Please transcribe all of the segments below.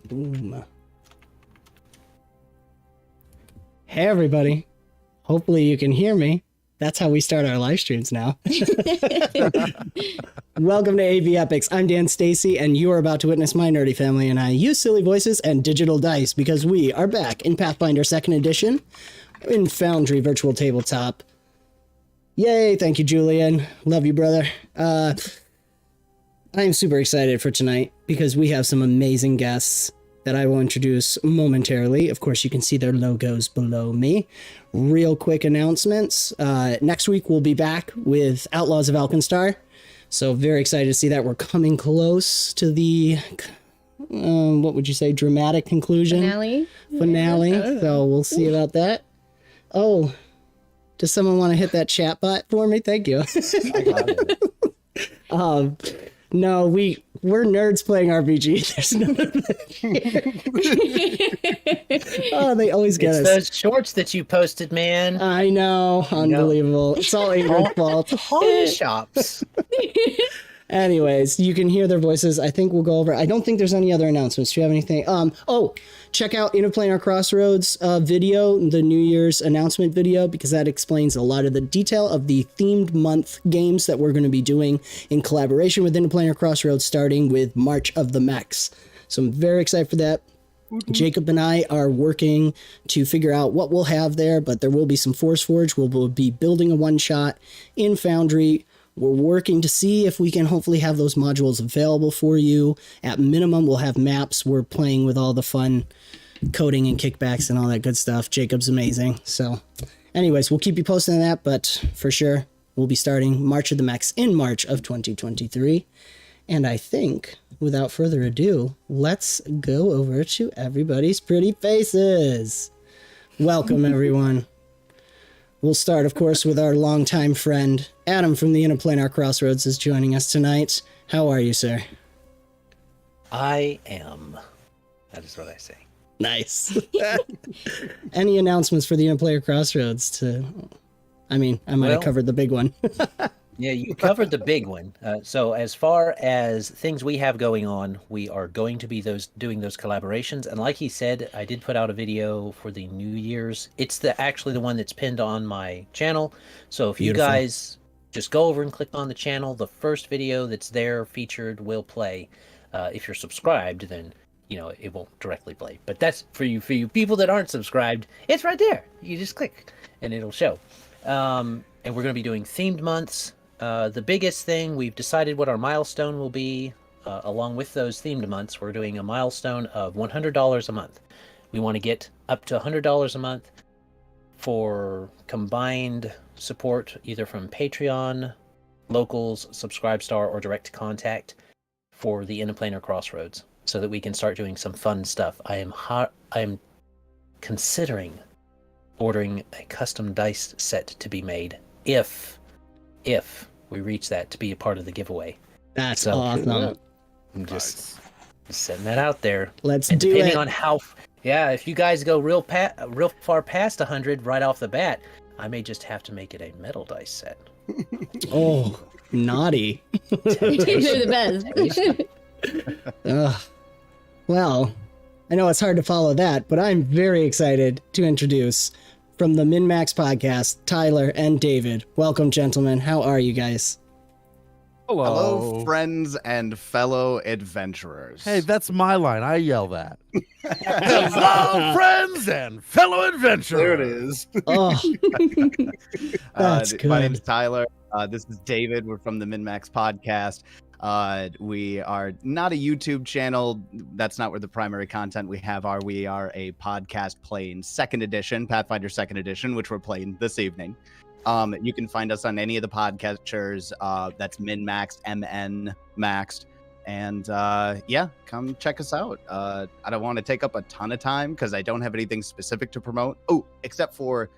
And boom. Hey, everybody. Hopefully you can hear me. That's how we start our live streams now. Welcome to AV Epics. I'm Dan Stacy, and you are about to witness my nerdy family and I use silly voices and digital dice because we are back in Pathfinder 2nd Edition in Foundry Virtual Tabletop. Yay, thank you, Julian. Love you, brother. I am super excited for tonight because we have some amazing guests that I will introduce momentarily. Of course, you can see their logos below me. Real quick announcements. Next week, we'll be back with Outlaws of Alkenstar. So very excited to see that. We're coming close to the, what would you say, dramatic conclusion? Finale. Yeah. So we'll see about that. Oh, does someone want to hit that chat bot for me? Thank you. I got it. No, we're nerds playing RPG. There's none of that. Oh, they always get us. Those shorts that you posted, man. I know. Unbelievable. It's all Adrian's fault. Pawn shops. Anyways, you can hear their voices. I think we'll go over. I don't think there's any other announcements. Do you have anything? Check out Interplanar Crossroads video, the New Year's announcement video, because that explains a lot of the detail of the themed month games that we're going to be doing in collaboration with Interplanar Crossroads, starting with March of the Mechs. So I'm very excited for that. Jacob and I are working to figure out what we'll have there, but there will be some Force Forge. We'll be building a one-shot in Foundry. We're working to see if we can hopefully have those modules available for you. At minimum, we'll have maps. We're playing with all the fun coding and kickbacks and all that good stuff. Jacob's amazing. So anyways, we'll keep you posted on that, but for sure, we'll be starting March of the Mechs in March of 2023. And I think, without further ado, let's go over to everybody's pretty faces. Welcome, everyone. We'll start, of course, with our longtime friend, Adam from the Interplanar Crossroads is joining us tonight. How are you, sir? I am. That is what I say. Nice. Any announcements for the Interplanar Crossroads? I might have covered the big one. Yeah, you covered the big one. So as far as things we have going on, we are going to be doing those collaborations. And like he said, I did put out a video for the New Year's. It's actually the one that's pinned on my channel. So if you guys just go over and click on the channel, the first video that's there featured will play. If you're subscribed, then it won't directly play. But that's for you people that aren't subscribed. It's right there. You just click and it'll show. And we're going to be doing themed months. The biggest thing, we've decided what our milestone will be. Along with those themed months, we're doing a milestone of $100 a month. We want to get up to $100 a month for combined support, either from Patreon, locals, Subscribestar, or direct contact for the Interplanar Crossroads, so that we can start doing some fun stuff. I am considering ordering a custom dice set to be made if we reach that, to be a part of the giveaway. That's awesome. I'm just setting that out there. Let's do it. Depending on how, if you guys go real far past 100 right off the bat, I may just have to make it a metal dice set. Oh, naughty. They're the best. Well, I know it's hard to follow that, but I'm very excited to introduce, from the MnMaxed podcast, Tyler and David. Welcome, gentlemen. How are you guys? Hello, friends and fellow adventurers. Hey, that's my line. I yell that. Hello, friends and fellow adventurers. There it is. Oh, that's good. My name's Tyler. This is David. We're from the MnMaxed podcast. We are not a YouTube channel. That's not where the primary content we have are. We are a podcast playing 2nd edition, Pathfinder 2nd edition, which we're playing this evening. You can find us on any of the podcatchers. That's MnMaxed, MnMaxed. And come check us out. I don't want to take up a ton of time because I don't have anything specific to promote. Oh, except for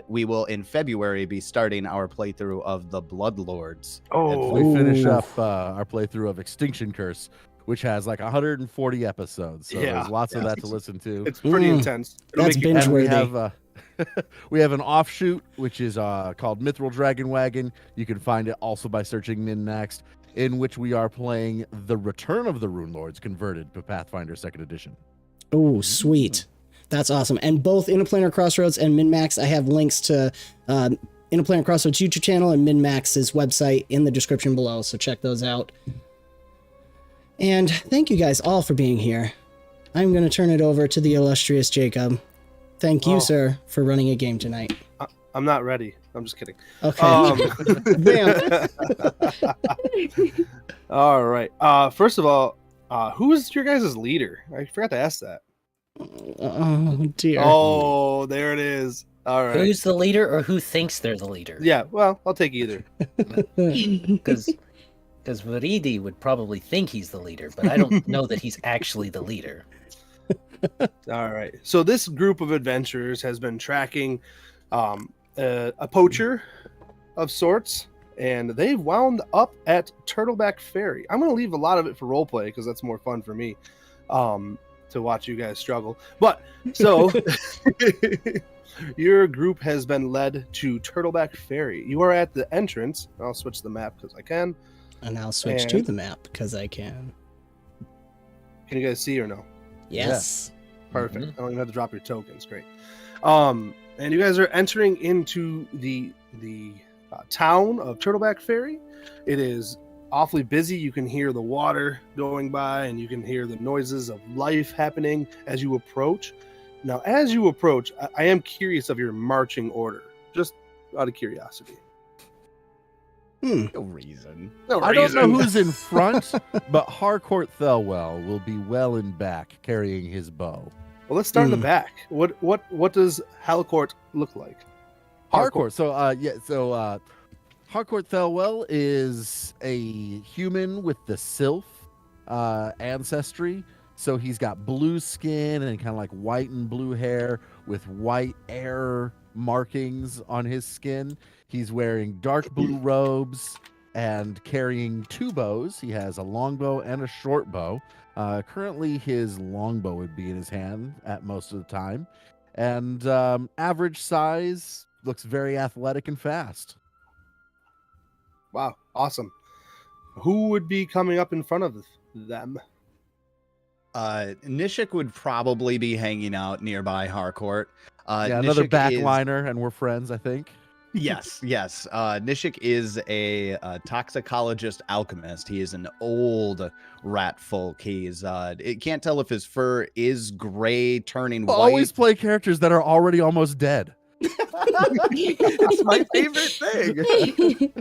we will in February be starting our playthrough of the Bloodlords. Oh, we finish up our playthrough of Extinction Curse, which has like 140 episodes. So there's lots of that to listen to. It's pretty intense. That's binge worthy. We have an offshoot, which is called 𝓜𝓷𝓜𝓁𝓁𝓁. You can find it also by searching MnMaxed. in which we are playing The Return of the Rune Lords converted to Pathfinder 2nd Edition. Oh, sweet. That's awesome. And both Interplanar Crossroads and MnMaxed, I have links to Interplanar Crossroads YouTube channel and MnMaxed's website in the description below, so check those out. And thank you guys all for being here. I'm going to turn it over to the illustrious Jacob. Thank you, sir, for running a game tonight. I'm not ready. I'm just kidding. Okay. Bam. All right. First of all, who is your guys' leader? I forgot to ask that. Oh, dear. Oh, there it is. All right. Who's the leader or who thinks they're the leader? Yeah, well, I'll take either. Because Viridi would probably think he's the leader, but I don't know that he's actually the leader. All right. So this group of adventurers has been tracking a poacher of sorts, and they've wound up at Turtleback Ferry. I'm going to leave a lot of it for roleplay because that's more fun for me to watch you guys struggle. But so your group has been led to Turtleback Ferry. You are at the entrance. I'll switch the map because I can. And I'll switch to the map because I can. Can you guys see or no? Yes. Perfect. I don't even have to drop your tokens. Great. And you guys are entering into the town of Turtleback Ferry. It is awfully busy. You can hear the water going by, and you can hear the noises of life happening as you approach. Now, as you approach, I am curious of your marching order, just out of curiosity. No reason. I don't know who's in front, but Harcourt Thelwell will be well in back carrying his bow. Well, let's start in the back. What does Harcourt look like? Harcourt. So Harcourt Thelwell is a human with the Sylph ancestry. So he's got blue skin and kind of like white and blue hair with white air markings on his skin. He's wearing dark blue robes and carrying two bows. He has a longbow and a short bow. Currently, his longbow would be in his hand at most of the time. And average size, looks very athletic and fast. Wow, awesome. Who would be coming up in front of them? Nishek would probably be hanging out nearby Harcourt. Another Nishek backliner, and we're friends, I think. Yes. Nishek is a toxicologist alchemist. He is an old rat folk. He's it can't tell if his fur is gray turning white. Always play characters that are already almost dead. That's my favorite thing.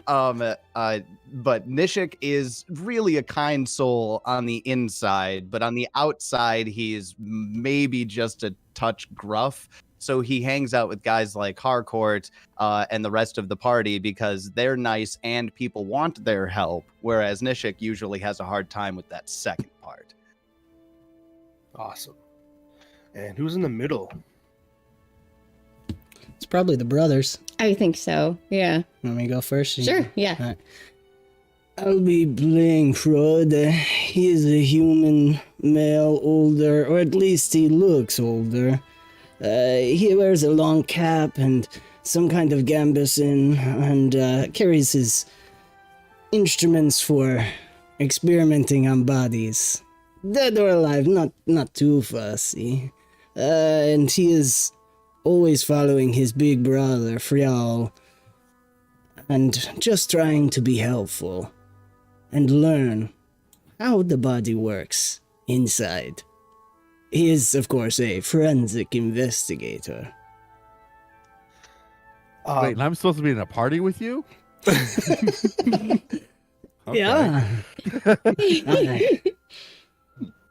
But Nishek is really a kind soul on the inside, but on the outside, he's maybe just a touch gruff. So he hangs out with guys like Harcourt and the rest of the party because they're nice and people want their help, whereas Nishek usually has a hard time with that second part. Awesome. And who's in the middle? It's probably the brothers. I think so. Yeah. Let me go first. Sure. Yeah. All right. I'll be playing Frode. He is a human male, older, or at least he looks older. He wears a long cap and some kind of gambeson and carries his instruments for experimenting on bodies. Dead or alive, not too fussy. And he is always following his big brother, Fjall, and just trying to be helpful and learn how the body works inside. He is, of course, a forensic investigator. Wait, and I'm supposed to be in a party with you? Yeah.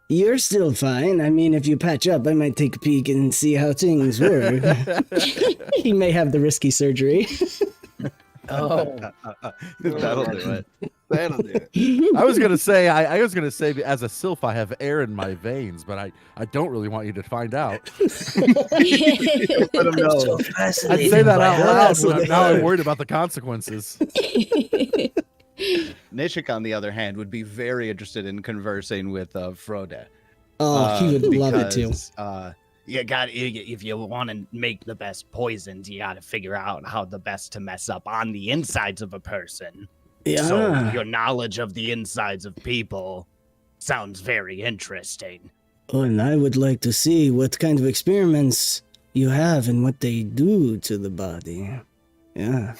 You're still fine. I mean, if you patch up, I might take a peek and see how things work. He may have the risky surgery. Oh, That'll do it. That'll do it. I was gonna say, as a sylph, I have air in my veins, but I don't really want you to find out. Let him know. so I'd fascinating. say that by out how loud, the but now I'm blood- worried about the consequences. Nishek, on the other hand, would be very interested in conversing with Frode. Oh, he would love it too. If you want to make the best poisons, you got to figure out how the best to mess up on the insides of a person. Yeah. So your knowledge of the insides of people sounds very interesting. Oh, and I would like to see what kind of experiments you have and what they do to the body. Yeah.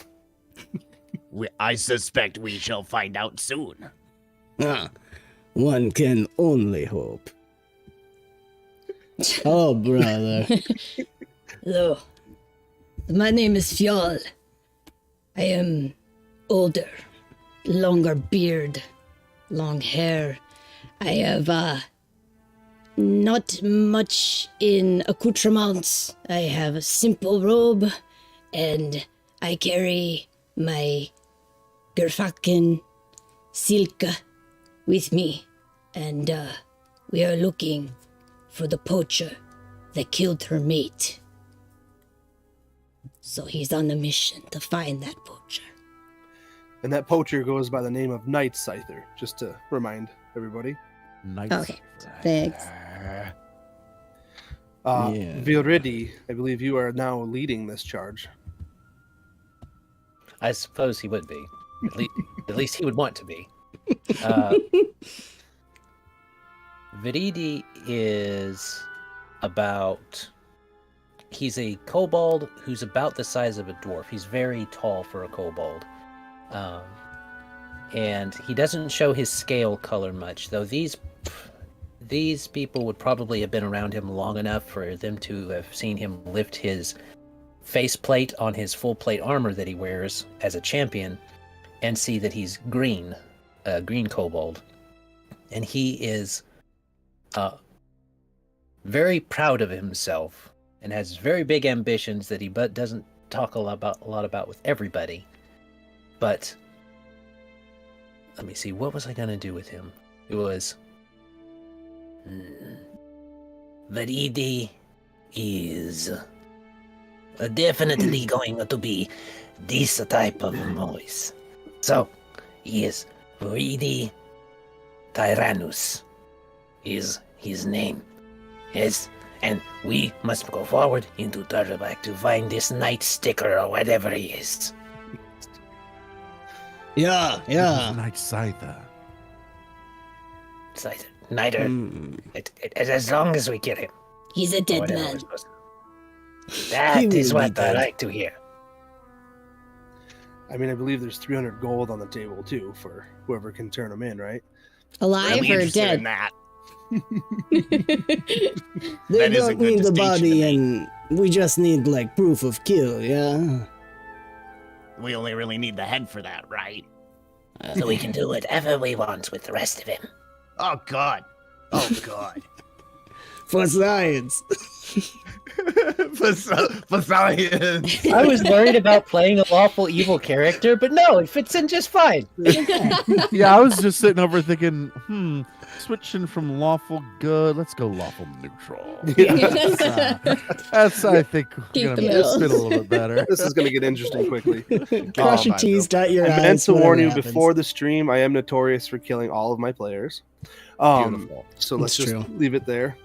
I suspect we shall find out soon. Ah, one can only hope. Oh, brother. Hello. My name is Fjall. I am older, longer beard, long hair. I have not much in accoutrements. I have a simple robe, and I carry my 𝓻𝓷𝓜𝓁𝓁𝓁𝓁 with me, and we are looking for the poacher that killed her mate. So he's on a mission to find that poacher. And that poacher goes by the name of Night Scyther, just to remind everybody. Nice. Okay, thanks. Viridi, I believe you are now leading this charge. I suppose he would be. At least he would want to be. Viridi is he's a kobold who's about the size of a dwarf. He's very tall for a kobold. And he doesn't show his scale color much, though these people would probably have been around him long enough for them to have seen him lift his faceplate on his full plate armor that he wears as a champion and see that he's green kobold. And he is very proud of himself and has very big ambitions that he doesn't talk a lot about with everybody. But let me see, what was I going to do with him? It was Viridi is definitely going to be this type of voice. So, he is 𝓜𝓷𝓜𝓁𝓪𝓁 is his name. Yes, and we must go forward into Turtleback to find this Night Scyther or whatever he is. Yeah. Night Scyther. Neither. As long as we get him. He's a dead Whatever man. we're supposed to. That He is will be what I dead. like to hear. I mean, I believe there's 300 gold on the table, too, for whoever can turn them in, right? Alive Really or interested dead? in that. They That is a don't good need the distinction to body, make. and we just need, like, proof of kill, yeah? We only really need the head for that, right? So we can do whatever we want with the rest of him. Oh god. Oh god. For science. for science. I was worried about playing a lawful evil character, but no, it fits in just fine. Yeah, I was just sitting over thinking, switching from lawful good, let's go lawful neutral. That's I think, Keep gonna the fit a middle. little bit better. This is going to get interesting quickly. Cross your fine, T's, dot your I I's. meant to whatever warn you happens. before the stream, I am notorious for killing all of my players. Beautiful. So let's That's just true. leave it there.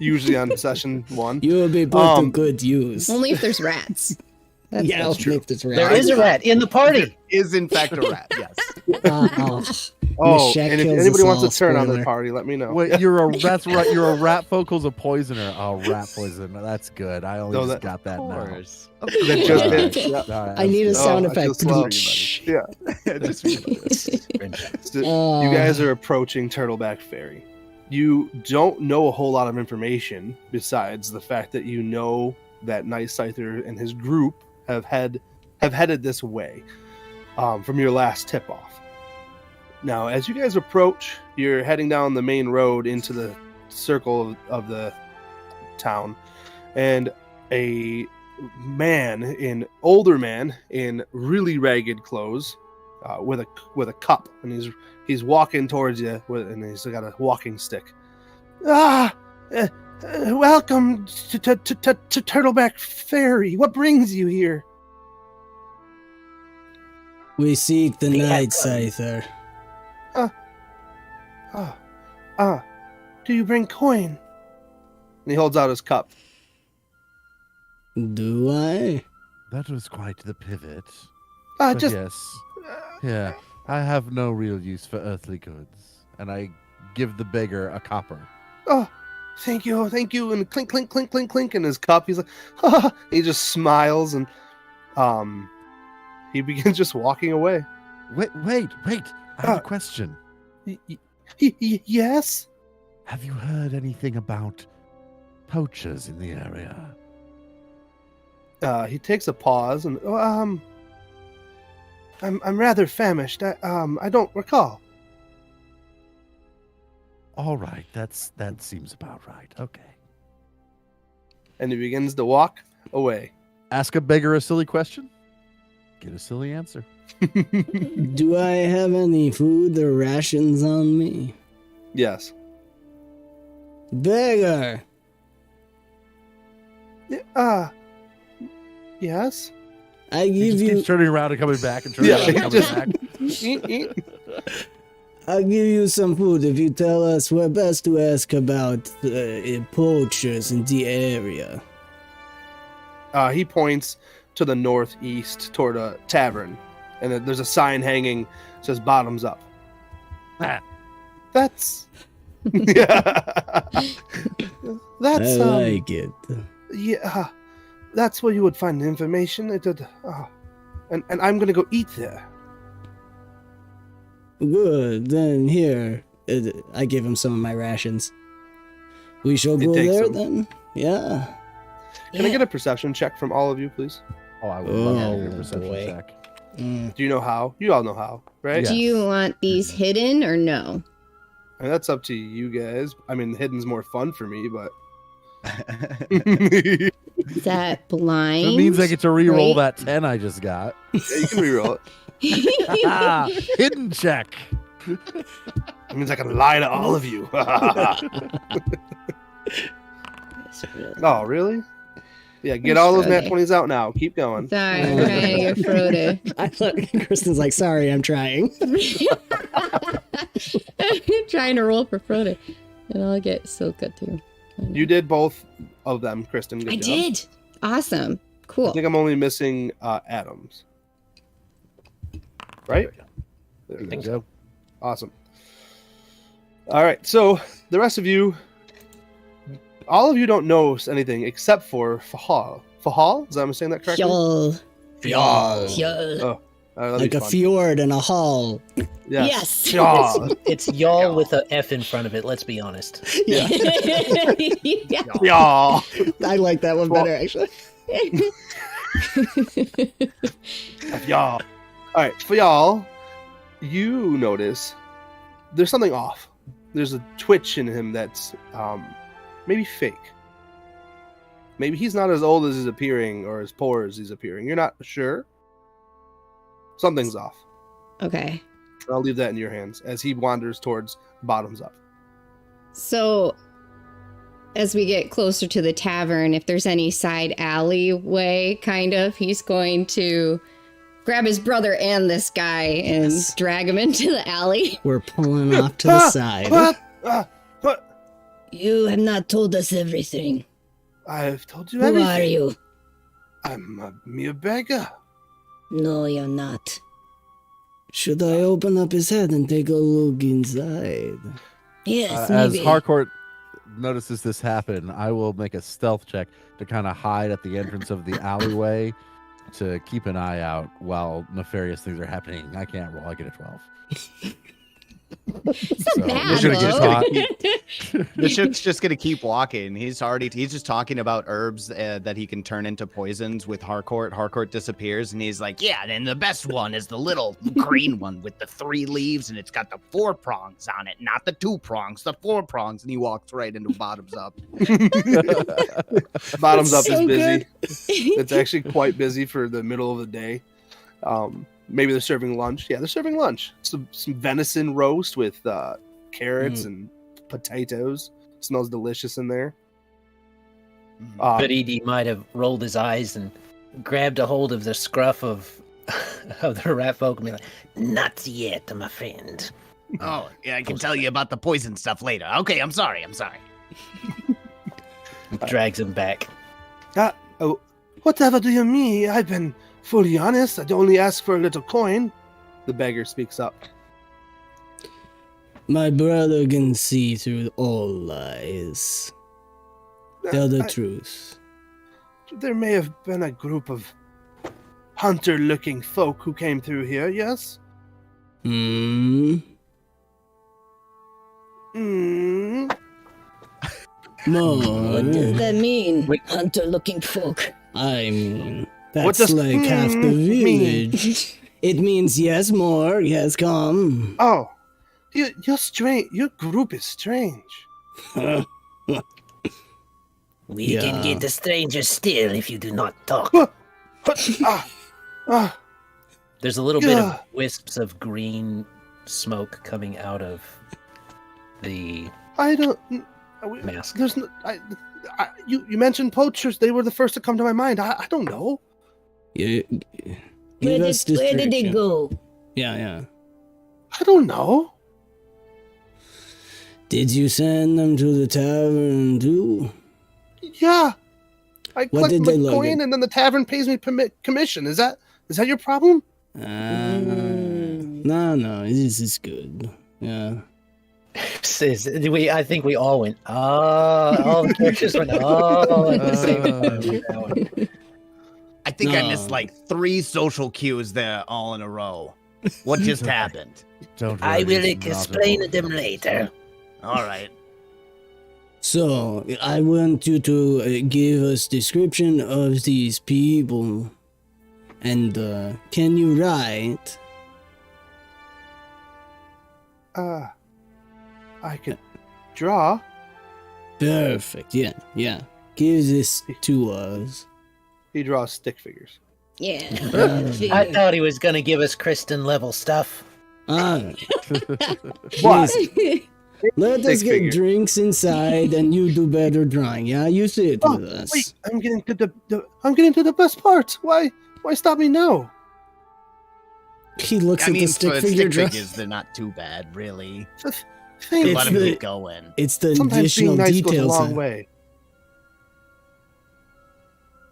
Usually on session 1. You will be put to good use. Only if there's rats. That's Yeah, all. make this right. There is a rat in the party. Is in fact a rat, yes. Oh, Nishek and if kills anybody us wants all, to turn on spoiler. the party, let me know. Wait, that's right. You're a rat focal's a poisoner. Oh, rat poison. That's good. I only No, just that- got that Of now. course. That just hit. Yeah. All right, I need a that's sound I feel effect. slow. Shh. Just So Oh. you guys are approaching Turtleback Ferry. You don't know a whole lot of information besides the fact that you know that Night Scyther and his group have headed this way from your last tip-off. Now, as you guys approach, you're heading down the main road into the circle of the town, and a older man in really ragged clothes, with a cup, and he's walking towards you, and he's got a walking stick. Welcome to Turtleback Ferry. What brings you here? We seek the The Night echo. Scyther. Do you bring coin? And he holds out his cup. Do I? That was quite the pivot. Just Yes. Yeah. I have no real use for earthly goods. And I give the beggar a copper. Oh, thank you. And clink, clink, clink, clink, clink in his cup. He's like, ha. He just smiles and he begins just walking away. Wait. I have a question. Yes? Have you heard anything about poachers in the area? He takes a pause and I'm rather famished. I don't recall. All right, that seems about right. Okay. And he begins to walk away. Ask a beggar a silly question. Get a silly answer. Do I have any food or rations on me? Yes. Beggar! Yes. I He give just you keeps turning around and coming back and turning around and coming just- back. I'll give you some food if you tell us where best to ask about poachers in the area. He points to the northeast toward a tavern, and there's a sign hanging that says "Bottoms Up." Ah. That's that's I like it. yeah. That's where you would find the information. And I'm gonna go eat there. Good, then here. I give him some of my rations. We shall go takes there them. then? Yeah. Can I get a perception check from all of you, please? Oh, I would love to Oh, get a perception boy. check. Mm. Do you know how? You all know how, right? Yeah. Do you want these hidden or no? And that's up to you guys. I mean, hidden's more fun for me, but Is that blind? That means I get to re-roll Right? that 10 I just got. yeah, you can reroll it. Hidden check. It means I can lie to all of you. Oh, really? Yeah, get all those nat Frode. 20s out now. Keep going. Sorry, I'm trying to get Frode. I thought Kristen's like, sorry, I'm trying. I'm trying to roll for Frode. And I'll get Silka too. You did both of them, Kristen. Good I job. did. Awesome. I Cool. think I'm only missing Adams. Right? There we There go. you go. Awesome. All right, so the rest of you, all of you don't know anything except for Fjall. Fjall? Is that I'm saying that correctly? Fjall. Fjall. Oh, that'd Like be a fun. fjord and a hall. Yes. Yes. Fjall. It's y'all with a F in front of it. Let's be honest. Yeah. Yeah. Fjall. I like that one better, actually. Fjall. All right, Fjall, you notice there's something off. There's a twitch in him that's maybe fake. Maybe he's not as old as he's appearing or as poor as he's appearing. You're not sure. Something's off. Okay. I'll leave that in your hands as he wanders towards Bottoms Up. So, as we get closer to the tavern, if there's any side alleyway, kind of, he's going to grab his brother and this guy and Yes. drag him into the alley. We're pulling off to the side. What? You have not told us everything. I've told you Who everything. are you? I'm a beggar. No, you're not. Should I open up his head and take a look inside? Yes, As maybe. Harcourt notices this happen, I will make a stealth check to kind of hide at the entrance of the alleyway to keep an eye out while nefarious things are happening. I can't roll. I get a 12. It's not So, bad, we're gonna get though. caught. Nishek's just gonna keep walking. He's just talking about herbs that he can turn into poisons with Harcourt. Harcourt disappears, and he's like, "Yeah, and the best one is the little green one with the 3 leaves, and it's got the 4 prongs on it, not the 2 prongs, the 4 prongs." And he walks right into Bottoms Up. Bottoms Up So is busy. good. It's actually quite busy for the middle of the day. Maybe they're serving lunch. Yeah, they're serving lunch. Some venison roast with carrots and potatoes. Smells delicious in there. Viridi might have rolled his eyes and grabbed a hold of the scruff of the rat folk and be like, "Not yet, my friend." Oh, yeah, I can tell you about the poison stuff later. Okay, I'm sorry. Drags him back. Whatever do you mean? I've been fully honest. I'd only ask for a little coin. the beggar speaks up. My brother can see through all lies. Tell the truth. There may have been a group of hunter-looking folk who came through here, yes? Hmm? Hmm. What does No, that mean? Hunter-looking folk. I mean, What that's does like half the mean? village. It means yes, more, yes, come. Oh, you're strange. Your group is strange. We can Yeah. get the stranger still if you do not talk. But, There's a little bit Yeah. of wisps of green smoke coming out of the I don't. mask. There's no. You mentioned poachers. They were the first to come to my mind. I don't know. Yeah, Where give us did they description. go? Yeah. I don't know. Did you send them to the tavern too? Yeah. I What collect did my they look coin, at? and then the tavern pays me commission. Is that your problem? No, this is good. Yeah. I think we all went, all the characters went, oh, at the same time. with that one. I think I No. missed like 3 social cues there all in a row. What just happened? Don't I worry, will it's not explain at them later. All right. So, I want you to give us description of these people. And, can you write? I could draw. Perfect, yeah. Give this to us. He draws stick figures. Yeah. I thought he was going to give us Kristen level stuff. Alright. What? Let us Stick get figure. drinks inside and you do better drawing, yeah? You sit Oh, with us. wait! I'm getting to I'm getting to the best part. Why stop me now? He looks I at mean, the stick for figure stick drawing. figures, they're not too bad, really. Thank It's Let you. them the- keep going. It's the Sometimes being additional nice goes a details. long way.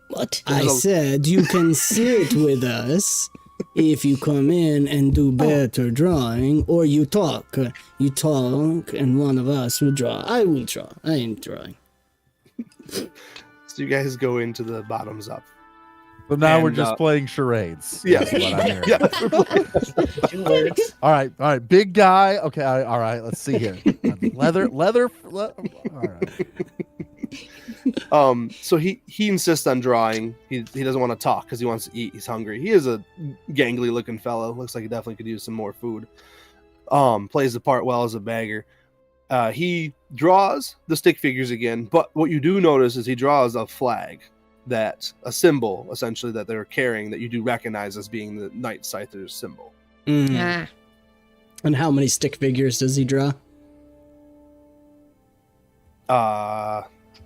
What? I There's a- said you can sit with us if you come in and do better drawing, or you talk. You talk, and one of us will draw. I will draw. I ain't drawing. So you guys go into the bottoms up. So now we're And, just playing charades. Yeah. That's what I'm hearing. Yeah. 2 words. All right, big guy. Okay, all right. Let's see here. Leather. All right. So he insists on drawing. He doesn't want to talk because he wants to eat. He's hungry. He is a gangly looking fellow. Looks like he definitely could use some more food. Plays the part well as a bagger. He draws the stick figures again, but what you do notice is he draws a flag, a symbol essentially that they're carrying that you do recognize as being the Night Scyther's symbol. Mm. Ah, And how many stick figures does he draw?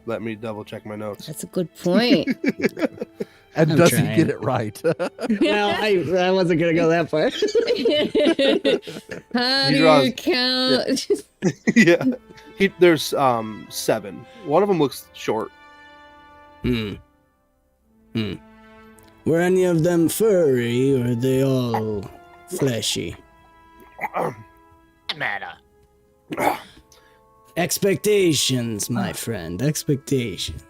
Let me double check my notes. that's a good point. And I'm does trying. he get it right? Well, I wasn't gonna go that far. How He do draws- you count? Yeah, there's 7. One of them looks short. Were any of them furry, or are they all fleshy? Matter. Expectations, my friend. Expectations.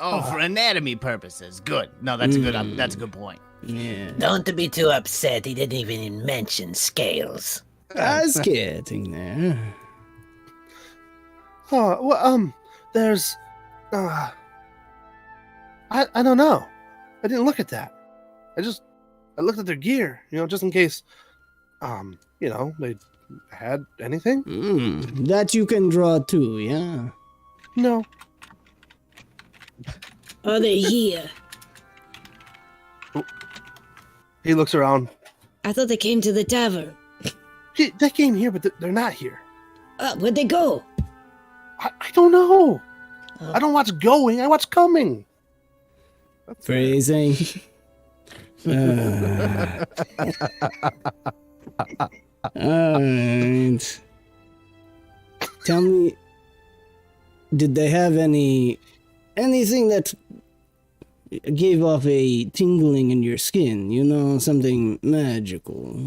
Oh, for anatomy purposes, good. No, that's a good. That's a good point. Yeah. Don't be too upset. He didn't even mention scales. I was getting there. Oh, well, there's, I don't know. I didn't look at that. I looked at their gear, just in case, they had anything. That you can draw too, yeah? No. Are they here? He looks around. I thought they came to the tavern. They came here, but they're not here. Where'd they go? I don't know. Oh. I don't watch going. I watch coming. Phrasing. Alright. Tell me, did they have anything that gave off a tingling in your skin? Something magical.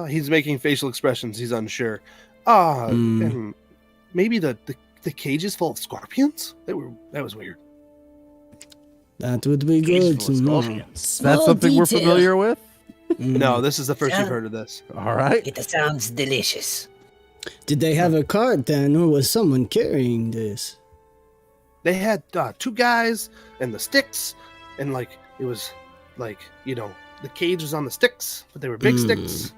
He's making facial expressions. He's unsure. And maybe the cage is full of scorpions? That was weird. That would be good to know. That's something we're familiar with? No, this is the first you've heard of this. All right. It sounds delicious. Did they have a cart then, or was someone carrying this? They had 2 guys and the sticks, and it was the cage was on the sticks, but they were big sticks.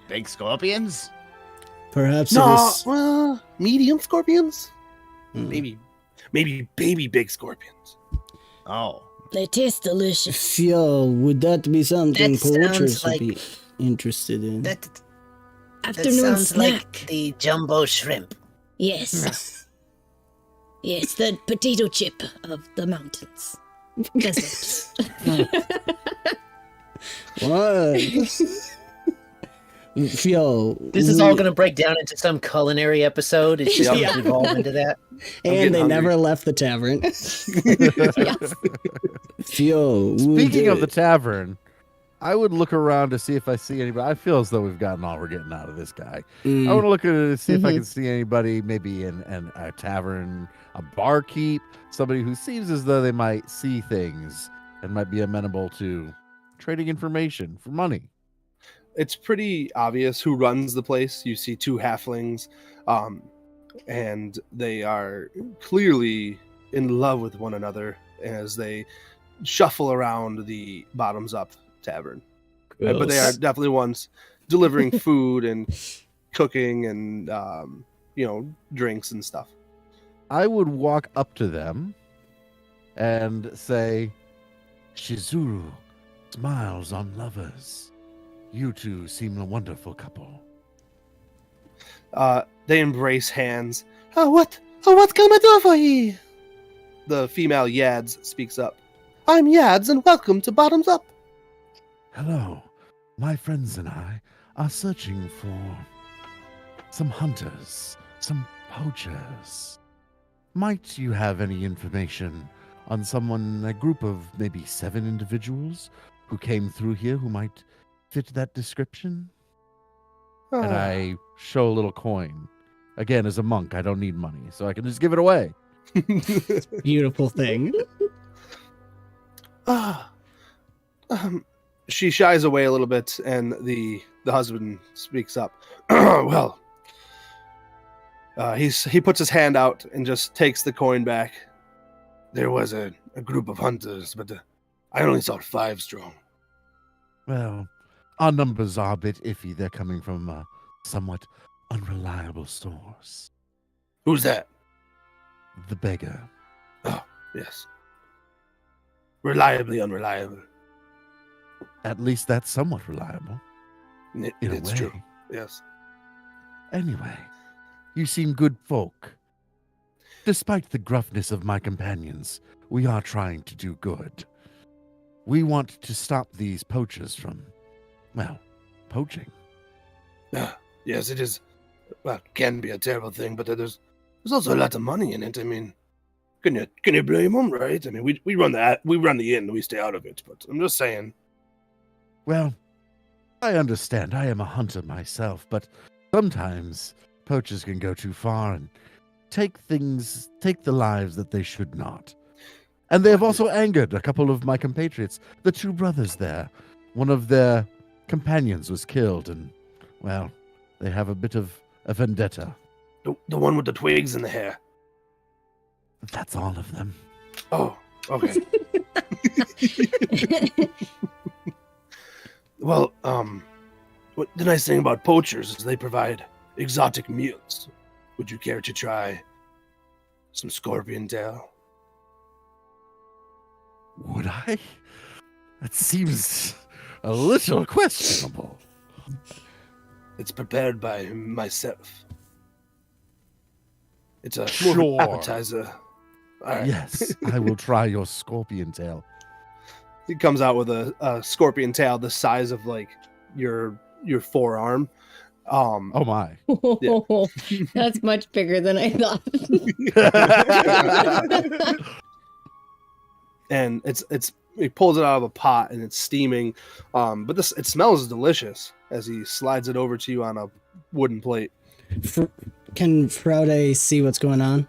Big scorpions? Perhaps No, it was... well, medium scorpions. Maybe baby big scorpions. Oh. They taste delicious. Fjall, would that be something That sounds poachers would like- be interested in? That Afternoon sounds snack. like the jumbo shrimp. Yes. Yes, the potato chip of the mountains. Deserts. What? Fjall, This is all going to break down into some culinary episode. It's just going to evolve into that. and getting they hungry. never left the tavern. Fjall, Speaking of the tavern, I would look around to see if I see anybody. I feel as though we've gotten all we're getting out of this guy. I want to look at it to see if I can see anybody, maybe in a tavern, a barkeep, somebody who seems as though they might see things and might be amenable to trading information for money. It's pretty obvious who runs the place. You see 2 halflings, and they are clearly in love with one another as they shuffle around the Bottoms Up tavern. But they are definitely ones delivering food and cooking and drinks and stuff. I would walk up to them and say, Shizuru smiles on lovers. You two seem a wonderful couple. They embrace hands. What can I do for ye? The female Yads speaks up. I'm Yads, and welcome to Bottoms Up. Hello. My friends and I are searching for some hunters, some poachers. Might you have any information on a group of maybe 7 individuals who came through here who might fit that description? And I show a little coin. Again, as a monk, I don't need money, so I can just give it away. Beautiful thing. She shies away a little bit, and the husband speaks up. Well, he puts his hand out and just takes the coin back. There was a group of hunters, but I only saw 5 strong. Well, our numbers are a bit iffy. They're coming from a somewhat unreliable source. Who's that? The Beggar. Oh, yes. Reliably unreliable. At least that's somewhat reliable. It's true. Yes. Anyway, you seem good folk. Despite the gruffness of my companions, we are trying to do good. We want to stop these poachers from, poaching. Yes, it is. Well, it can be a terrible thing, but there's also a lot of money in it. I mean, can you blame them, right? I mean, we run the inn, we stay out of it. But I'm just saying. Well, I understand. I am a hunter myself, but sometimes poachers can go too far and take the lives that they should not. And they have also angered a couple of my compatriots, the 2 brothers there. One of their companions was killed, and, they have a bit of a vendetta. The one with the twigs in the hair. That's all of them. Oh, okay. Well, what the nice thing about poachers is they provide exotic meals. Would you care to try some scorpion tail? Would I? That seems a little questionable. It's prepared by myself. It's a Sure. more of an appetizer. All right. Yes, I will try your scorpion tail. He comes out with a scorpion tail the size of like your forearm. Oh my. That's much bigger than I thought. And he pulls it out of a pot and it's steaming. But it smells delicious. as he slides it over to you on a wooden plate. Can Frode see what's going on?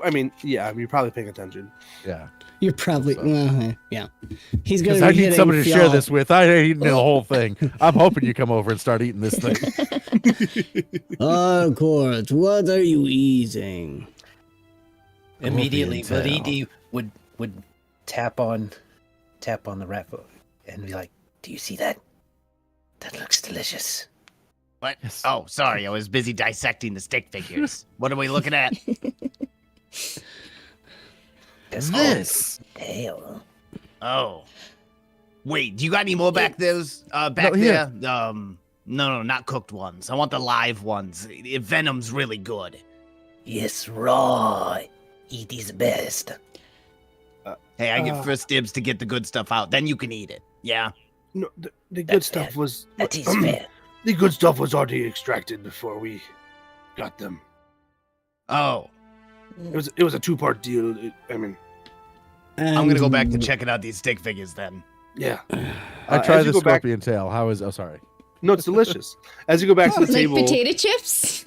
I mean, yeah, you're probably paying attention. Yeah. You're probably, So. well, yeah. He's going Because to I be need hitting somebody to share Fjall. this with. I ain't eating the whole thing. I'm hoping you come over and start eating this thing. Harcourt, what are you eating? Immediately, Scorpion tail. Viridi would tap on the rat foot and be like, "Do you see that? That looks delicious." What? Yes. Oh, sorry. I was busy dissecting the stick figures. What are we looking at? That's This. tail. Oh. Wait, do you got any more back there? Back No, here. there? No, not cooked ones. I want the live ones. Venom's really good. Yes, raw. Eat is best. Hey, I get first dibs to get the good stuff out. Then you can eat it. Yeah. No, the good That's stuff fair. was That is fair. the good stuff was already extracted before we got them. Oh. It was a 2-part deal. I'm gonna go back to checking out these stick figures then. yeah. I As tried you the go back- scorpion tail. How is? Oh, sorry. No, it's delicious. As you go back to the Like table, potato chips?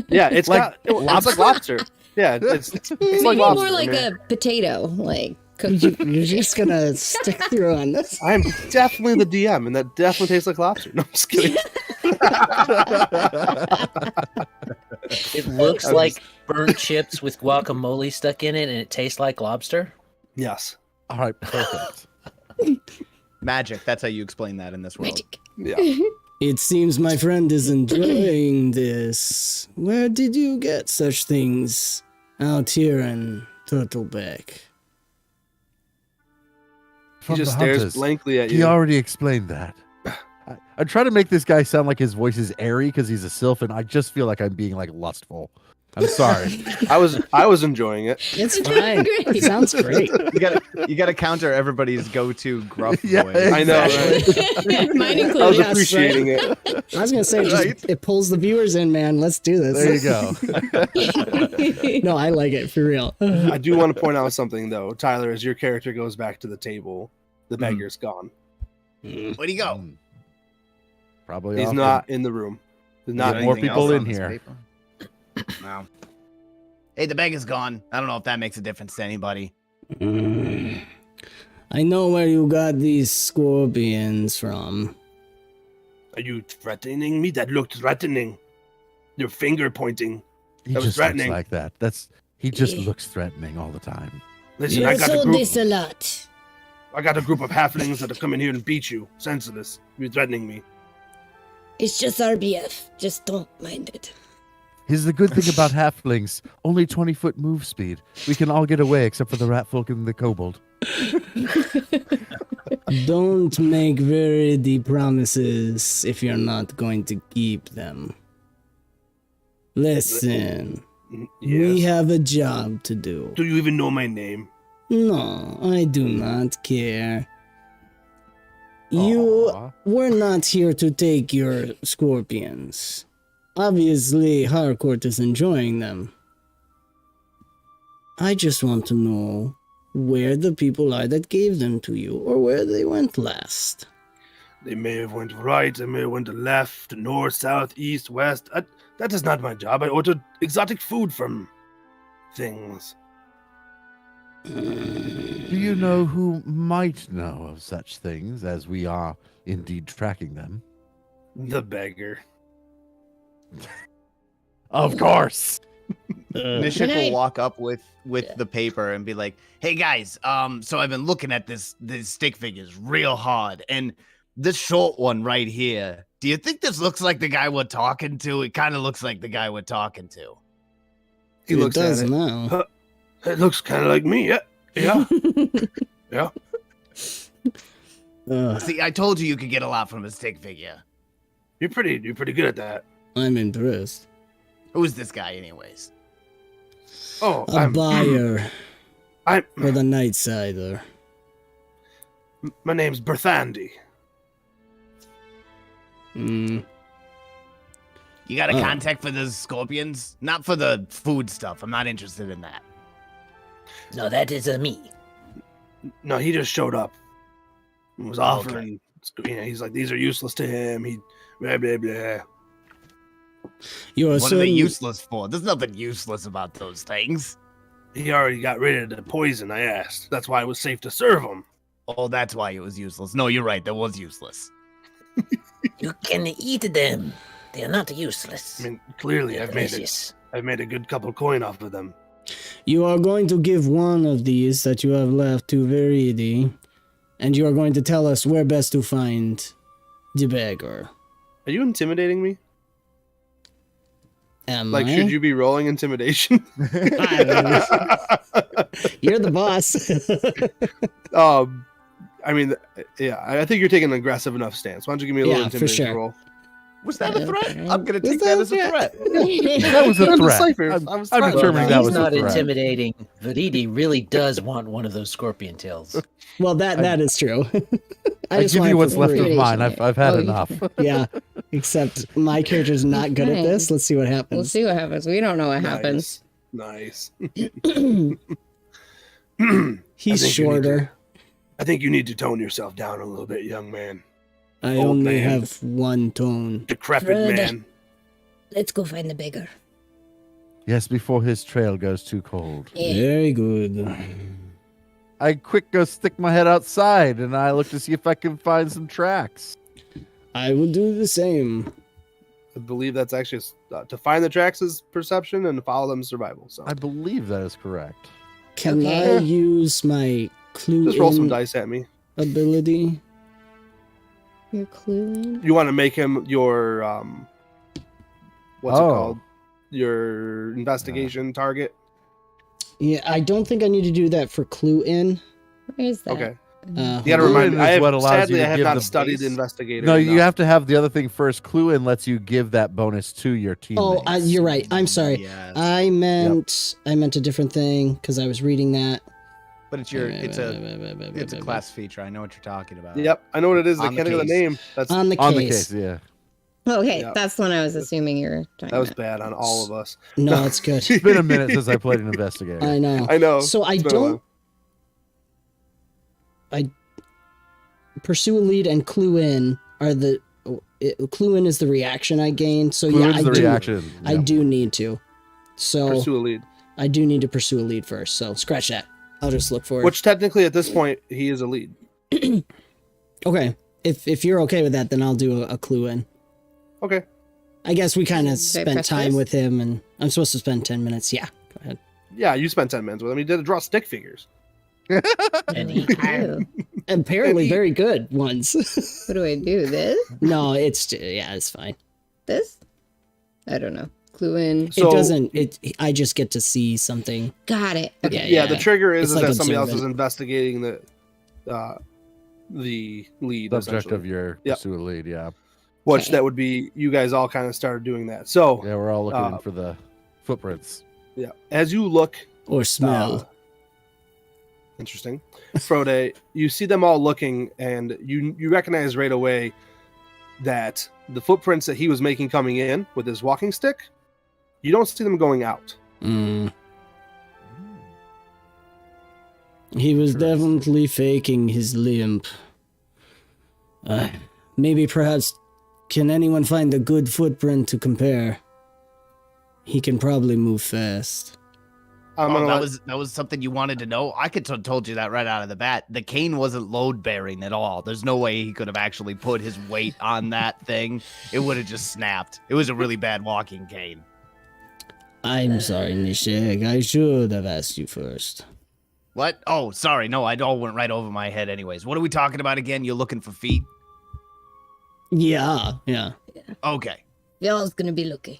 yeah, it's Like it's like lobster. Yeah, it's Maybe like lobster. more like I mean, a potato, like cooked. You're just going to stick through on this? I'm definitely the DM, and that definitely tastes like lobster. No, I'm just kidding. It looks like burnt chips with guacamole stuck in it, and it tastes like lobster. Yes. All right, perfect. Magic. That's how you explain that in this world. Magic. Yeah. It seems my friend is enjoying this. Where did you get such things out here in Turtleback? He From just the stares hunters. blankly at He you. already explained that. I try to make this guy sound like his voice is airy because he's a sylph, and I just feel like I'm being like lustful. I'm sorry. I was enjoying it. It's fine. It sounds great. You gotta counter everybody's go-to gruff Yeah, voice. I know, Exactly. right? Mine I was included. appreciating it. I was gonna say, it pulls the viewers in, man. Let's do this. There you go. No, I like it for real. I do want to point out something though, Tyler. As your character goes back to the table, the beggar's gone. Where'd he go? Probably He's off not in the room. There's Not not more Anything people else in on this here. paper? No. Hey, the beggar's gone. I don't know if that makes a difference to anybody. I know where you got these scorpions from. Are you threatening me? That looked threatening. Your finger pointing. He That was just looks threatening. like that. He just Yeah. looks threatening all the time. Listen, You I got a sold group. this a lot. I got a group of halflings that have come in here and beat you. Senseless. You're threatening me. It's just RBF. Just don't mind it. Here's the good thing about halflings: only 20-foot move speed. We can all get away except for the rat folk and the kobold. Don't make Viridi promises if you're not going to keep them. Listen, we Yes. have a job to do. Do you even know my name? No, I do not care. You Aw. were not here to take your scorpions. Obviously, Harcourt is enjoying them. I just want to know where the people are that gave them to you, or where they went last. They may have went right, they may have went left, north, south, east, west. That is not my job. I ordered exotic food from things. Do you know who might know of such things, as we are indeed tracking them? The beggar. Of course. Nishek Can I- will walk up with the paper and be like, "Hey guys, so I've been looking at these stick figures real hard, and this short one right here. Do you think this looks like the guy we're talking to? It kind of looks like the guy we're talking to." He looks it does at it. now. It looks kind of like me. Yeah. Yeah. Yeah. See, I told you could get a lot from a stick figure. You're pretty good at that. I'm impressed. Who's this guy, anyways? Oh, A buyer I'm for the Night Scyther. my name's Berthandi. Mm. You got a Oh. contact for the scorpions? Not for the food stuff. I'm not interested in that. No, that is me. No, he just showed up. And was Oh, okay. offering he's like, these are useless to him. He blah blah blah. You are What are they certainly useless for? There's nothing useless about those things. He already got rid of the poison. I asked. That's why it was safe to serve him. Oh, that's why it was useless. No, you're right. That was useless. You can eat them. They are not useless. I mean, clearly, They're I've made delicious. a good couple coin off of them. You are going to give one of these that you have left to Viridi, and you are going to tell us where best to find the beggar. Are you intimidating me? Am Like, I? should you be rolling intimidation? I don't know. You're the boss. I mean, yeah, I think you're taking an aggressive enough stance. Why don't you give me a little Yeah, for intimidation sure. roll? Was that a threat? Okay. I'm gonna Was take that that as a threat. That was a You're the threat. Scyther. I'm, I was I'm threatening. determining that He's was a not threat. intimidating. Viridi really does want one of those scorpion tails. Well, that is true. I just give want you it what's for left free. of mine. I've had Oh, enough. Yeah, except my character's not good at this. Let's see what happens. We'll see what happens. We don't know what happens. Nice. He's I think you need shorter. I think you need to tone yourself down a little bit, young man. I Old only man. have one tone. Decrepit Frode. man. Let's go find the beggar. Yes, before his trail goes too cold. Eh, Very good. I quick go stick my head outside and I look to see if I can find some tracks. I will do the same. I believe that's actually to find the tracks is perception and to follow them is survival. So I believe that is correct. Can Okay. I use my clue just roll some in dice at me. ability? You're cluing. You want to make him your what's it Oh. called? Your investigation target. Yeah, I don't think I need to do that for clue in. Where is that? Okay. Uh, You gotta Clue remind in me. is I have, what allows you sadly, to I have give not the studied base. investigator. No, you enough. have to have the other thing first. Clue in lets you give that bonus to your teammates. Oh, you're right. I'm sorry. Yes. I meant a different thing because I was reading that. But it's a class feature. I know what you're talking about. Yep, I know what it is. I On the can't think of the case. name. That's On the On the case. case, yeah. Okay, Yeah. that's the one I was assuming you were talking that was about. bad on all of us. No, it's good. It's been a minute since I played an investigator. I know. I know. So I It's been a don't. I pursue a lead and clue in are the clue in is the reaction I gain. So Clue yeah, in's I the do. reaction. I Yep. do need to. So Pursue a lead. I do need to pursue a lead first. So scratch that. I'll just look for it. Which technically at this point he is a lead. Okay. If you're okay with that, then I'll do a clue in. Okay. I guess we kind of Should I spent press time this? with him, and I'm supposed to spend 10 minutes. Yeah. Go ahead. Yeah, you spent 10 minutes with him. He did draw stick figures. And he Oh, Apparently, very good ones. what do I do? This? No, it's fine. This? I don't know. Clue in. So- it doesn't. I just get to see something. Got it. Okay. Yeah, Yeah, the trigger is It's like that somebody else is observant. investigating the lead. Subject essentially. of your Yep. pursue a lead, yeah. Which Okay. that would be you guys all kind of started doing that. So Yeah, we're all looking Uh, for the footprints. yeah, as you look, Or smell. interesting, Frode, you see them all looking, and you recognize right away that the footprints that he was making coming in with his walking stick, you don't see them going out. Mm. He was Interesting. definitely faking his limp. Maybe perhaps can anyone find a good footprint to compare? He can probably move fast. I'm gonna that was something you wanted to know. I could have told you that right out of the bat. The cane wasn't load bearing at all. There's no way he could have actually put his weight on that thing. It would have just snapped. It was a really bad walking cane. I'm sorry, Nishek. I should have asked you first. What? Oh, sorry. No, it all went right over my head. Anyways, what are we talking about again? You're looking for feet? Yeah. Okay. Fjall's gonna be looking.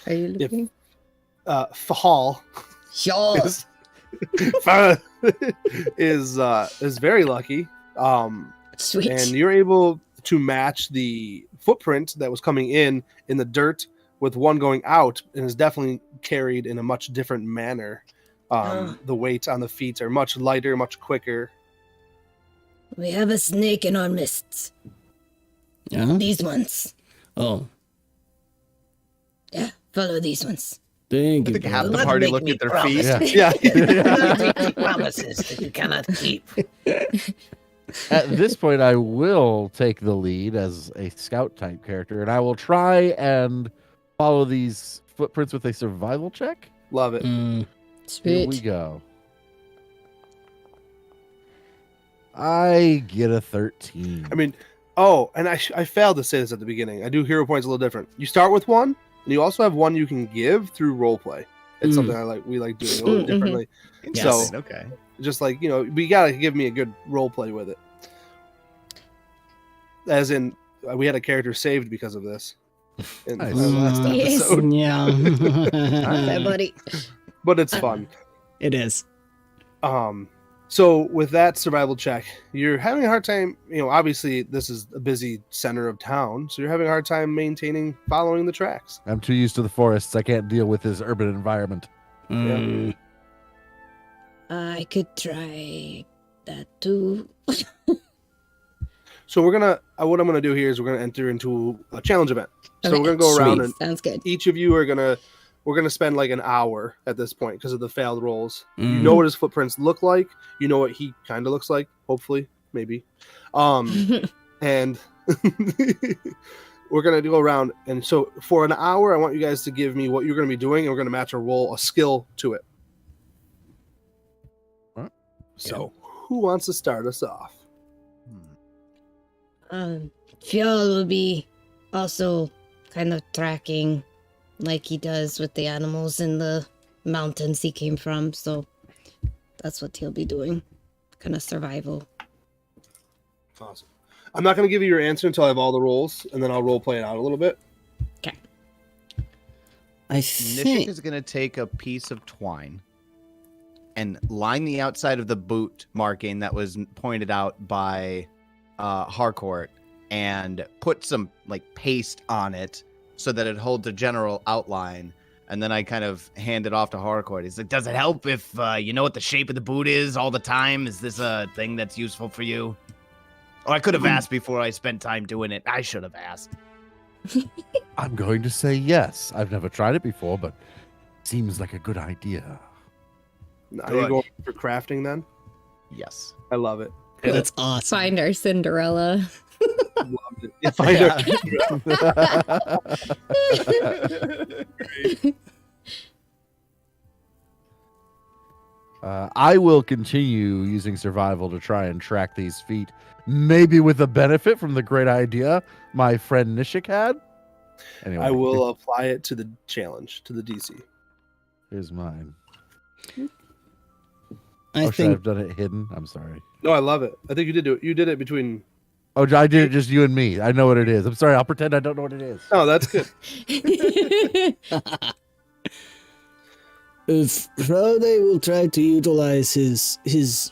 Are you looking? Fjall Fjall. is very lucky. Sweet. And you're able to match the footprint that was coming in the dirt with one going out, and is definitely carried in a much different manner. The weight on the feet are much lighter, much quicker. We have a snake in our midst. Yeah. These ones. Oh. Yeah, follow these ones. Thank I you. think half the Not party make looked me at their promise. feet. Yeah. Not make promises that you cannot keep. At this point, I will take the lead as a scout type character, and I will try and follow these footprints with a survival check. Love it. Here Sweet. we go. I get a 13. I mean, oh, and I failed to say this at the beginning. I do hero points a little different. You start with one, and you also have one you can give through roleplay. It's something we like doing a little differently. Yes. So, Okay. just like, we gotta give me a good roleplay with it. As in, we had a character saved because of this in Nice. the last Yes. episode. Yeah. Hey, buddy. But it's fun. It is. So with that survival check, you're having a hard time, obviously this is a busy center of town, so you're having a hard time following the tracks. I'm too used to the forests. I can't deal with this urban environment. Mm. I could try that too. So what I'm gonna do here is we're gonna enter into a challenge event. So Okay. we're gonna go around Sweet. and Sounds good. each of you we're gonna spend like an hour at this point because of the failed rolls. You Mm. know what his footprints look like. You know what he kind of looks like. Hopefully, maybe. And we're gonna go around. And so for an hour, I want you guys to give me what you're gonna be doing, and we're gonna match a skill to it. Alright. So who wants to start us off? Fjall will be also kind of tracking like he does with the animals in the mountains he came from. So that's what he'll be doing. Kind of survival. Awesome. I'm not gonna give you your answer until I have all the rolls, and then I'll role play it out a little bit. Okay. I Nishek think. is going to take a piece of twine and line the outside of the boot marking that was pointed out by Harcourt and put some like paste on it so that it holds a general outline. And then I kind of hand it off to Harcourt. He's like, does it help if you know what the shape of the boot is all the time? Is this a thing that's useful for you? Oh, I could have asked before I spent time doing it. I should have asked. I'm going to say yes. I've never tried it before, but seems like a good idea. Are you Good. going for crafting then? Yes. I love it. That's awesome. Find our Cinderella. Loved it. If I I will continue using survival to try and track these feet, maybe with a benefit from the great idea my friend Nishek had. Anyway, I will apply it to the challenge, to the DC. Here's mine. I Should I think have done it hidden? I'm sorry. No, I love it. I think you did do it. You did it between. Oh, I did it just you and me. I know what it is. I'm sorry. I'll pretend I don't know what it is. Oh, that's good. if Frode will try to utilize his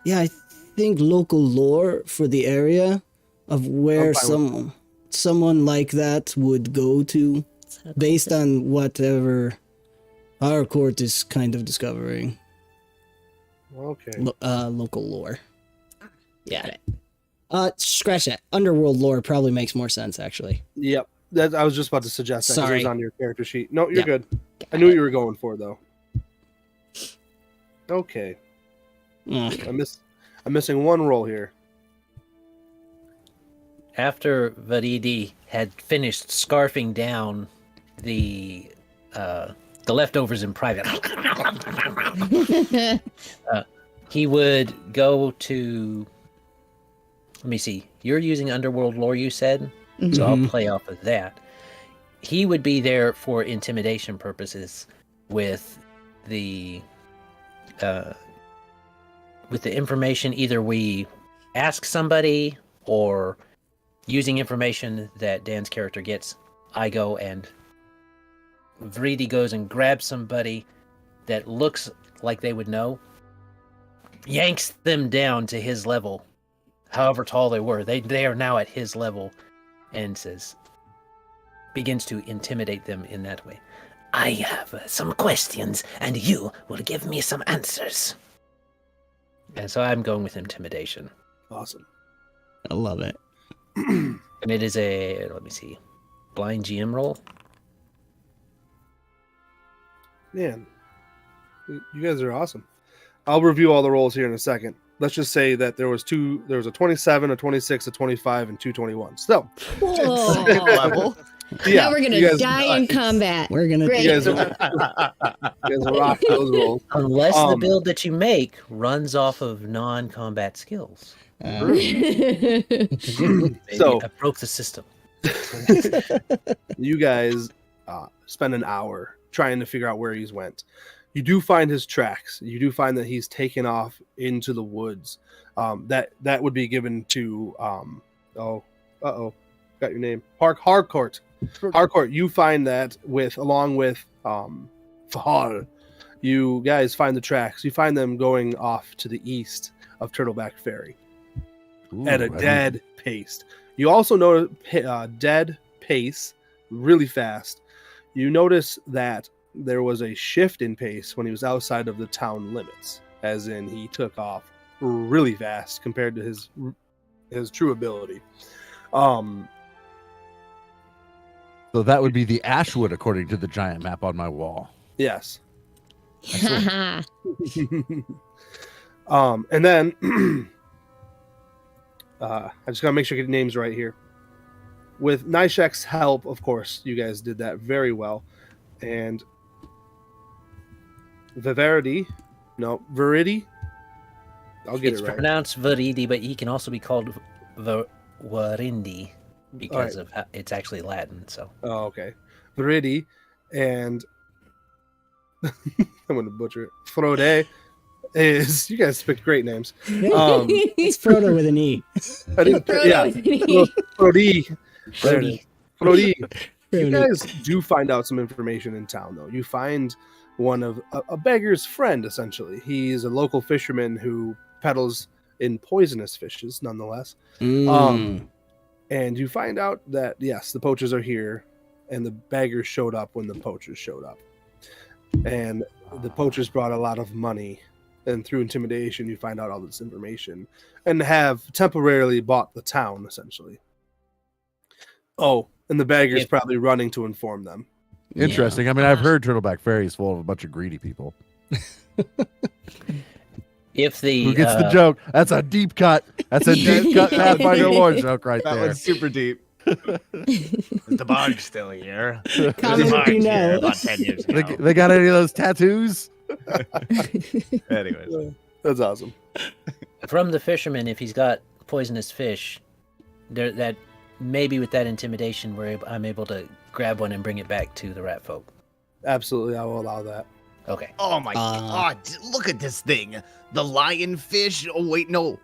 yeah, I think local lore for the area of where I'm fine someone like that would go to based on whatever Harcourt is kind of discovering. Okay. Local lore. Yeah. Scratch that. Underworld lore probably makes more sense, actually. Yep. I was just about to suggest that 'cause it Sorry. was on your character sheet. No, you're Yeah. good. I knew what you were going for though. Okay. Ugh. I'm missing one roll here. After Viridi had finished scarfing down the leftovers in private, he would go to. Let me see. You're using underworld lore, you said, so I'll play off of that. He would be there for intimidation purposes with the information. Either we ask somebody or using information that Dan's character gets, I go and Viridi goes and grabs somebody that looks like they would know, yanks them down to his level, however tall they were. They are now at his level, and begins to intimidate them in that way. I have some questions, and you will give me some answers. And so I'm going with intimidation. Awesome. I love it. And it is a, let me see, blind GM roll. Man, you guys are awesome. I'll review all the rolls here in a second. Let's just say that there was a 27, a 26, a 25, and 221. So, Whoa. level. Now we're gonna you guys- die in combat. We're gonna. Great. You guys rock those rolls. Unless the Um, build that you make runs off of non-combat skills. Uh, Maybe So- I broke the system. You guys spend an hour trying to figure out where he's went. You do find his tracks. You do find that he's taken off into the woods. That would be given to got your name, Harcourt. Harcourt. You find that along with Fjall. You guys find the tracks. You find them going off to the east of Turtleback Ferry Ooh, at a I didn't- dead pace. You also notice dead pace, really fast. You notice that there was a shift in pace when he was outside of the town limits, as in he took off really fast compared to his true ability. So that would be the Ashwood, according to the giant map on my wall. Yes. Haha. And then I just gotta make sure I get names right here. With Nishek's help, of course, you guys did that very well. And Viridi, I'll get It's it right. pronounced Viridi, but he can also be called Virindi because of it's actually Latin. So Oh, okay. Viridi and I'm gonna butcher it. Frode is you guys picked great names. it's Frodo with an E. I didn't, yeah, Frode. There it is. Frode. You Frodo. guys do find out some information in town, though. You find one of a beggar's friend, essentially. He's a local fisherman who peddles in poisonous fishes, nonetheless. Mm. And you find out that, yes, the poachers are here, and the beggars showed up when the poachers showed up. And the poachers brought a lot of money, and through intimidation, you find out all this information, and have temporarily bought the town, essentially. Oh, and the beggar's probably running to inform them. Interesting. I mean, I've heard Turtleback Ferry is full of a bunch of greedy people. if the Who gets the joke? That's a deep cut. That's a deep cut Pathfinder lore joke right That there. one's super deep. Is the bug still here? Comment Was the if bug you know. here about 10 years ago? They got any of those tattoos? Anyways. That's awesome. from the fisherman, if he's got poisonous fish, that maybe with that intimidation, I'm able to grab one and bring it back to the rat folk. Absolutely, I will allow that. Okay. Oh my god, look at this thing. The lionfish. Oh, wait, no.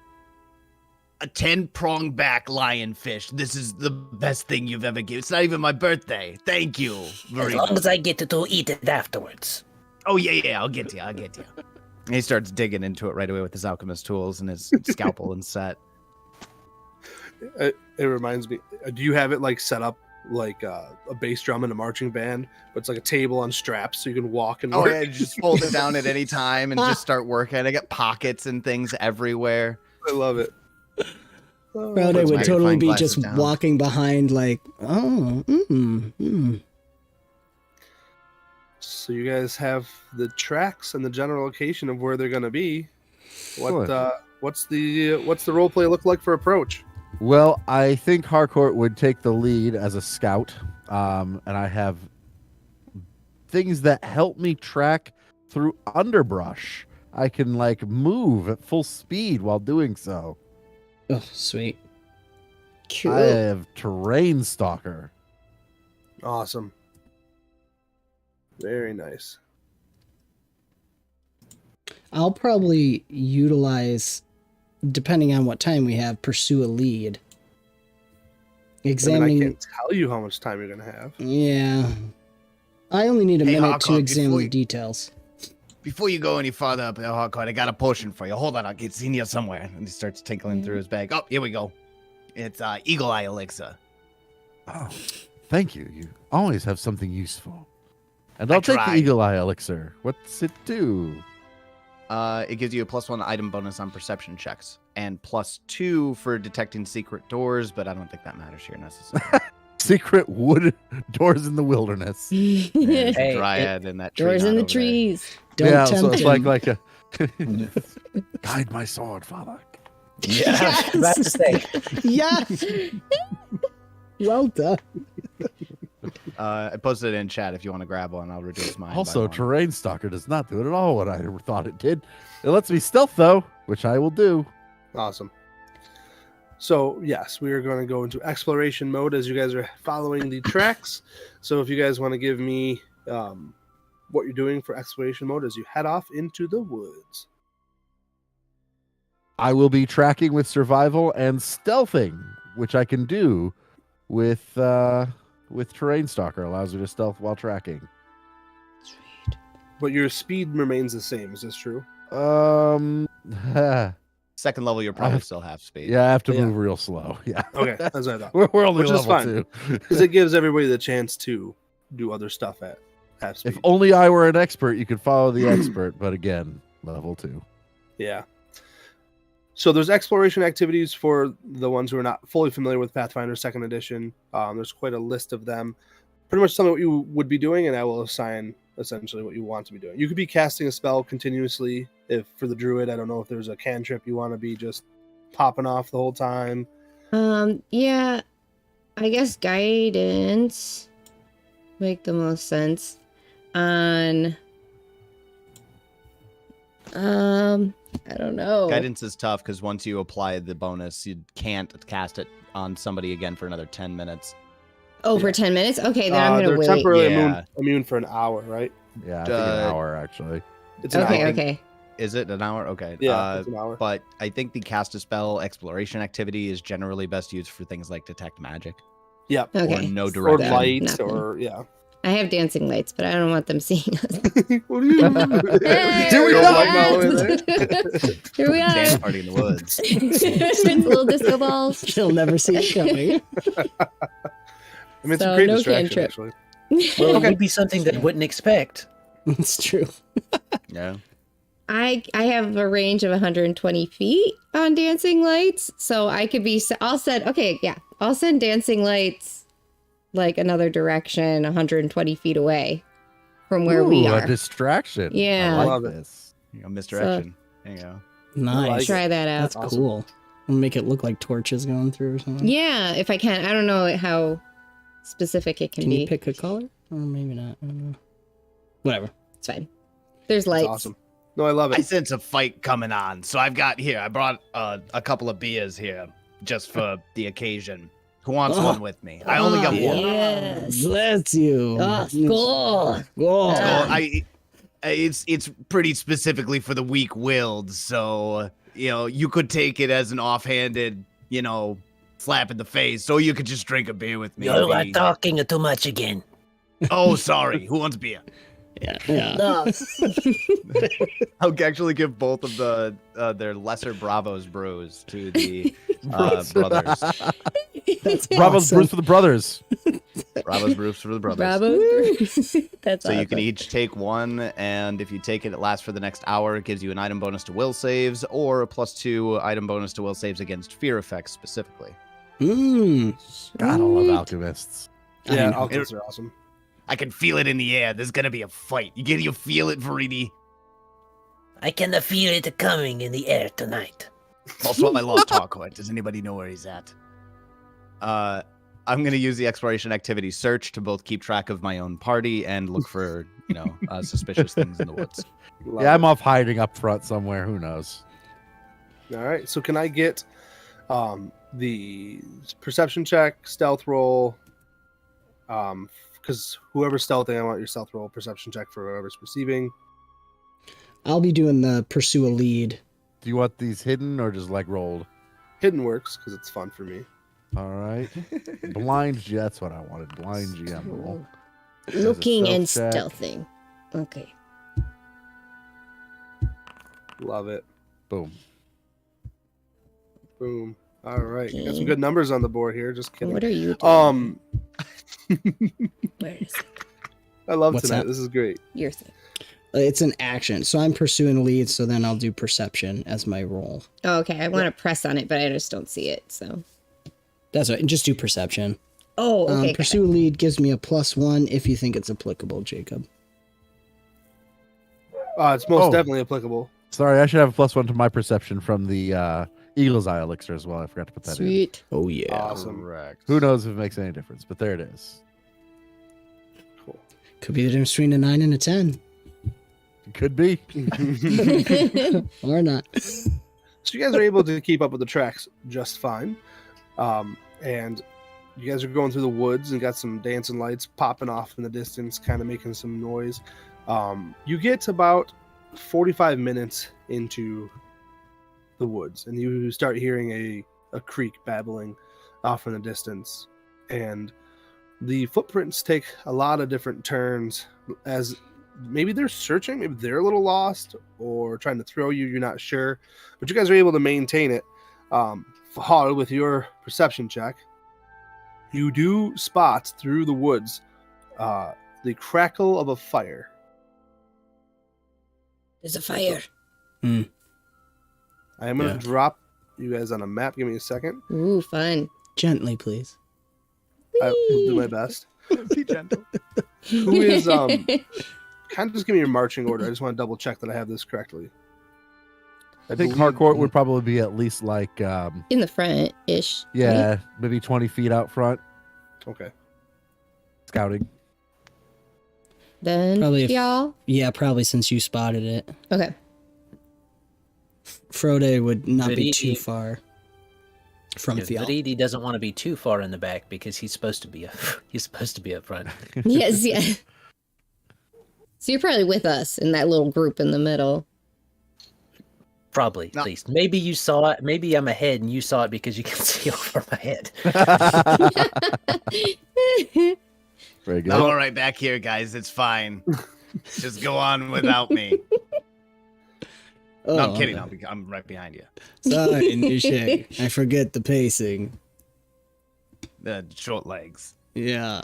A 10-pronged back lionfish. This is the best thing you've ever given. It's not even my birthday. Thank you. As long as I get to eat it afterwards. Oh, yeah, I'll get you. And he starts digging into it right away with his alchemist tools and his scalpel and set. It reminds me. Do you have it like set up like a bass drum in a marching band, but it's like a table on straps so you can walk and Oh, work? yeah, just fold it down at any time and just start working. I got pockets and things everywhere. I love it. Frode Puts would totally magnifying be glasses just down. walking behind, like, So you guys have the tracks and the general location of where they're going to be. Excellent. What's the role play look like for approach? Well, I think Harcourt would take the lead as a scout, and I have things that help me track through underbrush. I can like move at full speed while doing so. Oh, sweet. Cool. I have terrain stalker. Awesome. Very nice. I'll probably utilize, depending on what time we have, pursue a lead. Examining. I can't tell you how much time you're going to have. Yeah. I only need a Hey, minute to Harcourt, examine before the you- details. Before you go any farther up there, Harcourt, I got a potion for you. Hold on, it's in here somewhere. And he starts tinkling through his bag. Oh, here we go. It's Eagle Eye Elixir. Oh, thank you. You always have something useful. And I'll take the try. Eagle Eye Elixir. What's it do? It gives you a +1 item bonus on perception checks and +2 for detecting secret doors, but I don't think that matters here necessarily. secret wood doors in the wilderness. There's a Hey, dryad in that tree. Doors in knot the over there. trees. Don't yeah, so tempt it's him. like a guide my sword, father. Yeah, I was about to say. Yes. Well done. I posted it in chat if you want to grab one. I'll reduce mine. Also, by one. Terrain Stalker does not do it at all what I thought it did. It lets me stealth though, which I will do. Awesome. So yes, we are going to go into exploration mode as you guys are following the tracks. So if you guys want to give me what you're doing for exploration mode as you head off into the woods. I will be tracking with survival and stealthing, which I can do with Terrain Stalker. Allows me to stealth while tracking. But your speed remains the same. Is this true? Yeah, Second level, you're probably still half speed. I have to Yeah. move real slow. Yeah. Okay, that's what I thought. We're only Which is level fine. 2. Because it gives everybody the chance to do other stuff at half speed. If only I were an expert, you could follow the expert. But again, level 2. Yeah. So there's exploration activities for the ones who are not fully familiar with Pathfinder 2nd Edition. There's quite a list of them. Pretty much some of what you would be doing, and I will assign essentially what you want to be doing. You could be casting a spell continuously. If for the druid, I don't know if there's a cantrip you want to be just popping off the whole time. Yeah, I guess guidance make the most sense. On I don't know. Guidance is tough because once you apply the bonus, you can't cast it on somebody again for another 10 minutes. Oh, for 10 minutes? Okay, then I'm They're gonna wait. temporarily Yeah. immune for an hour, right? Yeah, I think an hour actually. It's an Okay, hour. okay. Is it an hour? Okay. Yeah, it's an hour. But I think the cast a spell exploration activity is generally best used for things like detect magic Yep. Okay. or no Or direction. light, Nothing. or yeah. I have dancing lights, but I don't want them seeing us. What are you? Hey, Here we Go go. like all the way there. Here we are. Dance party in the woods. It's little disco balls. She'll never see it coming. I mean, it's So, a great no distraction, cantrip. actually. Well, it would be something that wouldn't expect. It's true. Yeah. I have a range of 120 feet on dancing lights, so I could be. I'll send dancing lights like another direction, 120 feet away from where we Ooh, are. a distraction. Yeah. I Love like it. this. You know, misdirection. There you go. Nice. like Try that out. That's Awesome. cool. We'll make it look like torches going through or something. Yeah, if I can. I don't know how specific it can Can be. you pick a color? Or maybe not. I don't know. Whatever. It's fine. There's That's lights. awesome. No, I love I it. sense a fight coming on, so I brought a couple of beers here just for the occasion. Who wants Oh. one with me? I only got one. Yes. Bless you. Oh, cool. Whoa. So it's pretty specifically for the weak-willed, so you could take it as an offhanded, slap in the face, or you could just drink a beer with me. You are maybe. talking too much again. Oh, sorry. Who wants beer? Yeah. No. I'll actually give both of their lesser Bravos brews to the brothers. That's Bravo's awesome. Bruce for the brothers. Bravos brews for the brothers. Bravo. That's So awesome. you can each take one, and if you take it, it lasts for the next hour. It gives you an item bonus to will saves, or a +2 item bonus to will saves against fear effects specifically. Mmm. God, I love alchemists. I Yeah, know. alchemists are awesome. I can feel it in the air. There's gonna be a fight. You feel it, Viridi? I can feel it coming in the air tonight. Also, I lost Harcourt. Does anybody know where he's at? I'm gonna use the exploration activity search to both keep track of my own party and look for suspicious things in the woods. Love Yeah, it. I'm off hiding up front somewhere. Who knows? All right. So can I get the perception check, stealth roll? Because whoever's stealthing, I want your stealth roll, perception check for whoever's perceiving. I'll be doing the pursue a lead. Do you want these hidden or just like rolled? Hidden works because it's fun for me. All right. Blind GM. That's what I wanted. Blind GM roll. Looking and stealth check. stealthing. Okay. Love it. Boom. Boom. All right. Got some good numbers on the board here. Just kidding. What are you doing? Where is it? I love What's tonight. that? This is great. Your thing. It's an action. So I'm pursuing a lead, so then I'll do perception as my roll. Oh, okay. I want to press on it, but I just don't see it. So That's right. Just do perception. Oh, okay. Pursue lead gives me a +1 if you think it's applicable, Jacob. It's most Oh. definitely applicable. Sorry, I should have a +1 to my perception from the Eagle's Eye elixir as well. I forgot to put that in. Sweet. Oh yeah. Awesome. Correct. Who knows if it makes any difference, but there it is. Cool. Could be the difference between a 9 and a 10. It could be. Or not. So you guys are able to keep up with the tracks just fine. And you guys are going through the woods and got some dancing lights popping off in the distance, kind of making some noise. You get about 45 minutes into the woods and you start hearing a creek babbling off in the distance. And the footprints take a lot of different turns as maybe they're searching, maybe they're a little lost or trying to throw you, you're not sure. But you guys are able to maintain it. Fjall, with your perception check, you do spot through the woods the crackle of a fire. There's a fire. I am going to Yeah. drop you guys on a map. Give me a second. Ooh, fun. Gently, please. I will do my best. Be gentle. Who is kind of just give me your marching order. I just want to double check that I have this correctly. I think believe- Harcourt would probably be at least like, In the front ish. yeah, maybe 20 feet out front, Okay. scouting. Then Probably if- y'all. Yeah, probably since you spotted it. Okay. Frode would not be too Viridi- far from Fjall. Viridi doesn't want to be too far in the back because he's supposed to be up front. Yes, yeah. So you're probably with us in that little group in the middle. Probably, No. at least. Maybe you saw it. Maybe I'm ahead and you saw it because you can see over my head. Very good. I'm all right back here, guys. It's fine. Just go on without me. Oh, No, I'm kidding. I'm right behind you. Sorry, Nishek. I forget the pacing. The short legs. Yeah.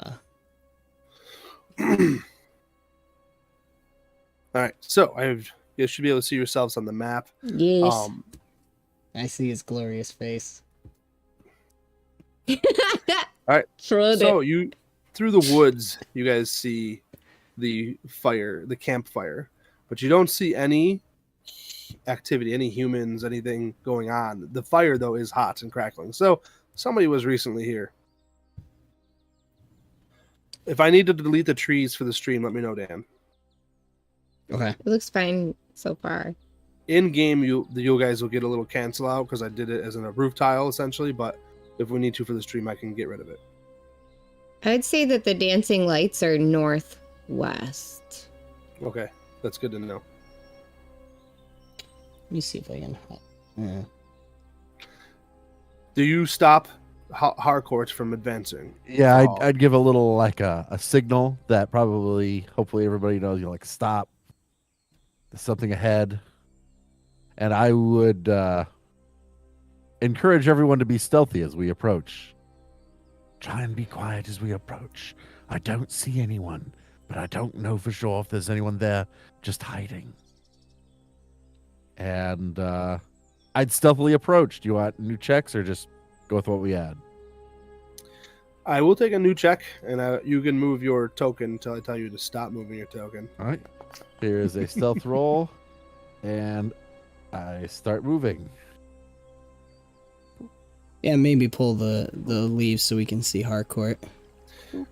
All right. So you should be able to see yourselves on the map. Yes. I see his glorious face. All right. Frode. So you through the woods, you guys see the fire, the campfire, but you don't see any activity, any humans, anything going on. The fire though is hot and crackling. So somebody was recently here. If I need to delete the trees for the stream, let me know, Dan. Okay. It looks fine so far. In game, you guys will get a little cancel out because I did it as in a roof tile essentially. But if we need to for the stream, I can get rid of it. I'd say that the dancing lights are northwest. Okay, that's good to know. Let me see if I can. Yeah. Do you stop Harcourt from advancing? Yeah, Oh. I'd give a little like a signal that probably, hopefully everybody knows, you know, like stop. There's something ahead. And I would encourage everyone to be stealthy as we approach. Try and be quiet as we approach. I don't see anyone, but I don't know for sure if there's anyone there just hiding. And I'd stealthily approach. Do you want new checks or just go with what we had? I will take a new check, and you can move your token until I tell you to stop moving your token. All right. Here is a stealth roll, and I start moving. Yeah, maybe pull the leaves so we can see Harcourt.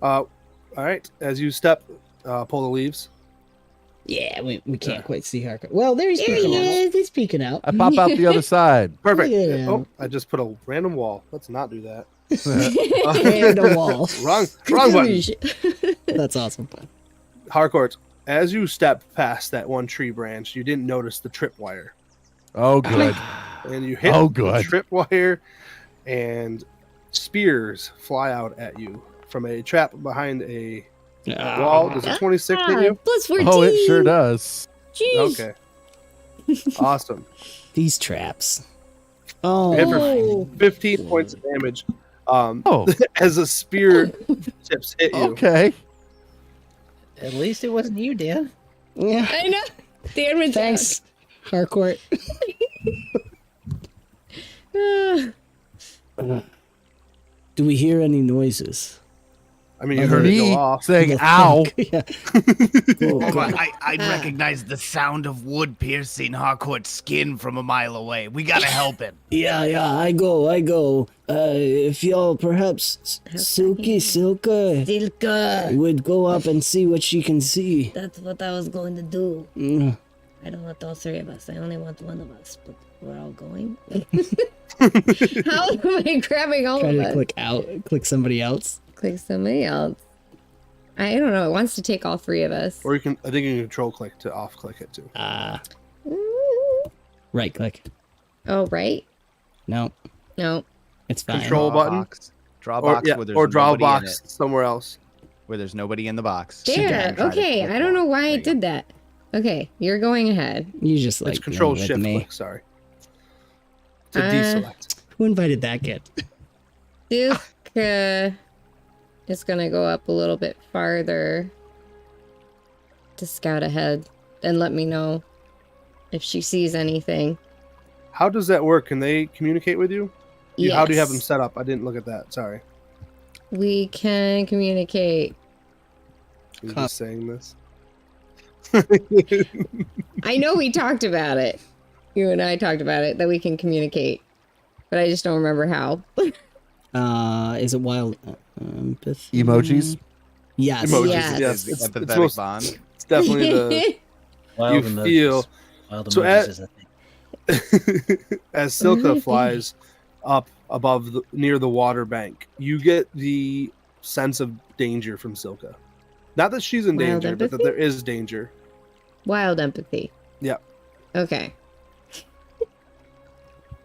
All right. As you step, pull the leaves. Yeah, we can't quite see Harcourt. Well, there he's There peeking he out. is. He's peeking out. I pop out the other side. Perfect. Look at him. Oh, I just put a random wall. Let's not do that. And a wall. Wrong button. That's awesome. Harcourt, as you step past that one tree branch, you didn't notice the tripwire. Oh, good. And you hit Oh, the good. tripwire, and spears fly out at you from a trap behind a wall. Does a 26 hit you? Plus 14. Oh, it sure does. Jeez. Okay. Awesome. These traps. Oh, Hit for Oh. 15 points of damage. Oh, As a spear tips hit you. okay. At least it wasn't you, Dan. yeah. I know. Dan was Thanks, Harcourt. out. Do we hear any noises? I mean, you heard it go Me off. saying The "ow." fuck? Yeah. Oh, I recognize the sound of wood piercing Harcourt's skin from a mile away. We gotta help him. Yeah, I go. If y'all perhaps Silka Silka. would go up and see what she can see. That's what I was going to do. Mm. I don't want all three of us. I only want one of us. But we're all going. How am I grabbing all Try of to us? click somebody else. Click somebody else. I don't know. It wants to take all three of us. Or you can, I think you can control click to off click it too. Right click. Oh, right? No, No. it's fine. Control button. Draw a Or, box yeah, where there's or draw a nobody in box it, somewhere else. where there's nobody in the box. Sit down There. and try to Okay. click I don't know one. why There I you go. did that. Okay. You're going ahead. You just like It's control with shift me. click, sorry. To deselect. Who invited that kid? Silka is going to go up a little bit farther to scout ahead and let me know if she sees anything. How does that work? Can they communicate with you? How do you have them Yes. set up? I didn't look at that. Sorry. We can communicate. I'm just saying this. I know we talked about it. You and I talked about it, that we can communicate. But I just don't remember how. Is it wild empathy? Emojis. Yes. Emojis, Yes. yes. The It's empathetic most- bond. It's definitely the Wild you emojis. feel. Wild So emojis is a thing. as Silka flies up above near the water bank, you get the sense of danger from Silka. Not that she's in Wild danger, but that empathy? there is danger. Wild empathy. Yep. Okay.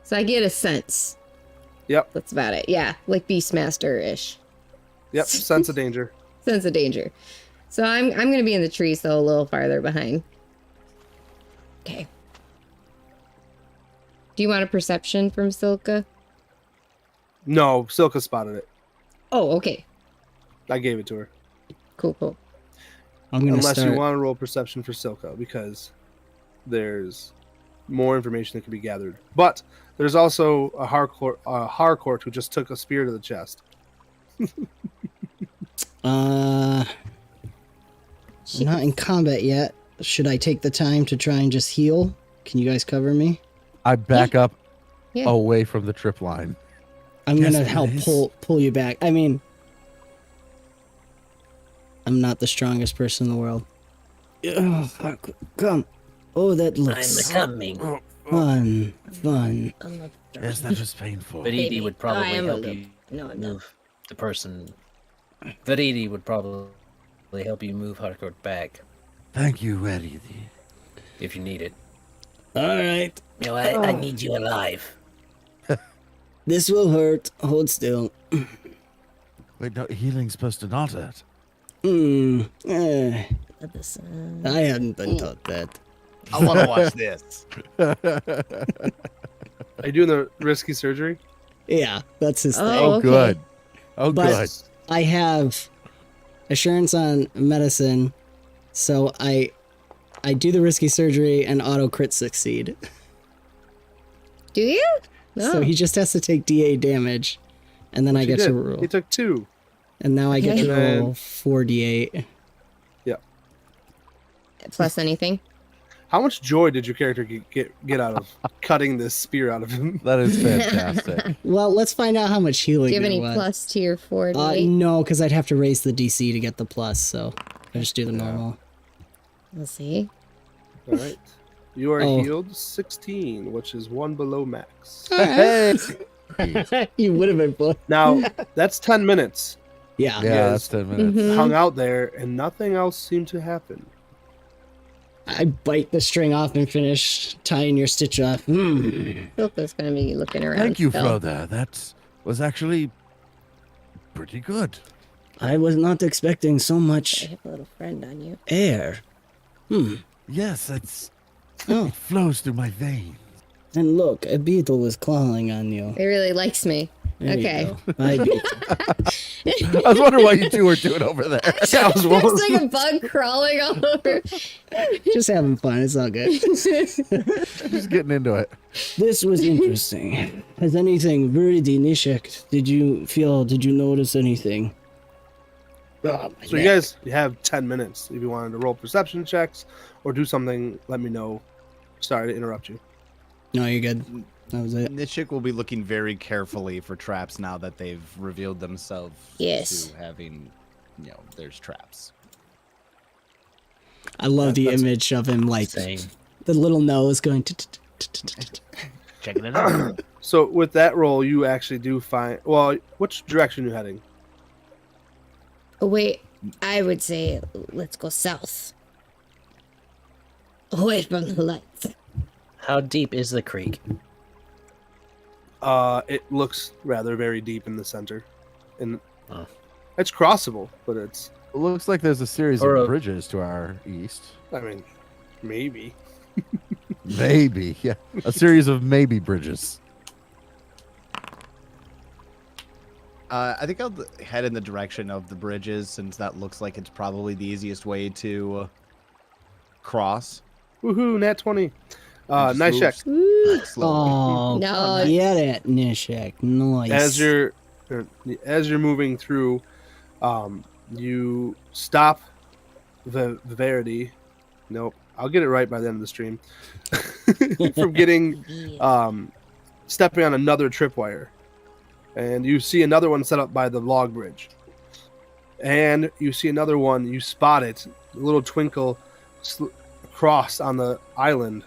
So I get a sense. Yep. That's about it. Yeah, like Beastmaster-ish. Yep, sense of danger. Sense of danger. So I'm gonna be in the trees, though, a little farther behind. Okay. Do you want a perception from Silka? No, Silka spotted it. Oh, okay. I gave it to her. Cool. I'm gonna Unless start. you want to roll perception for Silka, because there's more information that can be gathered. But there's also a Harcourt who just took a spear to the chest. I'm not in combat yet. Should I take the time to try and just heal? Can you guys cover me? I back up Yeah. away from the trip line. I'm Yes, gonna help please. pull you back. I mean, I'm not the strongest person in the world. Ugh, come. Oh, that I'm looks coming. fun. I'm not Yes, that was painful. Viridi would I probably am a help little- you No, I'm not. move the person. Viridi would probably help you move Harcourt back Thank you, Viridi. if you need it. All right. You know, I need you alive. This will hurt. Hold still. Wait, no, healing's supposed to not hurt. At this, I hadn't been taught that. I want to watch this. Are you doing the risky surgery? Yeah, that's his thing. Oh, okay. Good. Oh, But good. I have assurance on medicine, so I do the risky surgery and auto crit succeed. Do you? No. So he just has to take DA damage, and then I She get did. to roll. He took 2. And now I get to Okay. roll 4d8. Plus anything? How much joy did your character get out of cutting this spear out of him? That is fantastic. Well, let's find out how much healing Do you have there any was. plus to your 40? No, because I'd have to raise the DC to get the plus, so I just do the normal. Let's see. All right. You are Oh. healed 16, which is 1 below max. Hey! You would have been plus. Now, that's 10 minutes. Yeah. Yeah, that's 10 minutes. Mhm. Hung out there, and nothing else seemed to happen. I bite the string off and finish tying your stitch off. Silka's gonna be looking around. Thank you, still. Frode. That was actually pretty good. I was not expecting so I much have a little friend on you. air. Yes, it's Oh, it flows through my veins. and look, a beetle was clawing on you. It really likes me. There you Okay. go. Hi, beetle. I was wondering what you two were doing over there. Yeah, I was There's wondering. like a bug crawling all over. Just having fun. It's all good. Just getting into it. This was interesting. Has anything, Viridi, Nishek, did you notice anything? Oh, my So you have 10 minutes. If you wanted to roll perception checks or do something, let me know. Sorry to interrupt you. No, you're good. That was it. Nishek will be looking very carefully for traps now that they've revealed themselves Yes. to having, there's traps. I love the image of him, like, Same. the little nose going... Checking it out. So with that roll, you actually do find. Well, which direction are you heading? Oh, wait, I would say let's go south. Away from the lights. How deep is the creek? It looks rather very deep in the center, and Oh. it's crossable, but it's. It looks like there's a series Or of a- bridges to our east. I mean, maybe. Maybe, yeah. A series of maybe bridges. I think I'll head in the direction of the bridges, since that looks like it's probably the easiest way to cross. Woohoo! Nat 20. And Nice check. slowly, slowly. Oh, No. get it, Nishek. Nice. As you're moving through, you stop the Viridi. Nope, I'll get it right by the end of the stream. From getting stepping on another tripwire, and you see another one set up by the log bridge, and you see another one. You spot it, a little twinkle cross on the island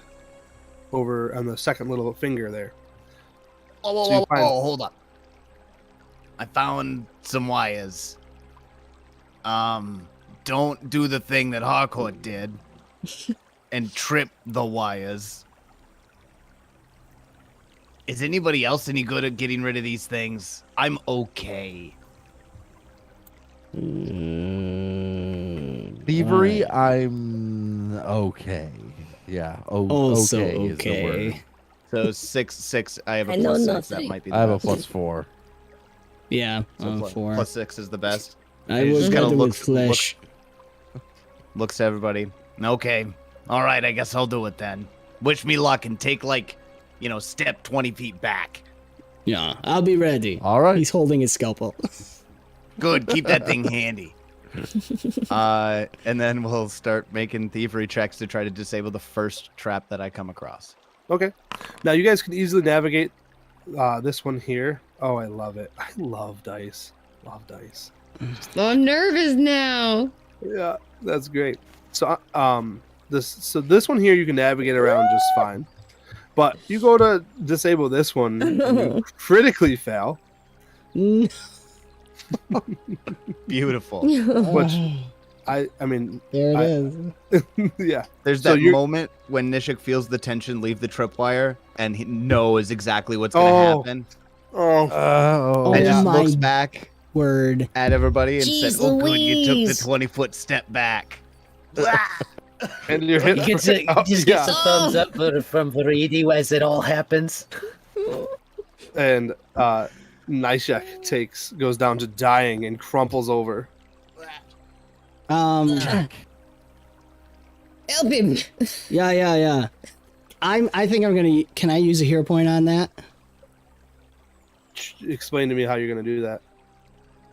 over on the second little finger there. Whoa, So you find- hold up. I found some wires. Don't do the thing that Harcourt did and trip the wires. Is anybody else any good at getting rid of these things? I'm okay. Thievery, I'm okay. Yeah. Also okay. Is the word. okay. So 6. I have a I know plus 6. nothing. That might be the I have a best. +4. Yeah, So four. plus 6 is the best. I you would just gotta rather look- with flesh. Looks to everybody. Okay. All right, I guess I'll do it then. Wish me luck and take, step 20 feet back. Yeah, I'll be ready. All right. He's holding his scalpel. Good, keep that thing handy. And then we'll start making thievery checks to try to disable the first trap that I come across. Okay. Now you guys can easily navigate this one here. Oh, I love it. I love dice. Love dice. I'm nervous now. Yeah, that's great. So this one here you can navigate around just fine. But you go to disable this one, and you critically fail, Beautiful. which I mean, There it is. yeah. There's So that you're- moment when Nishek feels the tension leave the tripwire and he knows exactly what's going to Oh. happen. Oh, Oh And just my looks back word. at everybody and Jeez said, "Oh, good, you took the Louise. 20-foot step back." and you're He gets a, Oh, he just yeah. gets a thumbs up from Viridi as it all happens. And Nishek goes down to dying and crumples over. Help him. Yeah. I think I'm gonna. Can I use a hero point on that? Explain to me how you're gonna do that.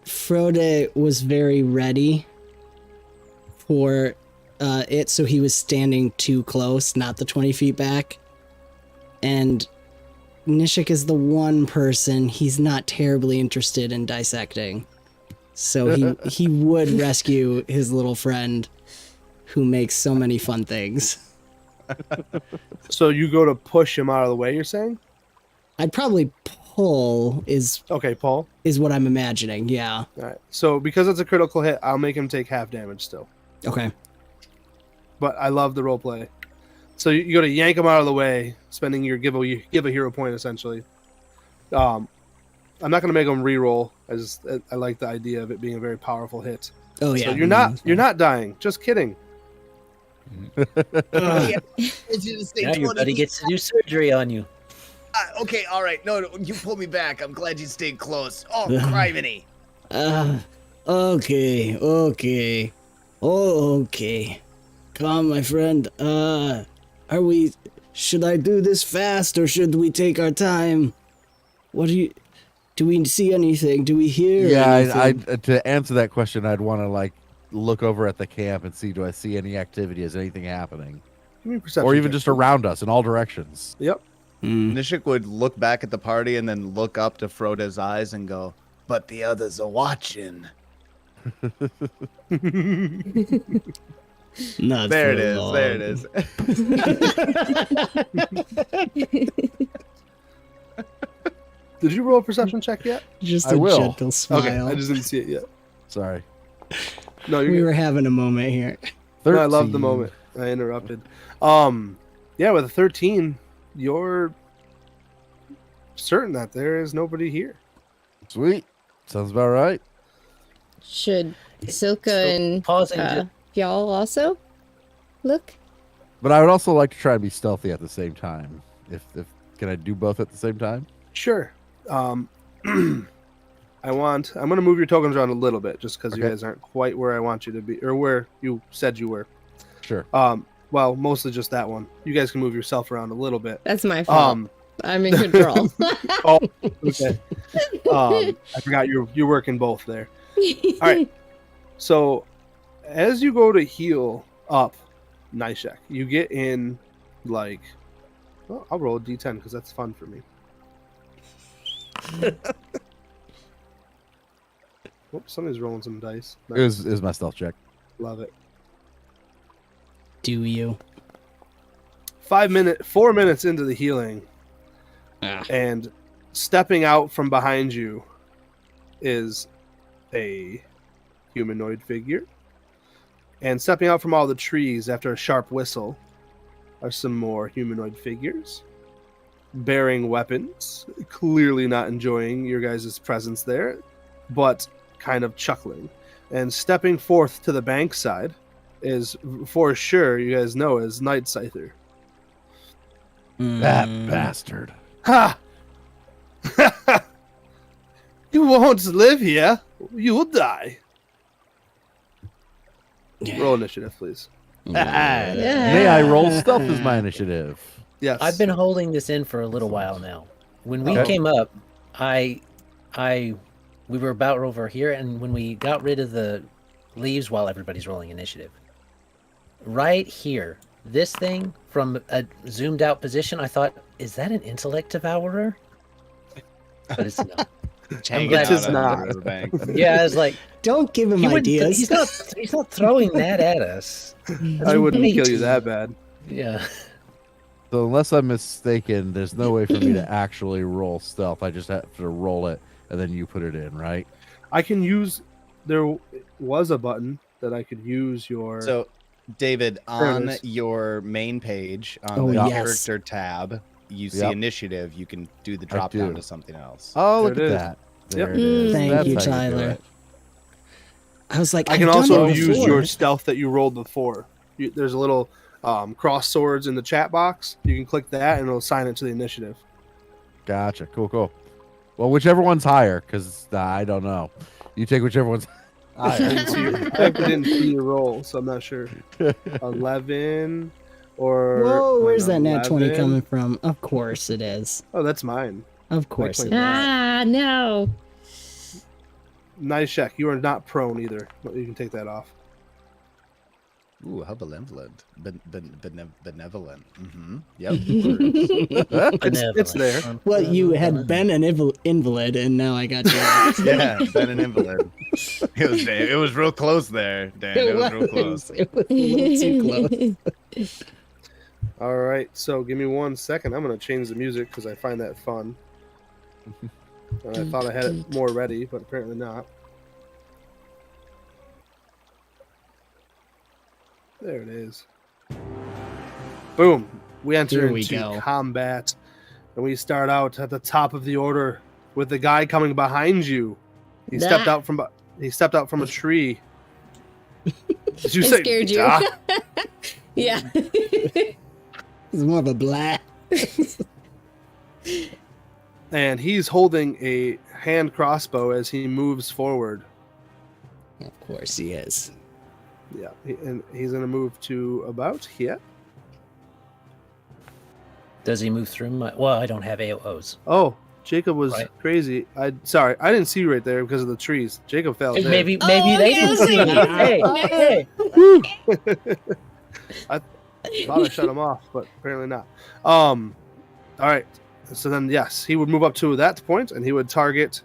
Frode was very ready for it, so he was standing too close, not the 20 feet back. And Nishek is the one person he's not terribly interested in dissecting. So he would rescue his little friend who makes so many fun things. So you go to push him out of the way. You're saying? I'd probably pull is Okay, Paul. what I'm imagining. Yeah. All right. So because it's a critical hit, I'll make him take half damage still. Okay. But I love the role play. So you go to yank him out of the way, spending your give a hero point essentially. I'm not gonna make him re-roll. I like the idea of it being a very powerful hit. Oh yeah. So you're not dying. Just kidding. Now your buddy gets to do surgery on you. Okay, all right. No, you pulled me back. I'm glad you stayed close. Oh, criminy. Okay. Oh, okay. Come on, my friend. Should I do this fast or should we take our time? What do you... Do we see anything? Do we hear Yeah, anything? to answer that question, I'd want to like look over at the camp and see, do I see any activity? Is anything happening? Give me a perception Or even check, just please. around us in all directions. Yep. Nishek would look back at the party and then look up to Frode's eyes and go, "But the others are watching." Not There for it is. long. There it is. Did you roll a perception check yet? Just I a will. gentle smile. Okay, I just didn't see it yet. Sorry. No, you're We good. were having a moment here. 13. No, I love the moment. I interrupted. Yeah, with a 13, you're certain that there is nobody here. Sweet. Sounds about right. Should Silka and pausing Fjall also look? But I would also like to try and be stealthy at the same time. If can I do both at the same time? Sure. I'm gonna move your tokens around a little bit just because you Okay. guys aren't quite where I want you to be, or where you said you were. Sure. Well, mostly just that one. You guys can move yourself around a little bit. That's my fault. I'm in control. Oh, okay. I forgot you're working both there. All right. So, as you go to heal up, Nishek, you get in like. Well, I'll roll a d10 because that's fun for me. Oops, somebody's rolling some dice. It was my stealth check. Love it. Do you? 4 minutes into the healing, and stepping out from behind you is a humanoid figure. And stepping out from all the trees after a sharp whistle are some more humanoid figures bearing weapons, clearly not enjoying your guys' presence there, but kind of chuckling. And stepping forth to the bank side is, for sure, you guys know, as Night Scyther. That bastard. Ha! You won't live here. You will die. Roll initiative, please. May I roll stealth as my initiative? Yes. I've been holding this in for a little while now. When we Okay. came up, we were about over here, and when we got rid of the leaves while everybody's rolling initiative, right here, this thing from a zoomed out position, I thought, is that an intellect devourer? But it's not. Hanging glad out it's on not. the riverbank. Yeah, I was like, Don't give him he wouldn't- ideas. he's not throwing that at us. I wouldn't bait. kill you that bad. Yeah. So unless I'm mistaken, there's no way for me to actually roll stealth. I just have to roll it, and then you put it in, right? I can use. There was a button that I could use your. So, David, There it on is. your main page, on Oh, the yes. character tab, you see Yep. initiative. You can do the I drop down do. to something else. Oh, There look it at is. that. There Yep. it is. Thank That's you, how do Tyler. it. I was like, I can I've done also it use before. your stealth that you rolled before. There's a little cross swords in the chat box. You can click that, and it'll assign it to the initiative. Gotcha. Cool. Well, whichever one's higher, because I don't know. You take whichever one's I higher. didn't see your roll, so I'm not sure. 11 or. Whoa, where's that an nat 20 11? coming from? Of course it is. Oh, that's mine. Of course it Like is. Ah, no. Nice check. You are not prone either. But you can take that off. Ooh, how benevolent. Benevolent. Mm-hmm. Yep. It's there. Well, you had been an invalid, and now I got you. Yeah, been an invalid. It was real close there, Dan. It was real close. It was a little too close. All right, so give me 1 second. I'm going to change the music because I find that fun. And I thought I had it more ready, but apparently not. There it is. Boom. We enter Here we into go. combat. And we start out at the top of the order with the guy coming behind you. He stepped out from a tree. Did you I say scared you. "Duh"? Yeah. It's more of a blah. And he's holding a hand crossbow as he moves forward. Of course he is. Yeah, and he's going to move to about here. Does he move through my... Well, I don't have AOs. Oh, Jacob was Right. crazy. Sorry, I didn't see you right there because of the trees. Jacob fell. there. Maybe Oh, they okay, I didn't was see like, me. Hey, hey. I thought I shut him off, but apparently not. All right. So then, yes, he would move up to that point, and he would target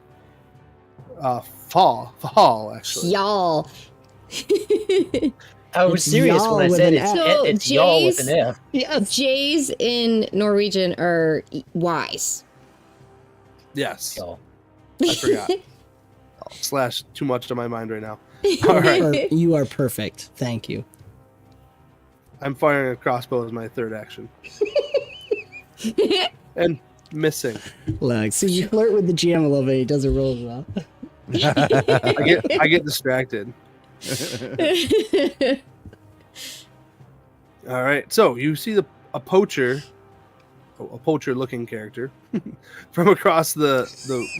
Fjall, actually. Y'all. I was It's serious y'all when I with said an it's, F. So, it's y'all with an J's- F. Yes. J's in Norwegian are Y's. Yes, Y'all. I forgot. Slash too much to my mind right now. You All are right, per- you are perfect. Thank you. I'm firing a crossbow as my third action. And missing. Look, see, you flirt with the GM a little bit. He doesn't roll as well. I get distracted. All right, so you see a poacher looking character from across the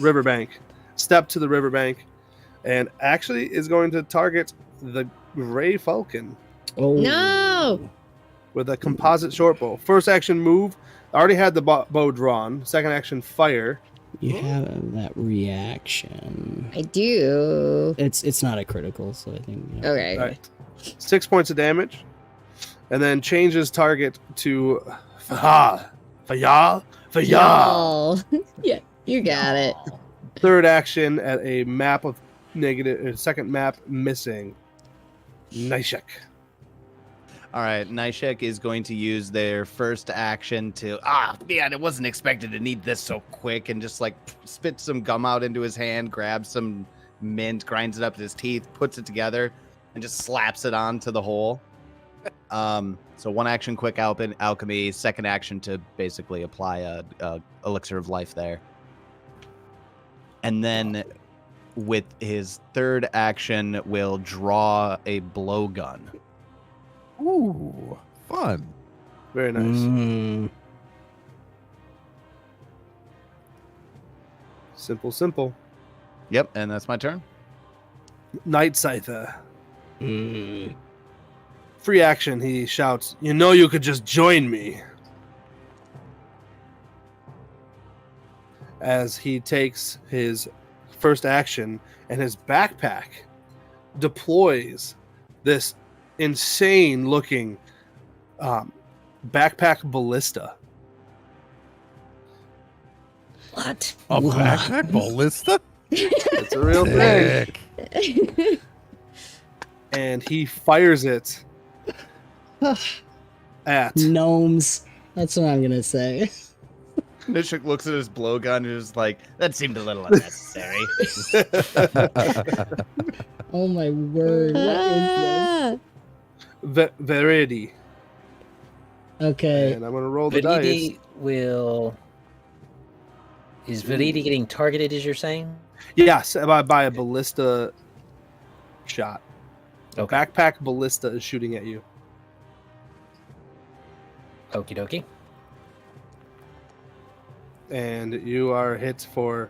riverbank step to the riverbank and actually is going to target the gray falcon Oh No! with a composite short bow. First action move, I already had the bow drawn. Second action fire. You have that reaction. I do. It's not a critical, so I think. Yeah. Okay. All right. 6 points of damage, and then changes target to Fjall. Y'all. Yeah, you got it. Third action at a map of negative. Second map missing. Nishek. All right, Nishek is going to use their first action to man, I wasn't expected to need this so quick, and just like spit some gum out into his hand, grabs some mint, grinds it up with his teeth, puts it together, and just slaps it onto the hole. So one action, quick alchemy. Second action to basically apply a elixir of life there, and then with his third action, will draw a blowgun. Ooh, fun. Very nice. Mm, Simple. Yep, and that's my turn. Night Scyther. mm. Free action, he shouts, "You know you could just join me." As he takes his first action and his backpack deploys this insane looking backpack ballista. What? A backpack ballista? It's a real thing. Sick. And he fires it at Gnomes. That's what I'm gonna say. Nishek looks at his blowgun and is like, that seemed a little unnecessary. Oh my word! What is Viridi. this? Okay. And I'm going to roll the Viridi dice. will. Is Viridi getting targeted, as you're saying? Yes, by a ballista shot. A Okay. backpack ballista is shooting at you. Okie dokie. And you are hit for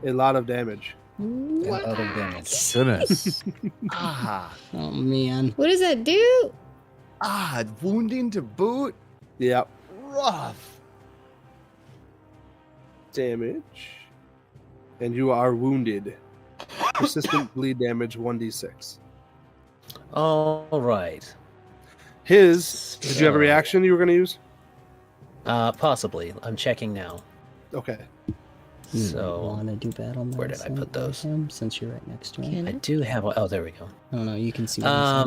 a lot of damage. And other damage. Goodness. Ah, Oh man. What does that do? wounding to boot. Yep. Rough. Damage. And you are wounded. Persistent bleed damage 1d6. All right. Did you have a reaction you were going to use? Possibly. I'm checking now. Okay. So want to do battle where did I medicine put with those? him, since you're right next to him? Can I do have. Oh, there we go. No, no, you can see. What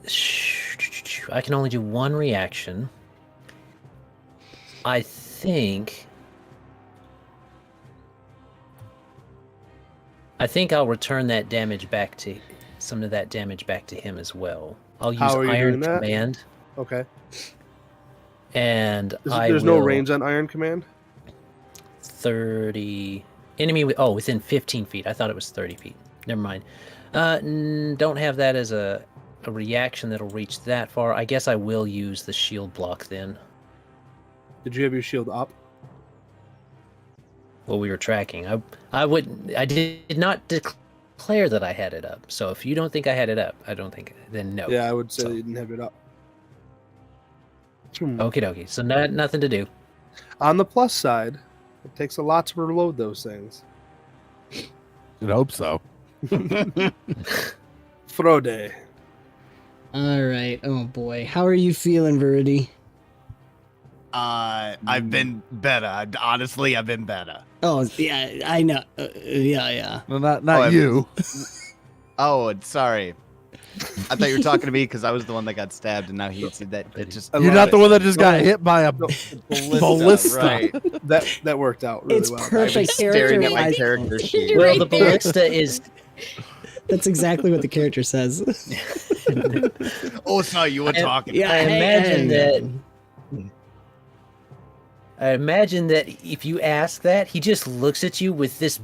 he says. I can only do one reaction. I think I'll return that damage back to some of that damage back to him as well. I'll use How are you Iron doing that? Command, Okay. and There's no range on Iron Command? 30 enemy. Within 15 feet. I thought it was 30 feet. Never mind. Don't have that as a reaction that'll reach that far. I guess I will use the shield block then. Did you have your shield up? Well, we were tracking. I did not declare that I had it up. So if you don't think I had it up, I don't think. Then no. Yeah, I would say So- you didn't have it up. Okie dokie. So nothing to do. On the plus side, It takes a lot to reload those things. I hope so. Frode. All right. Oh boy, how are you feeling, Viridi? I've been better. Honestly, I've been better. Oh yeah, I know. Yeah. No, not Oh, you. Oh, sorry. I thought you were talking to me because I was the one that got stabbed, and now he said that. It just You're not the one that just got hit by a ballista. Right. That worked out really It's well. perfect Staring at my character. character sheet. Well, Right the there. ballista is That's exactly what the character says. Oh, it's not you were talking. Yeah, I imagine that. that. I imagine that if you ask that, he just looks at you with this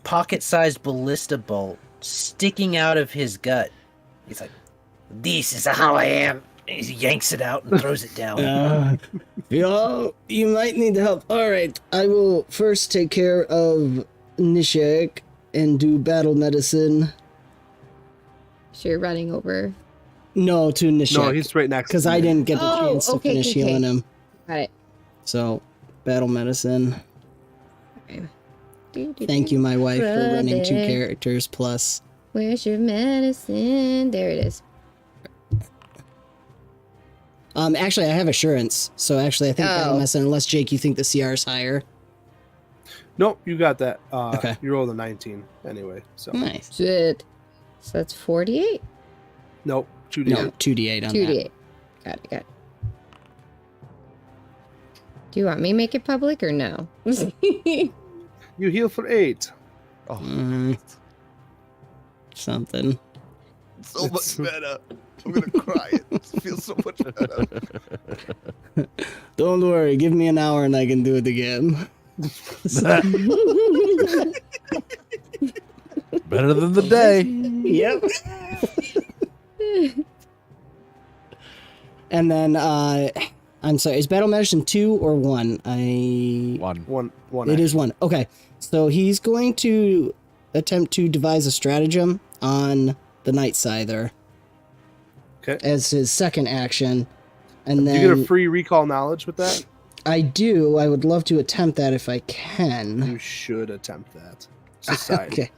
pocket-sized ballista bolt sticking out of his gut. He's like, "This is how I am." And he yanks it out and throws it down. You might need help. All right, I will first take care of Nishek and do battle medicine. So you're running over. No, to Nishek. No, he's right next. because to I me. didn't get the Oh, chance to okay, finish okay. healing him. Got it. So, battle medicine. Okay. Thank you, my wife, for running 2 Brother. characters plus. Where's your medicine? There it is. Actually, I have assurance. So actually, I think battle Oh. medicine. Unless Jake, you think the CR is higher. Nope, you got that. Okay. You rolled a 19 anyway. So Nice. Shit. So that's 48? nope, 2d8. No, 2d8 on 2d8. Got it. Do you want me to make it public or no? You heal for 8. that. Something. So much better. I'm gonna cry. It feels so much better. Don't worry. Give me an hour and I can do it again. Better than the day. Yep. And then, I'm sorry, is battle medicine 2 or 1? One. One. It is 1. Okay. So he's going to attempt to devise a stratagem on the Night Scyther Okay. as his second action. And Do then you get a free recall knowledge with that? I do. I would love to attempt that if I can. You should attempt that. Society. Okay.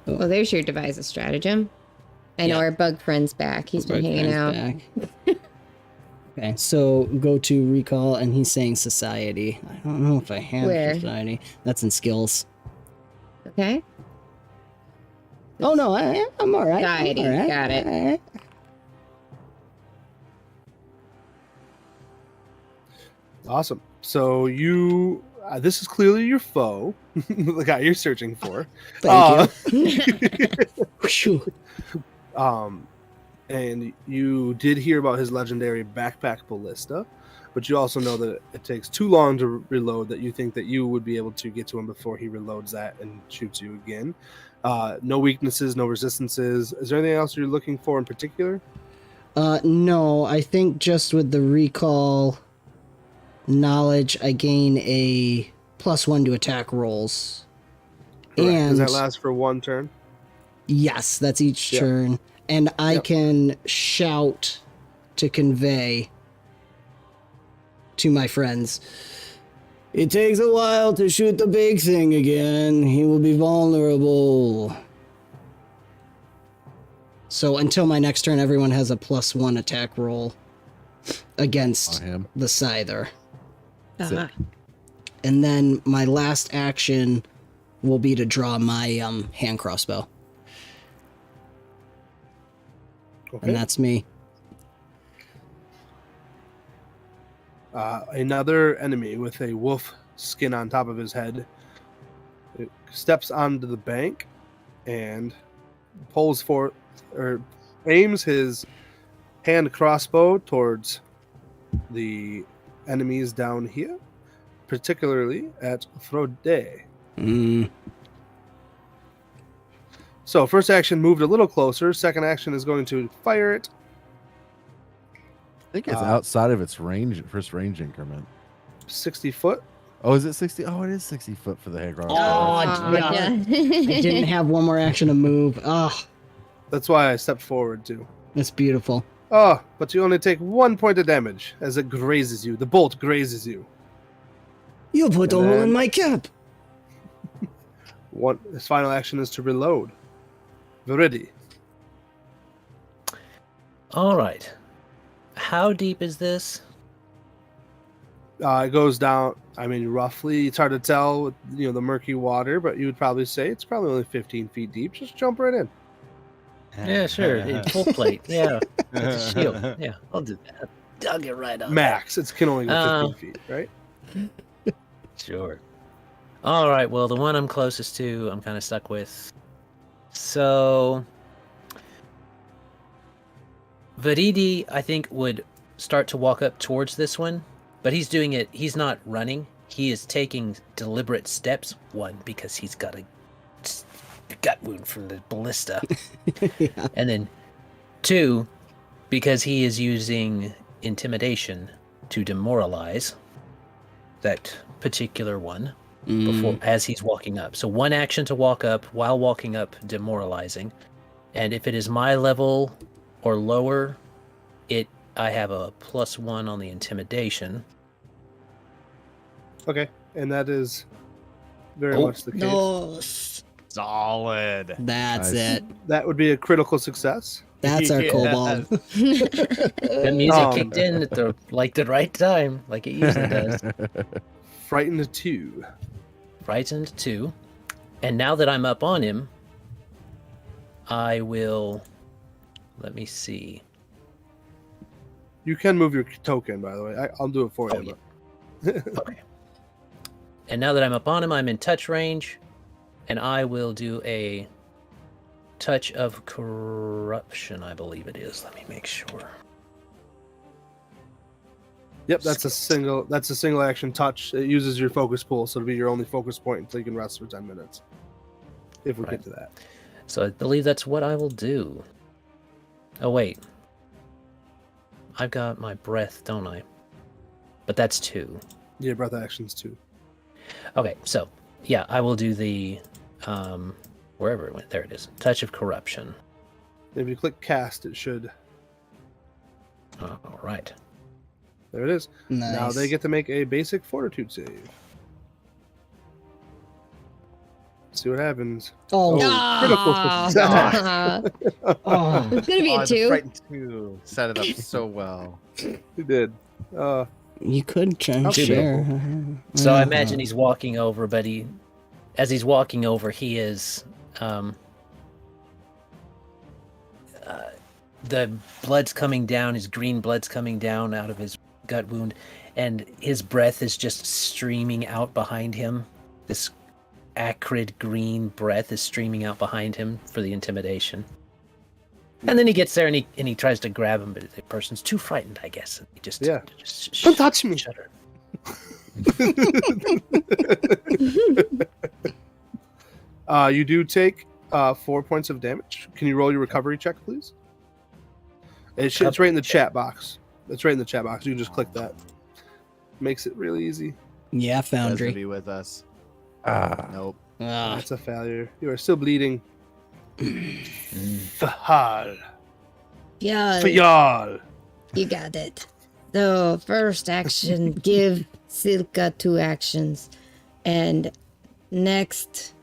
Well, there's your devise a stratagem. I know Yeah. our bug friend's back. He's been hanging out. Back. Okay, so go to recall, and he's saying society. I don't know if I have Where? society. That's in skills. Okay. Oh no, I'm all right. Society, I'm all right. got it. All right. Awesome. So you, this is clearly your foe, the guy you're searching for. Thank you. Phew. And you did hear about his legendary backpack ballista, but you also know that it takes too long to reload. That you think that you would be able to get to him before he reloads that and shoots you again. No weaknesses, no resistances. Is there anything else you're looking for in particular? No, I think just with the recall knowledge, I gain a +1 to attack rolls. Correct. And Does that last for one turn? yes, that's each Yeah. turn. And I Yep. can shout to convey to my friends. It takes a while to shoot the big thing again. He will be vulnerable. So until my next turn, everyone has a +1 attack roll against On him. the Scyther. Uh-huh. And then my last action will be to draw my hand crossbow. Okay. And that's me. Another enemy with a wolf skin on top of his head steps onto the bank and pulls for or aims his hand crossbow towards the enemies down here, particularly at Frode. So first action moved a little closer. Second action is going to fire it. I think it's outside of its first range increment. 60 foot. Oh, is it 60? Oh, it is 60 foot for the head guard. Oh, yeah. I didn't have one more action to move. Oh, That's why I stepped forward too. that's beautiful. Oh, but you only take 1 point of damage as it grazes you. The bolt grazes you. You put a And hole then- in my cap. His final action is to reload. Viridi. All right. How deep is this? It goes down. I mean, roughly, it's hard to tell with the murky water, but you would probably say it's probably only 15 feet deep. Just jump right in. Yeah, sure. Full plate. Yeah. It's a shield. Yeah, I'll do that. Dug it right up. Max, it can only go 15 feet, right? Sure. All right. Well, the one I'm closest to, I'm kind of stuck with. So, Viridi, I think, would start to walk up towards this one, but he's doing it. He's not running. He is taking deliberate steps. One, because he's got a gut wound from the ballista, Yeah. and then two, because he is using intimidation to demoralize that particular one before as he's walking up. So one action to walk up, while walking up, demoralizing. And if it is my level or lower, I have a +1 on the intimidation. Okay, and that is very Oh. much the case. Nice. Solid. That's Nice. it. That would be a critical success. That's our Yes. kobold. The music Um, kicked in at the right time, like it usually does. Frightened 2. Frightened 2. And now that I'm up on him, I will... Let me see. You can move your token, by the way. I'll do it for Oh, you. yeah. Okay. And now that I'm up on him, I'm in touch range, and I will do a touch of corruption, I believe it is. Let me make sure. Yep, that's a single action touch. It uses your focus pool, so it'll be your only focus point until you can rest for 10 minutes. If we Right. get to that. So I believe that's what I will do. Oh, wait. I've got my breath, don't I? But that's 2. Yeah, breath actions too. Okay, so, yeah, I will do the, wherever it went. There it is. Touch of corruption. If you click cast, it should. All right. There it is. Nice. Now they get to make a basic fortitude save. See what happens. Oh, Ah. critical success. oh. It's gonna be a the 2. Frightened 2 set it up so well. You did. You could try and How share. So I Uh-huh. imagine he's walking over, but as he's walking over, he is, the blood's coming down, his green blood's coming down out of his gut wound, and his breath is just streaming out behind him. This acrid green breath is streaming out behind him for the intimidation. And then he gets there and he tries to grab him, but the person's too frightened, I guess. And he just Don't touch me. shudder. You do take 4 points of damage. Can you roll your recovery check, please? It's right in the chat box. It's right in the chat box. You can just click that. Makes it really easy. Yeah, Has to Foundry. be with us. Ah, Nope. Ah. That's a failure. You are still bleeding. Fjall. Yeah, Fjall. you got it. So first action, give Silka 2 actions, and next,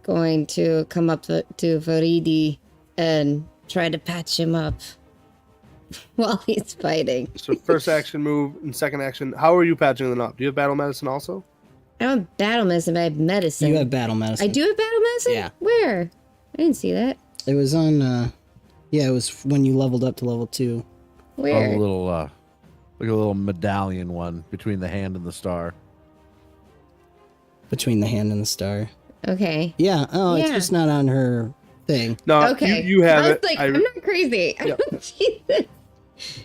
going to come up to Viridi and try to patch him up while he's fighting. So first action move and second action. How are you patching them up? Do you have battle medicine also? I don't have battle medicine, but I have medicine. You have battle medicine. I do have battle medicine? Yeah. Where? I didn't see that. It was on. Yeah, it was when you leveled up to level 2. Where? a little, like a little medallion one between the hand and the star. Between the hand and the star. Okay. Yeah. Oh, it's Yeah. just not on her thing. No, Okay. you have I was it. like, I'm not crazy. Yep. Jesus.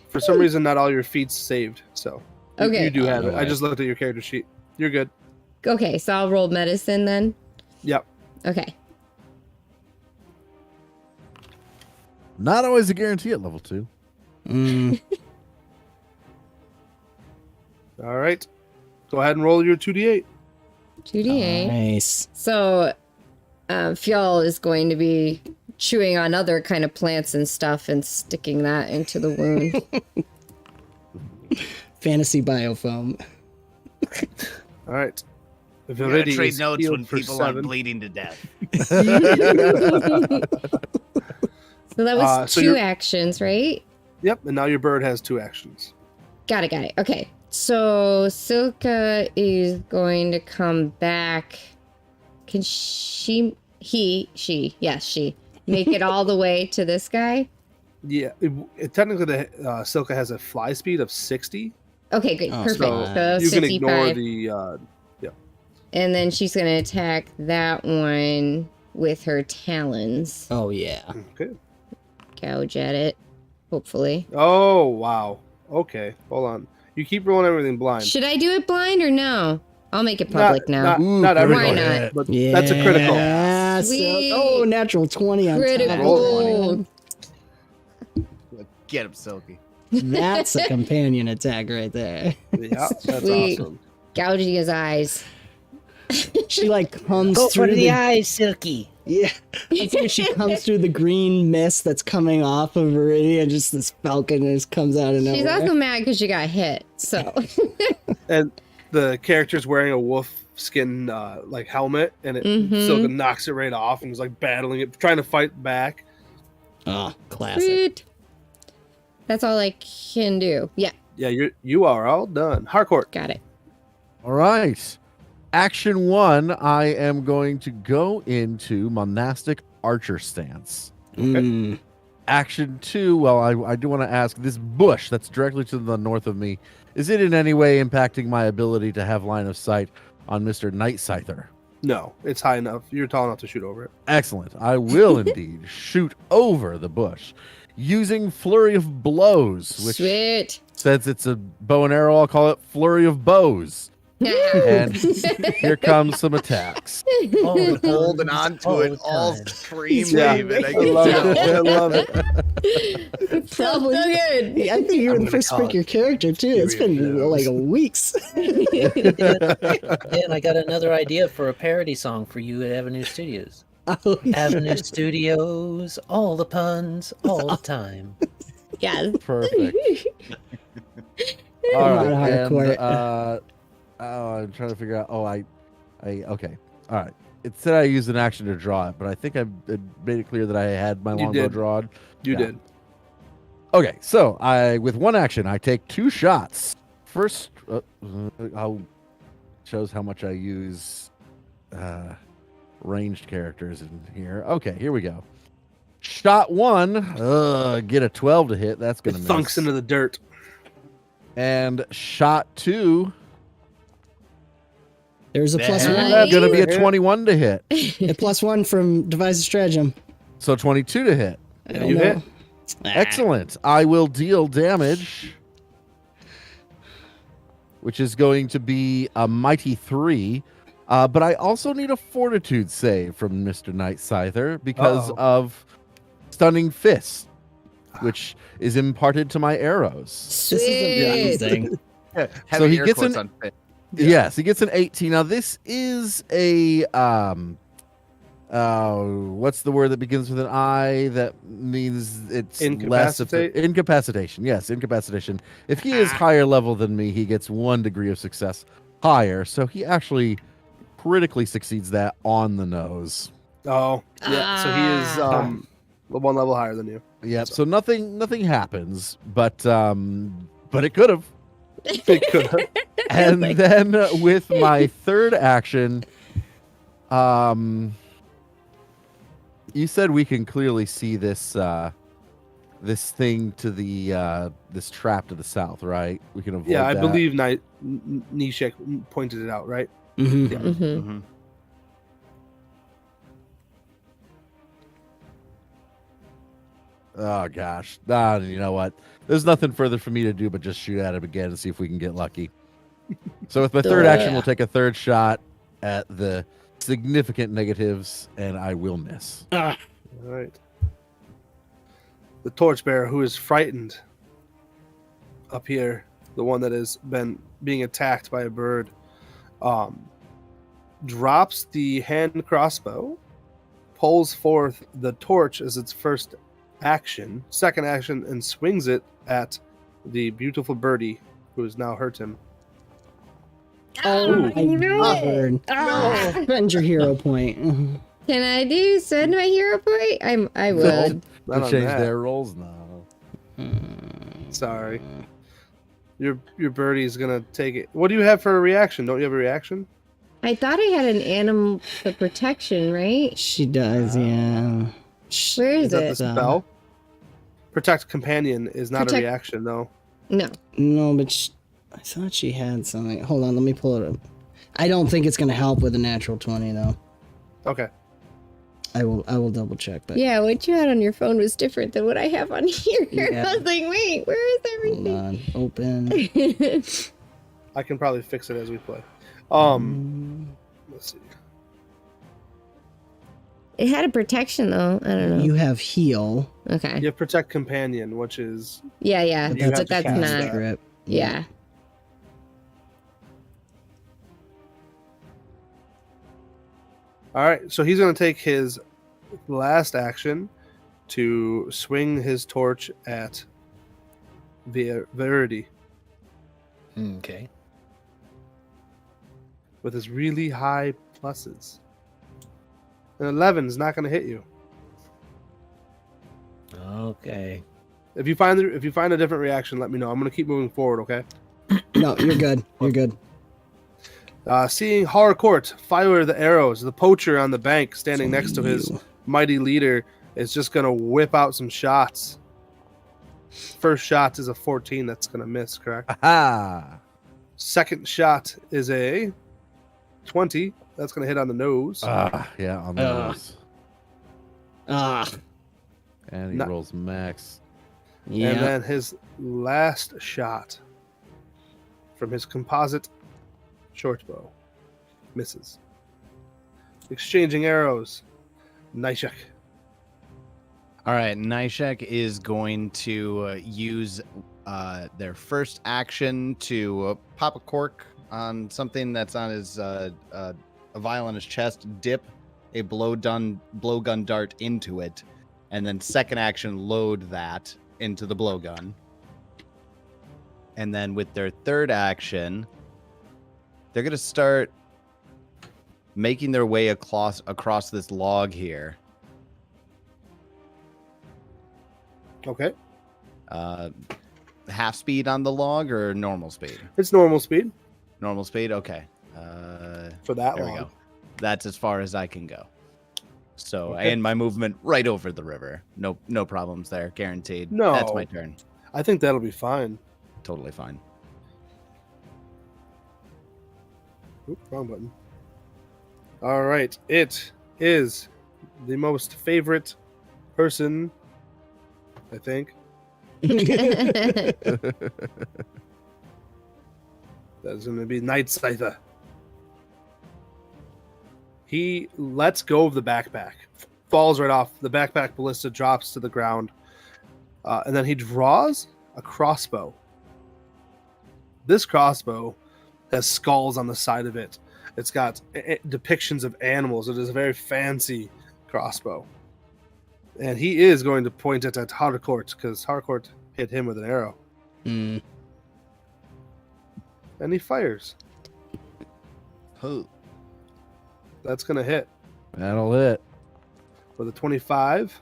For some reason, not all your feats saved. So Okay. you do have it. I Alright. just looked at your character sheet. You're good. Okay, so I'll roll medicine then. Yep. Okay. Not always a guarantee at level 2. Mm, All right. Go ahead and roll your 2d8. 2d8. nice. So, Fjall is going to be chewing on other kind of plants and stuff and sticking that into the wound. Fantasy biofoam. All right. You gotta Viridi trade is notes healed when for people 7. aren't bleeding to death. So that was So 2 you're- actions, right? Yep, and now your bird has 2 actions. Got it. Okay. So Silka is going to come back. Can she make it all the way to this guy? Yeah, technically the Silka has a fly speed of 60. Okay, great. Oh, Perfect. so So you can 55. ignore the And then she's going to attack that one with her talons. Oh yeah. Okay. Gouge at it, hopefully. Oh, wow. Okay, hold on. You keep rolling everything blind. Should I do it blind or no? I'll make it public now. Not Ooh, everything. Why not? But Yeah. that's a critical. Sweet. Oh, natural 20 on top. Critical. Get him, Silky. That's a companion attack right there. Yeah, that's Sweet. awesome. Gouging his eyes. She like comes Go through for the eyes, Silky. Yeah, I think she comes through the green mist that's coming off of Viridi, and just this falcon just comes out of She's nowhere. also mad because she got hit. So And the character's wearing a wolf skin like helmet, and it Mhm. Silka knocks it right off and is like battling it, trying to fight back. Oh, classic. sweet. That's all I can do. Yeah, Yeah, you are all done. Harcourt. got it. All right. Action 1, I am going to go into monastic archer stance. Mm. Action 2, well, I do want to ask, this bush that's directly to the north of me, is it in any way impacting my ability to have line of sight on Mr. Night Scyther? No, it's high enough. You're tall enough to shoot over it. Excellent. I will indeed shoot over the bush using Flurry of Blows, which Sweet. since it's a bow and arrow, I'll call it Flurry of Bows. And here comes some attacks. All the Holding puns, on to it the all time. stream, Yeah, David. I I can love tell. it. I love it. Probably. So good. Yeah, I think you're I'm the gonna first to call pick it your character too. It's been Cheerios. like weeks. And I got another idea for a parody song for you at Avenue Studios. Oh, Avenue Studios, all the puns, all the time. Yes. Perfect. Come All on, right. Harcourt. And, I'm trying to figure out. Oh, I okay. All right. It said I used an action to draw it, but I think I made it clear that I had my You longbow did. drawn. You Yeah. did. Okay, so with one action, I take 2 shots. First, I'll shows how much I use ranged characters in here. Okay, here we go. Shot 1, get a 12 to hit. That's It gonna miss. thunks into the dirt. And shot 2, There's a plus Nice. one. that's gonna be a Hit. 21 to hit. A plus one from Devise a Stratagem. So 22 to hit. I don't You know. hit. Excellent. I will deal damage, which is going to be a mighty 3. But I also need a fortitude save from Mr. Night Scyther because Uh-oh. of stunning fist, which is imparted to my arrows. This is Sweet. amazing. Heavy he air gets quotes an- on fit. Yes, he gets an 18. Now this is a what's the word that begins with an I that means it's less of Incapacitate? incapacitation. Yes, incapacitation. If he is higher level than me, he gets 1 degree of success higher. So he actually critically succeeds that on the nose. Oh, yeah. So he is one level higher than you. Yep. So nothing happens, but it could have. It could. And then with my third action, you said we can clearly see this this thing to the this trap to the south, right? We can avoid Yeah, I that. believe Nishek pointed it out, right? Mhm. Yeah. Mm-hmm. Mhm. Oh gosh. You know what? There's nothing further for me to do but just shoot at him again and see if we can get lucky. So with my third action, we'll take a third shot at the significant negatives, and I will miss. All right. The torchbearer, who is frightened up here, the one that has been being attacked by a bird, drops the hand crossbow, pulls forth the torch as its first action, second action, and swings it at the beautiful birdie who has now hurt him. Oh, my knew it. God. Ah. Spend your hero point. Can I do spend my hero point? I would. Not To on change that. their roles now. Sorry. Your birdie's gonna take it. What do you have for a reaction? Don't you have a reaction? I thought I had an animal for protection, right? She does, yeah. Where is that it? the spell? Protect companion is not a Protect- reaction though. No. No, but I thought she had something. Hold on, let me pull it up. I don't think it's going to help with a natural 20, though. Okay. I will double check, but Yeah, what you had on your phone was different than what I have on here. Yeah. I was like, wait, where is hold everything? on. Open. I can probably fix it as we play. Let's see. It had a protection though. I don't know. You have heal. Okay. You have protect companion, which is Yeah. You have But to that's cast not. that. Grip. Yeah. all right. So he's gonna take his last action to swing his torch at Viridi Okay. with his really high pluses. An 11 is not gonna hit you. Okay. If you find a different reaction, let me know. I'm gonna keep moving forward. Okay. No, you're good. You're good. Seeing Harcourt fire the arrows, the poacher on the bank standing next to his mighty leader is just going to whip out some shots. First shot is a 14. That's going to miss, correct? Aha! Second shot is a 20. That's going to hit on the nose. Yeah, on the nose. And he No. rolls max. Yeah. And then his last shot from his composite short bow misses. Exchanging arrows. Nishek. All right, Nishek is going to use their first action to pop a cork on something that's on his a vial on his chest, dip a blowgun dart into it, and then second action load that into the blowgun. And then with their third action, they're going to start making their way across this log here. Okay. Half speed on the log or normal speed? It's normal speed Normal speed? Okay. for that There we long. go. That's as far as I can go. So, Okay. and my movement right over the river. No problems there. Guaranteed. No. That's my turn. I think that'll be fine. Totally fine. Oop, wrong button. All right. It is the most favorite person, I think. That's going to be Night Scyther. He lets go of the backpack, falls right off. The backpack ballista drops to the ground, and then he draws a crossbow. This crossbow has skulls on the side of it. It's got depictions of animals. It is a very fancy crossbow. And he is going to point it at Harcourt because Harcourt hit him with an arrow. Mm. And he fires. Oh. That's going to hit That'll hit. with a 25.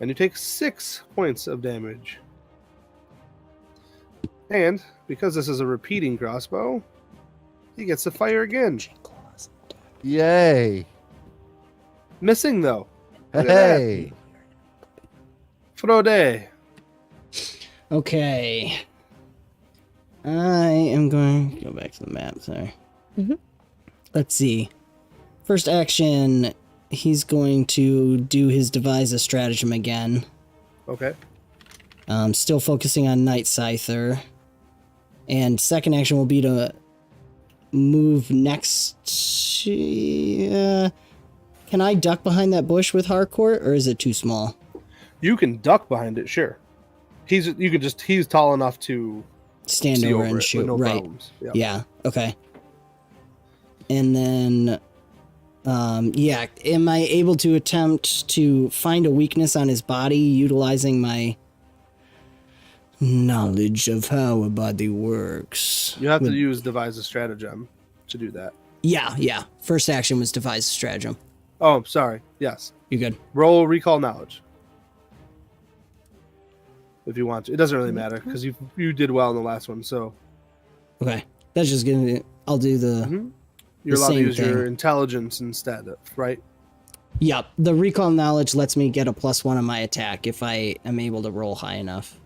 And you take 6 points of damage. And because this is a repeating crossbow, he gets to fire again. Yay! Missing, though. Look at that. Hey! Frode. Okay. I am going to go back to the map. Sorry. Mhm. Let's see. First action, he's going to do his devise a stratagem again. Okay. Still focusing on Night Scyther. And second action will be to move next to... can I duck behind that bush with Harcourt, or is it too small? You can duck behind it, sure. He's tall enough to Stand see over over and it shoot. with no Right. problems. Yeah. Yeah, okay. And then Yeah, am I able to attempt to find a weakness on his body utilizing my knowledge of how a body works? You have to use devise a stratagem to do that. Yeah. First action was devise a stratagem. Oh, sorry. Yes. You good? Roll recall knowledge. If you want to. It doesn't really matter because you did well in the last one, so. Okay. That's just gonna. I'll do the. You're allowed to same use your thing. intelligence instead, right? Yep. The recall knowledge lets me get a +1 on my attack if I am able to roll high enough.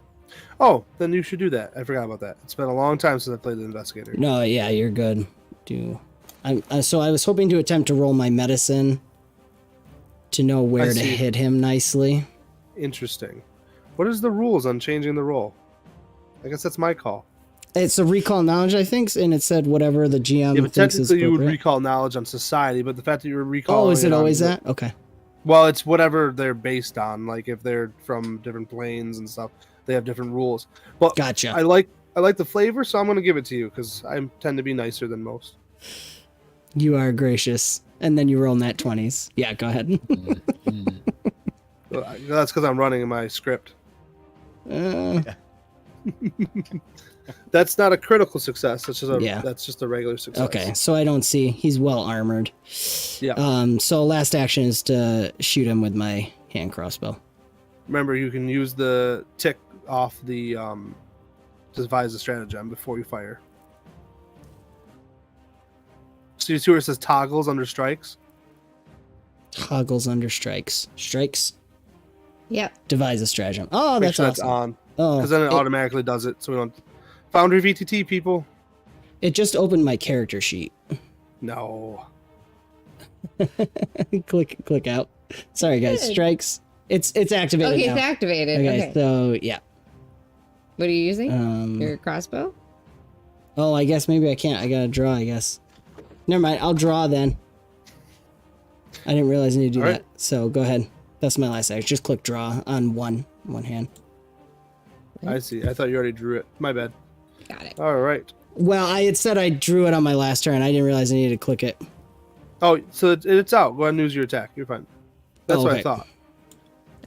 Oh, then you should do that. I forgot about that. It's been a long time since I played the investigator. No, yeah, you're good. So I was hoping to attempt to roll my medicine to know where to see. hit him nicely. Interesting. What is the rules on changing the roll? I guess that's my call. It's a recall knowledge, I think, and it said whatever the GM Yeah, but thinks is technically you would appropriate. recall knowledge on society, but the fact that you're recalling Oh, is it on always the- that? Okay. Well, it's whatever they're based on. Like if they're from different planes and stuff, they have different rules. But Gotcha. I like the flavor, so I'm going to give it to you because I tend to be nicer than most. You are gracious. And then you roll nat 20s. Yeah, go ahead. That's because I'm running in my script. Uh, That's not a critical success. Yeah. That's just a regular success. okay, so I don't see. He's well armored. Yeah. So last action is to shoot him with my hand crossbow. Remember, you can use the tick off the devise a stratagem before you fire. So you see where it says toggles under strikes? Toggles under strikes. Strikes? Yep. Devise a stratagem. Oh, Make that's sure awesome. that's on. Oh, Because then it automatically does it. So we don't. Foundry VTT, people. it just opened my character sheet. No. click out. Sorry, guys. Good. Strikes. It's activated Okay, now. it's activated. Okay. So yeah. What are you using? Your Um. crossbow? Oh, I guess maybe I can't. I gotta draw. I guess. Never mind. I'll draw then. I didn't realize I need to do All right. that. So go ahead. That's my last action. Just click draw on one hand. I see. I thought you already drew it. My bad. Got it. All right. Well, I had said I drew it on my last turn. I didn't realize I needed to click it. Oh, so it's out. Go ahead and use your attack. You're fine. That's Oh, what I okay. thought.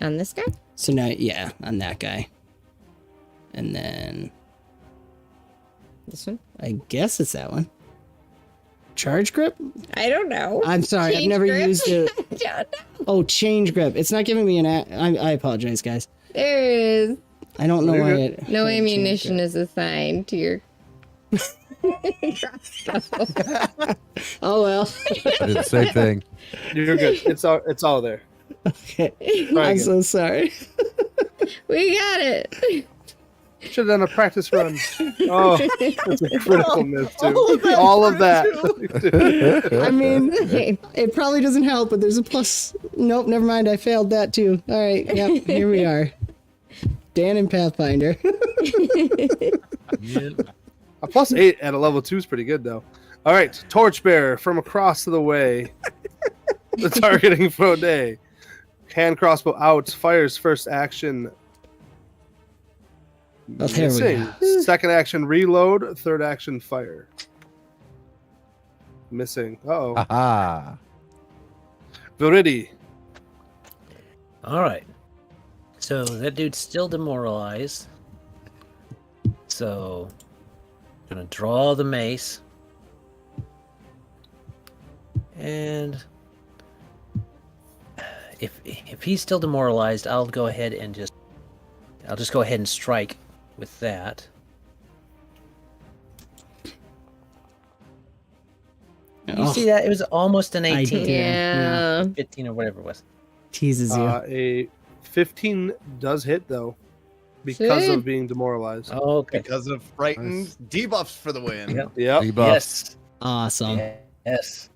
On this guy? So now, yeah, on that guy. And then This one? I guess it's that one. Charge grip? I don't know. I'm sorry. I've Change never grip? used it. I don't know. Oh, change grip. It's not giving me an. I apologize, guys. There it is. I don't know You're why good. it. No change ammunition grip. is assigned to your crossbow. Oh well. I did the same thing. You're good. It's all there. Okay. Try I'm again. so sorry. We got it. Should have done a practice run. Oh, that's a critical miss too. All of that All of that. I mean, it probably doesn't help, but there's a plus. Nope, never mind. I failed that too. All right. Yep. Here we are. Dan and Pathfinder. A +8 at a level 2 is pretty good though. All right, Torchbearer from across the way. The targeting Frode. Hand crossbow out. Fires first action. Oh, there we Missing. go. Second action reload. Third action fire. Missing. Uh-oh. Aha. Viridi. All right. So that dude's still demoralized. So, gonna draw the mace, and if he's still demoralized, I'll go ahead and just go ahead and strike with that. You see that? It was almost an I 18, did. Yeah. 15 or whatever it was. Teases you. A 15 does hit though, because Sweet. of being demoralized. Okay. Because of frightened debuffs for the win. Yep. Yep. Debuff. Yes. Awesome. Yes.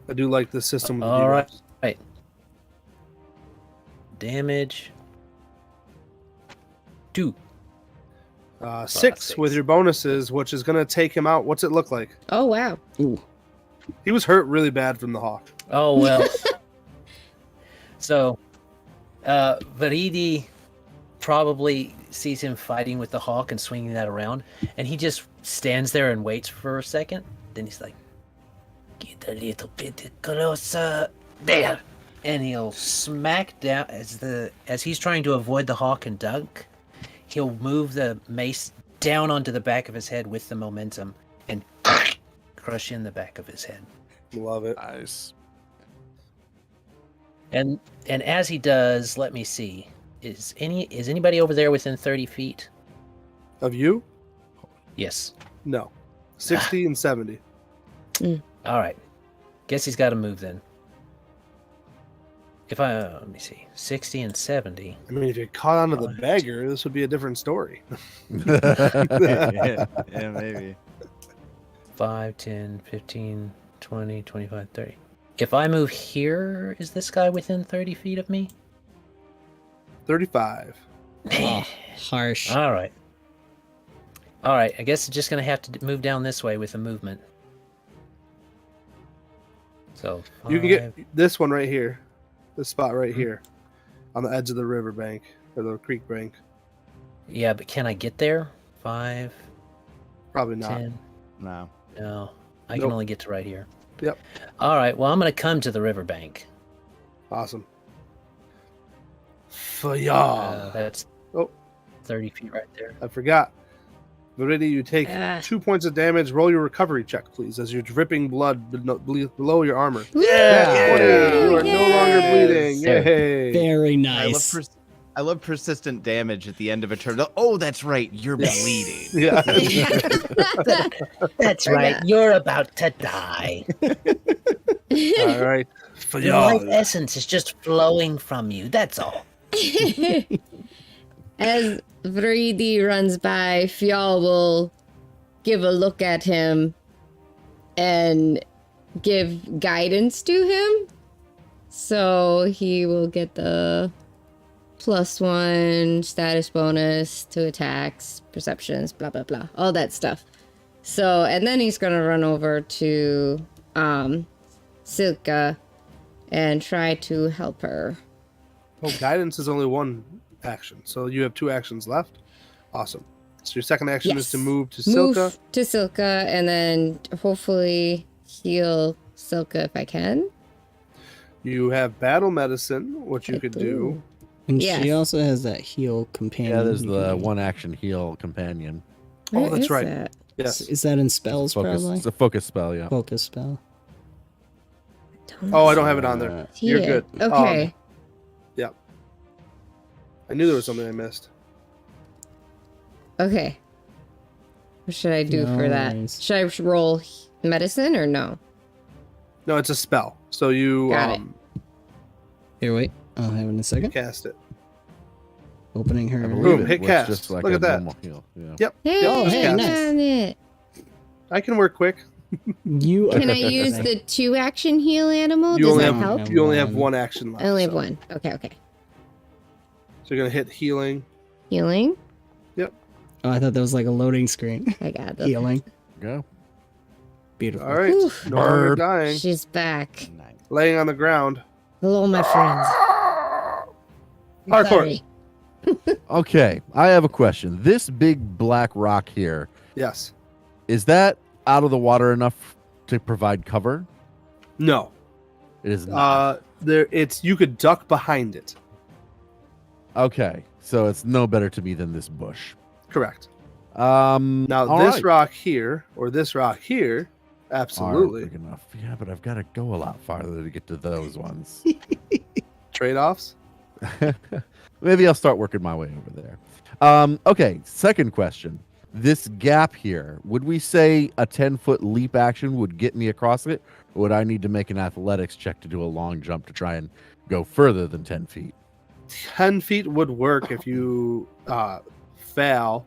I do like the system. With All right. debuffs. Right. Damage. 2. 6 with your bonuses, which is going to take him out. What's it look like? Oh, wow. Ooh. He was hurt really bad from the hawk. Oh well. So, Viridi probably sees him fighting with the hawk and swinging that around, and he just stands there and waits for a second. Then he's like, Get a little bit closer. There. And he'll smack down as he's trying to avoid the hawk and dunk. He'll move the mace down onto the back of his head with the momentum and crush in the back of his head. Love it. Nice. And as he does, let me see. Is anybody over there within 30 feet? Of you? Yes. No. 60 and 70. All right. Guess he's got to move then. If I let me see, 60 and 70. I mean, if you caught onto the beggar, this would be a different story. Yeah, maybe. 5, 10, 15, 20, 25, 30. If I move here, is this guy within 30 feet of me? 35. Oh, harsh. All right. All right. I guess it's just going to have to move down this way with a movement. So You can get this one right here. This spot right here. On the edge of the river bank. Or the creek bank. Yeah, but can I get there? 5, Probably not. 10. No. No. I Nope. can only get to right here. Yep. All right. Well, I'm going to come to the riverbank. Awesome. Fjall. That's Oh. 30 feet right there. I forgot. Viridi, you take 2 points of damage. Roll your recovery check, please, as you're dripping blood below your armor. Yeah. You are no longer bleeding. Yes. Yay. Very I nice. love persistent damage at the end of a turn. Oh, that's right. You're bleeding. Yeah. That's right. You're about to die. All right. The life Fjall. essence is just flowing from you. That's all. As Viridi runs by, Fjall will give a look at him and give guidance to him. So he will get the +1 status bonus to attacks, perceptions, blah, blah, blah. All that stuff. So, and then he's going to run over to Silka and try to help her. Oh, guidance is only 1 action. So you have 2 actions left. Awesome. So your second action is to move to Silka. Move to Silka and then hopefully heal Silka if I can. You have battle medicine, which you I could do. do. And Yes. she also has that heal companion. Yeah, there's you the can- 1 action heal companion. Oh, Where that's is right. that? Yes. Is that in spells, Focus. probably? It's a focus spell, yeah. Focus spell. Oh, I don't have it on there. Uh, You're see good. it. Okay. I knew there was something I missed. Okay. What should I do for that? Nice. Should I roll medicine or no? No, it's a spell. So you Got it. Here, wait. I'll have it in a second. cast it. Opening her. I believe Boom, it hit was cast. just like Look a at that. normal heal. Yeah. Yep. Hey, Oh, hey, I nice. done it. I can work quick. You Can are I use the 2 action heal animal? You Does only that have help? you only have 1 action left. I only have so- 1. Okay, okay. So you're gonna hit healing. Healing? Oh, I thought that was like a loading screen. I got this. Healing. Go. Beautiful. All right. Oof. No longer Bird. dying. She's back. Nice. Laying on the ground. Hello, my friends. Harcourt. Sorry. Okay, I have a question. This big black rock here, Yes. is that out of the water enough to provide cover? No. It is not. There. It's you could duck behind it. Okay, so it's no better to me than this bush. Correct. Now Now this rock here or this rock here, absolutely. Big enough. Yeah, but I've got to go a lot farther to get to those ones. Trade-offs. Maybe I'll start working my way over there. Okay, second question. This gap here, would we say a 10-foot leap action would get me across it? Or would I need to make an athletics check to do a long jump to try and go further than 10 feet? 10 feet would work if you fail,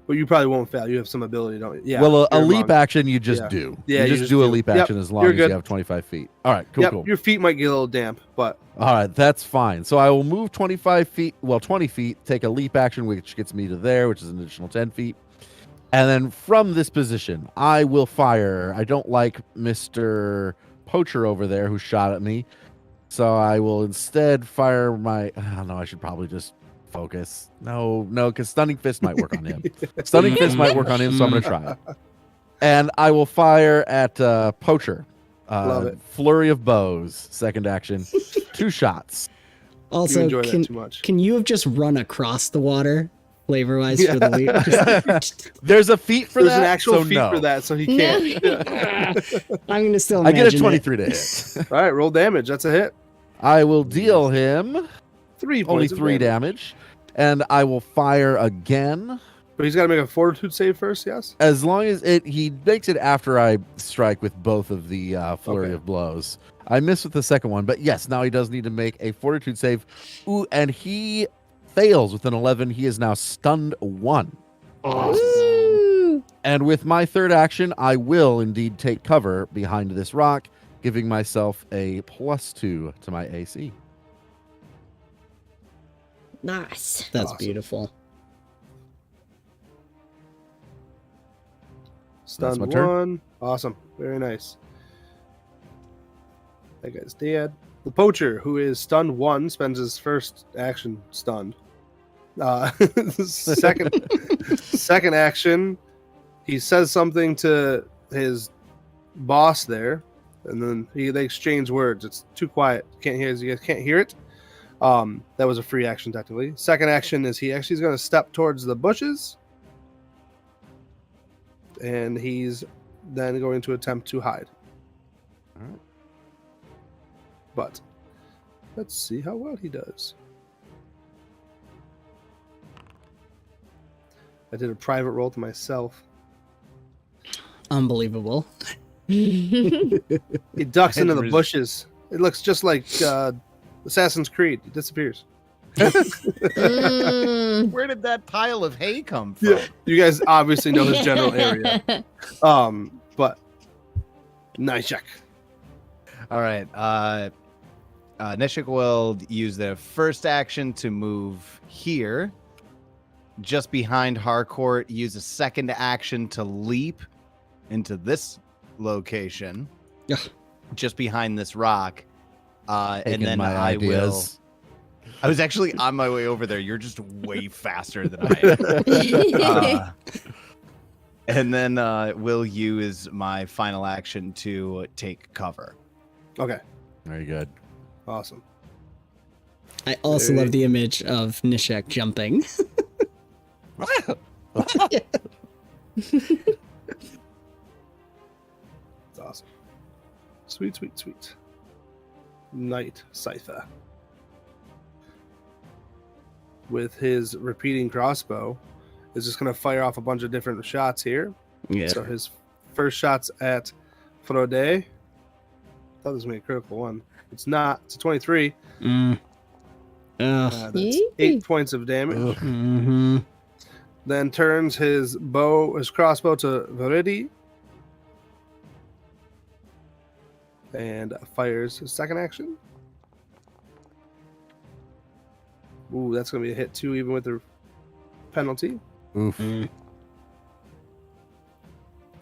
but you probably won't fail. You have some ability, don't you? Yeah. Well, a you're leap wrong. action you just Yeah. do. Yeah, you just do a leap Yep, action as long you're as good. you have 25 feet. All right, cool, Yep, cool. your feet might get a little damp, but All right, that's fine. So I will move 25 feet, well, 20 feet, take a leap action, which gets me to there, which is an additional 10 feet. And then from this position, I will fire. I don't like Mr. Poacher over there who shot at me. So I will instead fire my... I don't know, I should probably just focus. No, because Stunning Fist might work on him. Stunning Fist might work on him, so I'm going to try it. And I will fire at Poacher. Love it. Flurry of bows, second action. 2 shots. You Also, enjoy that too much. can you have just run across the water, flavor-wise, for the lead? There's a feat for There's that. an actual so feat no. for that, so he can't. I'm gonna still. I get a imagine 23 to hit. All right, roll damage. That's a hit. I will deal him 3 only points. 3 damage, and I will fire again. But he's got to make a fortitude save first, yes? As long as he makes it after I strike with both of the flurry Okay. of blows. I missed with the second one, but yes, now he does need to make a fortitude save. Ooh, and he fails with an 11. He is now stunned 1. Ooh. And with my third action, I will indeed take cover behind this rock, giving myself a +2 to my AC. Nice. That's Awesome. beautiful. Stunned my turn. 1. Awesome. Very nice. That guy's dead. The poacher, who is stunned 1, spends his first action stunned. Second action, he says something to his boss there, and then they exchange words. It's too quiet. Can't hear. You guys can't hear it. That was a free action technically. Second action is he actually is going to step towards the bushes, and he's then going to attempt to hide. All right. But let's see how well he does. I did a private roll to myself. Unbelievable. He ducks into the Henry's- bushes. It looks just like Assassin's Creed. He disappears. Mm. Where did that pile of hay come from? You guys obviously know his general area. But Nishek. All right. Nishek will use their first action to move here, just behind Harcourt. Use a second action to leap into this location, Yeah. just behind this rock. And Taking then my I ideas. will. I was actually on my way over there. You're just way faster than I am. And then we'll use my final action to take cover. Okay. Very good. Awesome. I also love the image of Nishek jumping. It's awesome. Sweet, sweet, sweet. Night Scyther. With his repeating crossbow, is just going to fire off a bunch of different shots here. Yeah. So his first shot's at Frode. I thought this was going to be a critical one. It's not. It's a 23. That's Yee. 8 points of damage. Mm-hmm. Then turns his crossbow to Viridi. And fires his second action. Ooh, that's going to be a hit too, even with the penalty. Oof.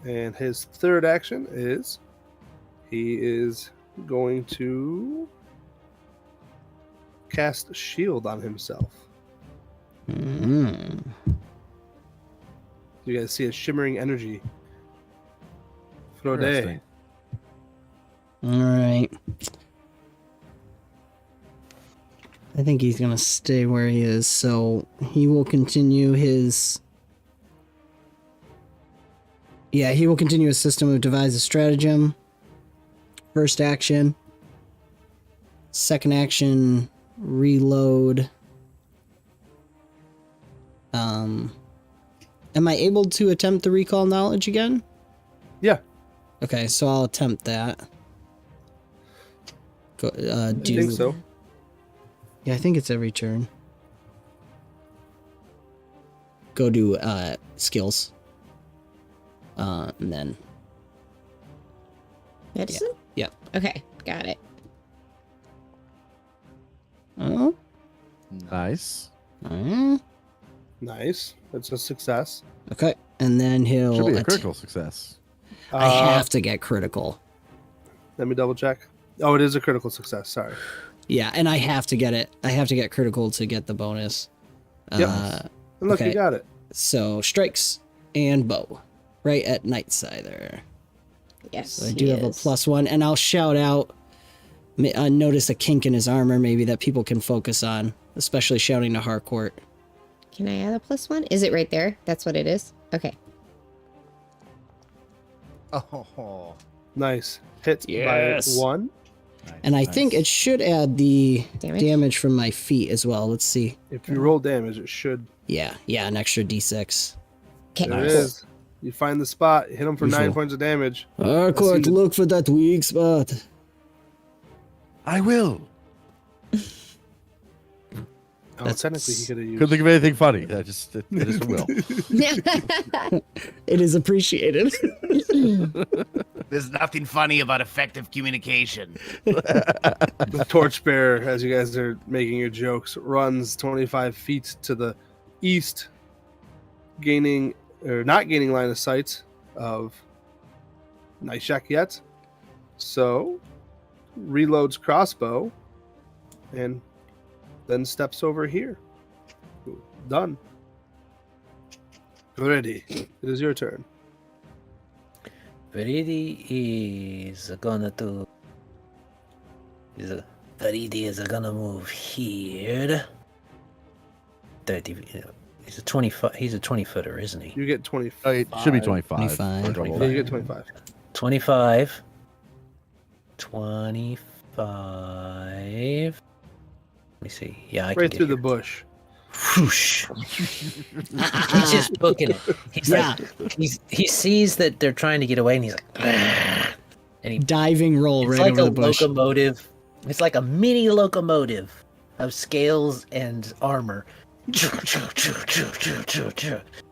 And his third action is he is going to cast shield on himself. Mm-hmm. You guys see a shimmering energy. Frode. Interesting. All right. I think he's gonna stay where he is, so he will continue his. Yeah, he will continue his system of devise a stratagem. First action. Second action, reload. Am I able to attempt the recall knowledge again? Yeah. Okay, so I'll attempt that. Go, I think so. Yeah, I think it's every turn. Go to skills. And then Medicine? Yep. Okay, got it. Oh. Nice. Nice. That's a success. Okay, and then he'll. Should be a critical success. I have to get critical. Let me double check. Oh, it is a critical success. Sorry. Yeah, and I have to get it. I have to get critical to get the bonus. Yep. And look, okay. you got it. So strikes and bow, right at Night Scyther. Yes. So I do have a +1, and I'll shout out. Notice a kink in his armor, maybe that people can focus on, especially shouting to Harcourt. Can I add a +1? Is it right there? That's what it is? Okay. Oh, Nice. Hits Yes. by 1. And I think it should add the Damage? damage from my feet as well. Let's see. If you roll damage, it should. Yeah, an extra d6. Okay. There it is. You find the spot, hit him for 9 Beautiful. points of damage. Harcourt, the- look for that weak spot. I will. Oh, technically, he could have used. Couldn't think of anything funny. I just it just will. It is appreciated. there's nothing funny about effective communication. The torchbearer, as you guys are making your jokes, runs 25 feet to the east, not gaining line of sight of Nishek yet. So, reloads crossbow, and then steps over here. Done. Ready. It is your turn. Viridi is gonna do. Viridi is gonna move here. 30. He's a 25. He's a 20-footer, isn't he? You get 20. Oh, it should be 25. 25. Yeah, you get 25. 25. 25. Let me see. Yeah, I can Right get through here. the bush. Whoosh. He's just booking it. He's like, he sees that they're trying to get away, and he's like, "Ah." And he Diving roll it's right like over a the bush. locomotive. It's like a mini locomotive of scales and armor.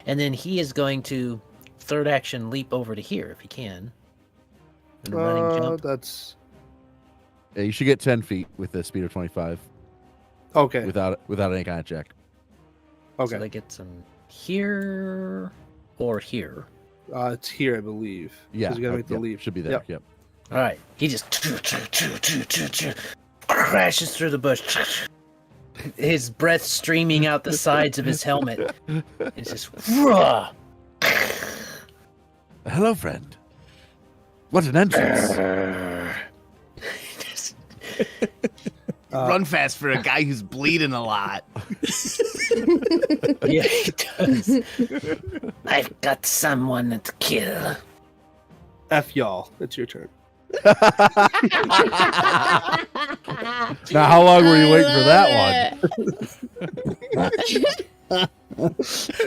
And then he is going to third action leap over to here if he can. And running jump. That's Yeah, you should get 10 feet with a speed of 25 okay. without any kind of check. Okay. So that gets him here or here. It's here, I believe. 'cause Yeah, You gotta make the yep, leap. should be there. Yep. Yep. All right. He just crashes through the bush. His breath streaming out the sides of his helmet. It's just "Rah!" Hello, friend. What an entrance. Run fast for a guy who's bleeding a lot. Yeah, he does. I've got someone to kill. Fjall, it's your turn. Now, how long were you waiting for that one?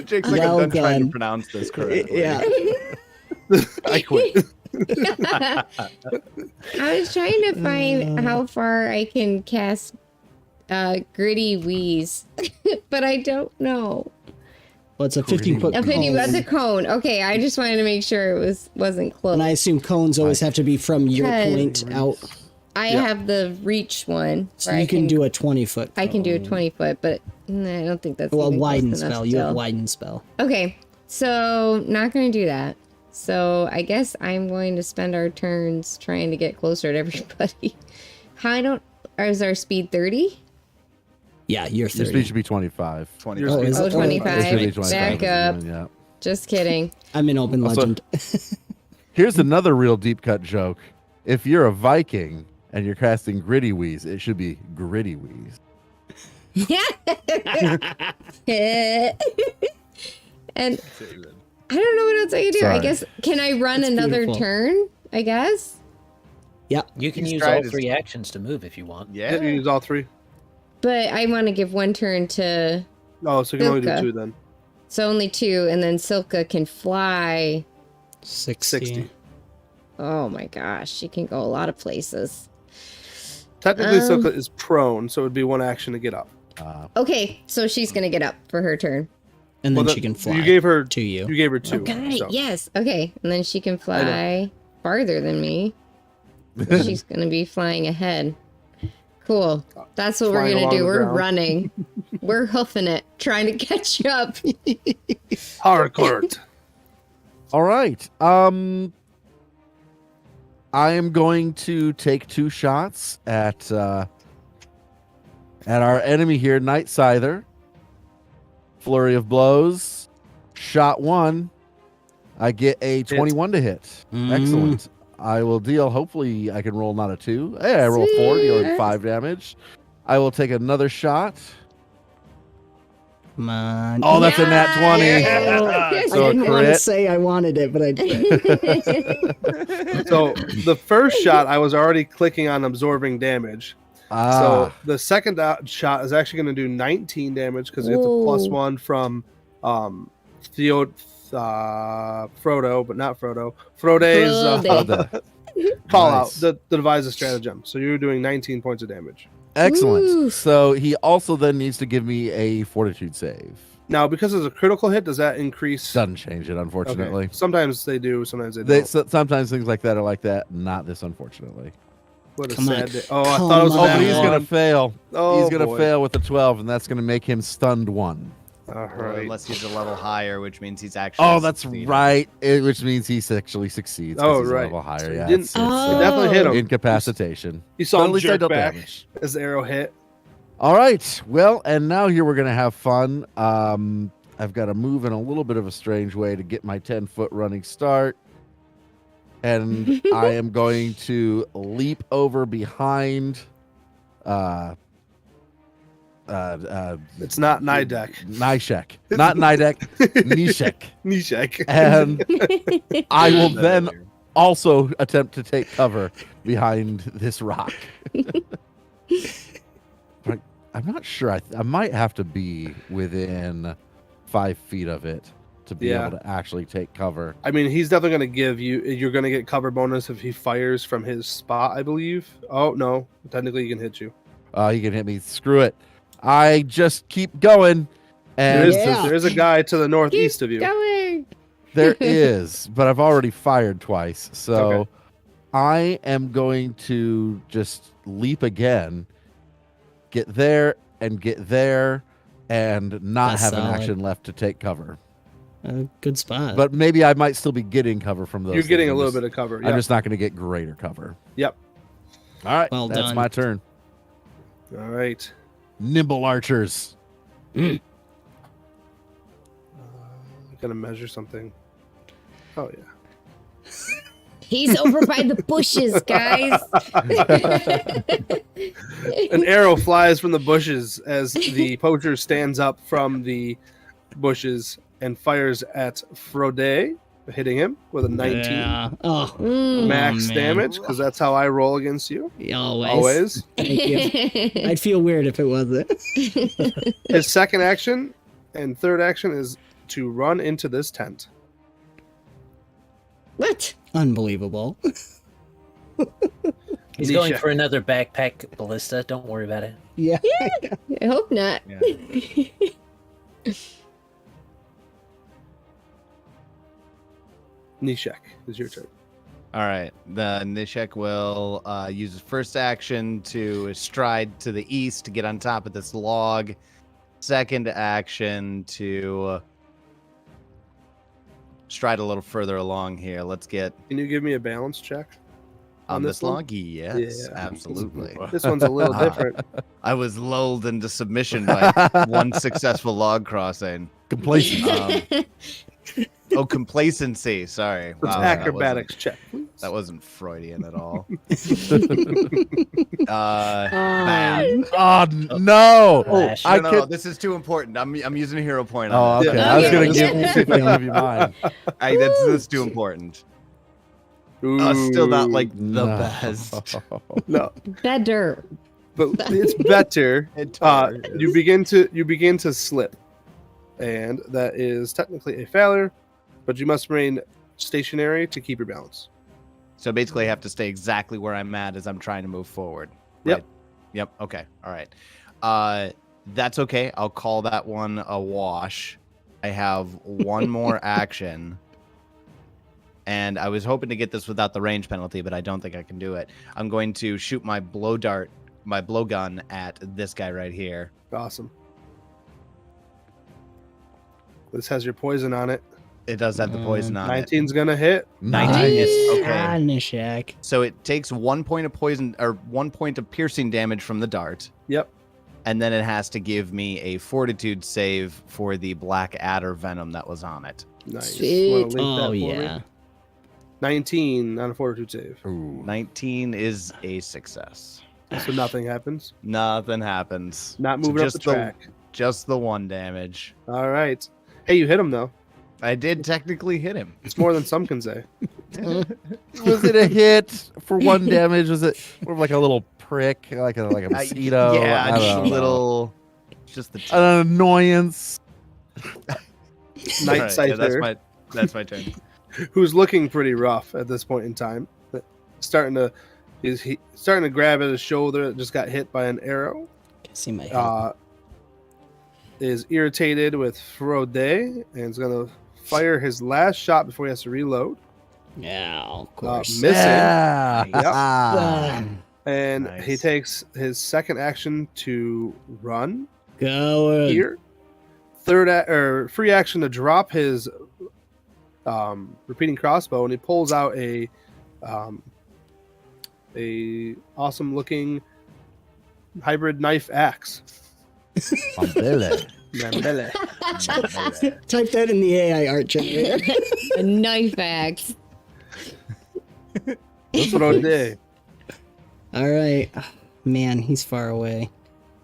Jake's like, Well I'm done trying to done. pronounce this correctly. Yeah. I quit. I was trying to find how far I can cast 𝓷𝓷𝓜𝖆𝖗𝑗, but I don't know. Well, it's a 15-foot A pity, cone. that's a cone. Okay, I just wanted to make sure it wasn't close. And I assume cones always have to be from your Because- point out. I have the reach one. So where you I can do a 20-foot. I can do a 20-foot, but I don't think that's Well, even close widen enough spell. You still. have widen spell. Okay, so not going to do that. So I guess I'm going to spend our turns trying to get closer to everybody. Is our speed 30? Yeah, you're Your 30. speed should be 25. 20. Oh, is Oh, it? 25. It should be 25. Back up. Yeah. Just kidding. I'm in open Also- legend. Here's another real deep cut joke. If you're a Viking and you're casting 𝓷𝓜𝓜𝑗, it should be 𝓷𝓷𝓜𝓜𝑗. And I don't know what else I can do. I Sorry. guess, can I run It's another beautiful. turn? I guess? You can He's use tried all his- 3 actions to move if you want. Yeah, you Yeah. use all 3. But I want to give one turn to... Oh, so you can only do Silka. 2 then. So only 2, and then Silka can fly. 60. Oh my gosh, she can go a lot of places. Technically, Um, Silka is prone, so it would be one action to get up. Okay, so she's gonna get up for her turn. And then Well, she can fly You gave her to you. You gave her 2. Okay, so. yes, okay. And then she can fly farther than me. She's gonna be flying ahead. Cool. That's what Flying we're gonna along do. the We're ground. running. We're hoofing it, trying to catch up. Harcourt. All right. I am going to take 2 shots at our enemy here, Night Scyther. Flurry of blows. Shot 1. I get a 21 to hit. Mm. Excellent. I will deal. Hopefully, I can roll not a 2. Hey, I roll 4, dealing Sweet. 5 damage. I will take another shot. Come on. Oh, that's a nat 20. I So a didn't want to crit. say I wanted it, but I did. So the first shot, I was already clicking on absorbing damage. So the second shot is actually going to do 19 damage because it's a +1 from Frodo, but not Frodo. Frode's call out, the devise a stratagem. So you're doing 19 points of damage. Excellent. Ooh. So he also then needs to give me a fortitude save. Now, because it's a critical hit, does that increase? Doesn't change it, unfortunately. Okay. Sometimes they do, sometimes they don't. Sometimes things like that are like that. Not this, unfortunately. What a Come on. sad day. Oh, I Come thought it was a on. Oh, bad but he's one. going to fail. Oh, He's going to boy. fail with the 12, and that's going to make him stunned 1. All Or right. unless he's a level higher, which means he's actually. Oh, that's succeeding. right. Which means he actually succeeds. 'cause Oh, he's a right. level higher. So you Yeah, didn't- it's, You Oh. definitely hit him. incapacitation. You saw But him at least I jerk dealt back damage. as the arrow hit. All right. Well, and now here we're going to have fun. I've got to move in a little bit of a strange way to get my 10-foot running start. And I am going to leap over behind It's not Nidek. Nishek. Not Nidek, Nishek. Nishek. And I will then also attempt to take cover behind this rock. But I'm not sure. I might have to be within 5 feet of it to be Yeah. able to actually take cover. I mean, he's definitely going to give you. You're going to get cover bonus if he fires from his spot, I believe. Oh no, technically he can hit you. He can hit me. Screw it. I just keep going. And There is a guy to the northeast of you. Going. there is, but I've already fired twice. So Okay. I am going to just leap again, get there and not That's have an solid. action left to take cover. Good spot. But maybe I might still be getting cover from those. You're getting things. a little bit of cover. I'm Yep. just not going to get greater cover. Yep. All right. Well that's done. my turn. All right. Nimble archers. Gonna measure something. Oh yeah. He's over by the bushes, guys. An arrow flies from the bushes as the poacher stands up from the bushes and fires at Frode, hitting him with a 19 Yeah. Oh, max man. damage, because that's how I roll against you. always. Always. Thank you. I'd feel weird if it wasn't. His second action and third action is to run into this tent. What? Unbelievable. He's going Nishek. for another backpack ballista. Don't worry about it. Yeah. I hope not. Yeah. Nishek, is your turn. All right. The Nishek will use his first action to stride to the east to get on top of this log. Second action to stride a little further along here. Let's get Can you give me a balance check? on On this this one? log. Yes, Yeah. absolutely. This one's a little different. I was lulled into submission by one successful log crossing. Complacent. Complacency. Sorry. It's Wow, acrobatics check. That wasn't Freudian at all. Man. Oh, no. Flash. I No, could. this is too important. I'm using a hero point Oh, on okay. this. I was Okay. going to see if I can give you mine. That's too important. Still not like the No. best. No, Better. but it's better. You begin to slip, and that is technically a failure, but you must remain stationary to keep your balance. So basically, I have to stay exactly where I'm at as I'm trying to move forward. Yep. Right? Yep. Okay. All right. That's okay. I'll call that one a wash. I have one more action. And I was hoping to get this without the range penalty, but I don't think I can do it. I'm going to shoot my blowgun at this guy right here. Awesome. This has your poison on it. It does have the poison on it. 19's gonna hit. 19 is okay. Ah, Nishek. So it takes 1 point of poison or 1 point of piercing damage from the dart. Yep. And then it has to give me a fortitude save for the black adder venom that was on it. Nice. Sweet. Wanna link that Oh, for me? yeah. 19 on a fortitude save. Ooh. 19 is a success. So nothing happens. Nothing happens. Not So moving up just the track. Just the 1 damage. All right. Hey, you hit him though. I did technically hit him. It's more than some can say. Was it a hit for 1 damage? Was it more of like a little prick, like a mosquito? Yeah, I just don't a know. little. Just the. An annoyance. Night Alright, Scyther, that's my turn. who's looking pretty rough at this point in time. Starting to grab at his shoulder that just got hit by an arrow. Can see my head. Is irritated with Frode and is going to fire his last shot before he has to reload. Yeah, of course. Missing. Yeah. And Nice. he takes his second action to run Go. here. Free action to drop his repeating crossbow, and he pulls out a awesome looking hybrid knife axe. Mambele. Mambele. Type that in the AI art generator. A knife axe. Frode. All right. Man, he's far away.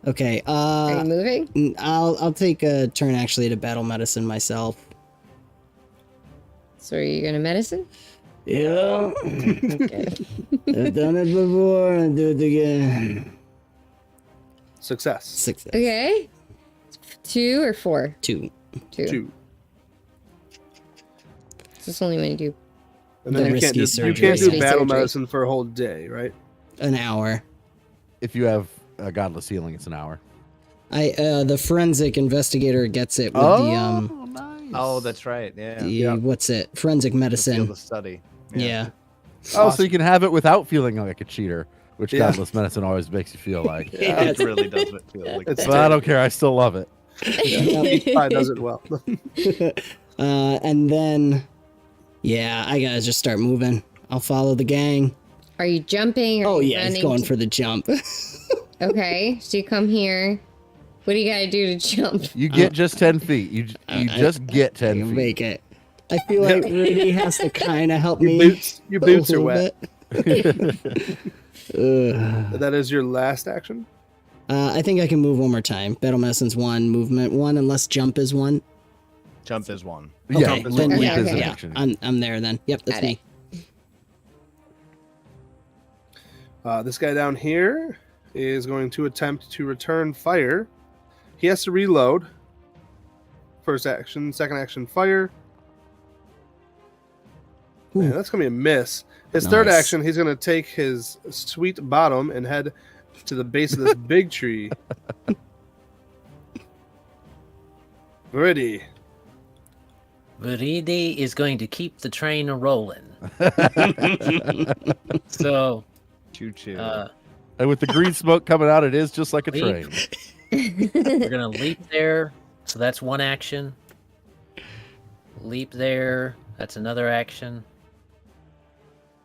Okay. Are you moving? I'll take a turn actually to battle medicine myself. So are you gonna medicine? Yeah. Okay. I've done it before and do it again. Success. Success. Okay. 2 or 4? 2. 2. 2. So it's only when you do. And then The you can't risky do surgery. Risky battle surgery. medicine for a whole day, right? An hour. If you have a godless healing, it's an hour. The forensic investigator gets it with nice. Oh, that's right. the Yeah. what's it? Forensic Field medicine. of study. Yeah. Oh, so you can have it without feeling like a cheater, which Yeah. godless medicine always makes you feel like. Yeah, it really does feel like It's But I don't care. I still love it. He probably does it well. And then, yeah, I gotta just start moving. I'll follow the gang. Are you jumping? Or Oh are you yeah, he's running going to- for the jump. Okay, so you come here. What do you gotta do to jump? You get just 10 feet. You just get I 10 can feet. make it. I feel like Rudy has to kind of help me. Your a boots are little wet. bit. Ugh. That is your last action. I think I can move one more time. Battle medicine's 1, movement 1, unless jump is 1. Jump is 1. Yeah, Okay, Jump is then one. yeah, Okay, okay. yeah, action. I'm there then. Yep, that's Got it. me. This guy down here is going to attempt to return fire. He has to reload. First action, second action, fire. Man, that's going to be a miss. His third Nice. action, he's going to take his sweet bottom and head to the base of this big tree. Ready. Viridi is going to keep the train rolling. So, Choo choo. And with the green smoke coming out, it is just like a Leap. train. we're going to leap there. So that's 1 action. Leap there. That's another action.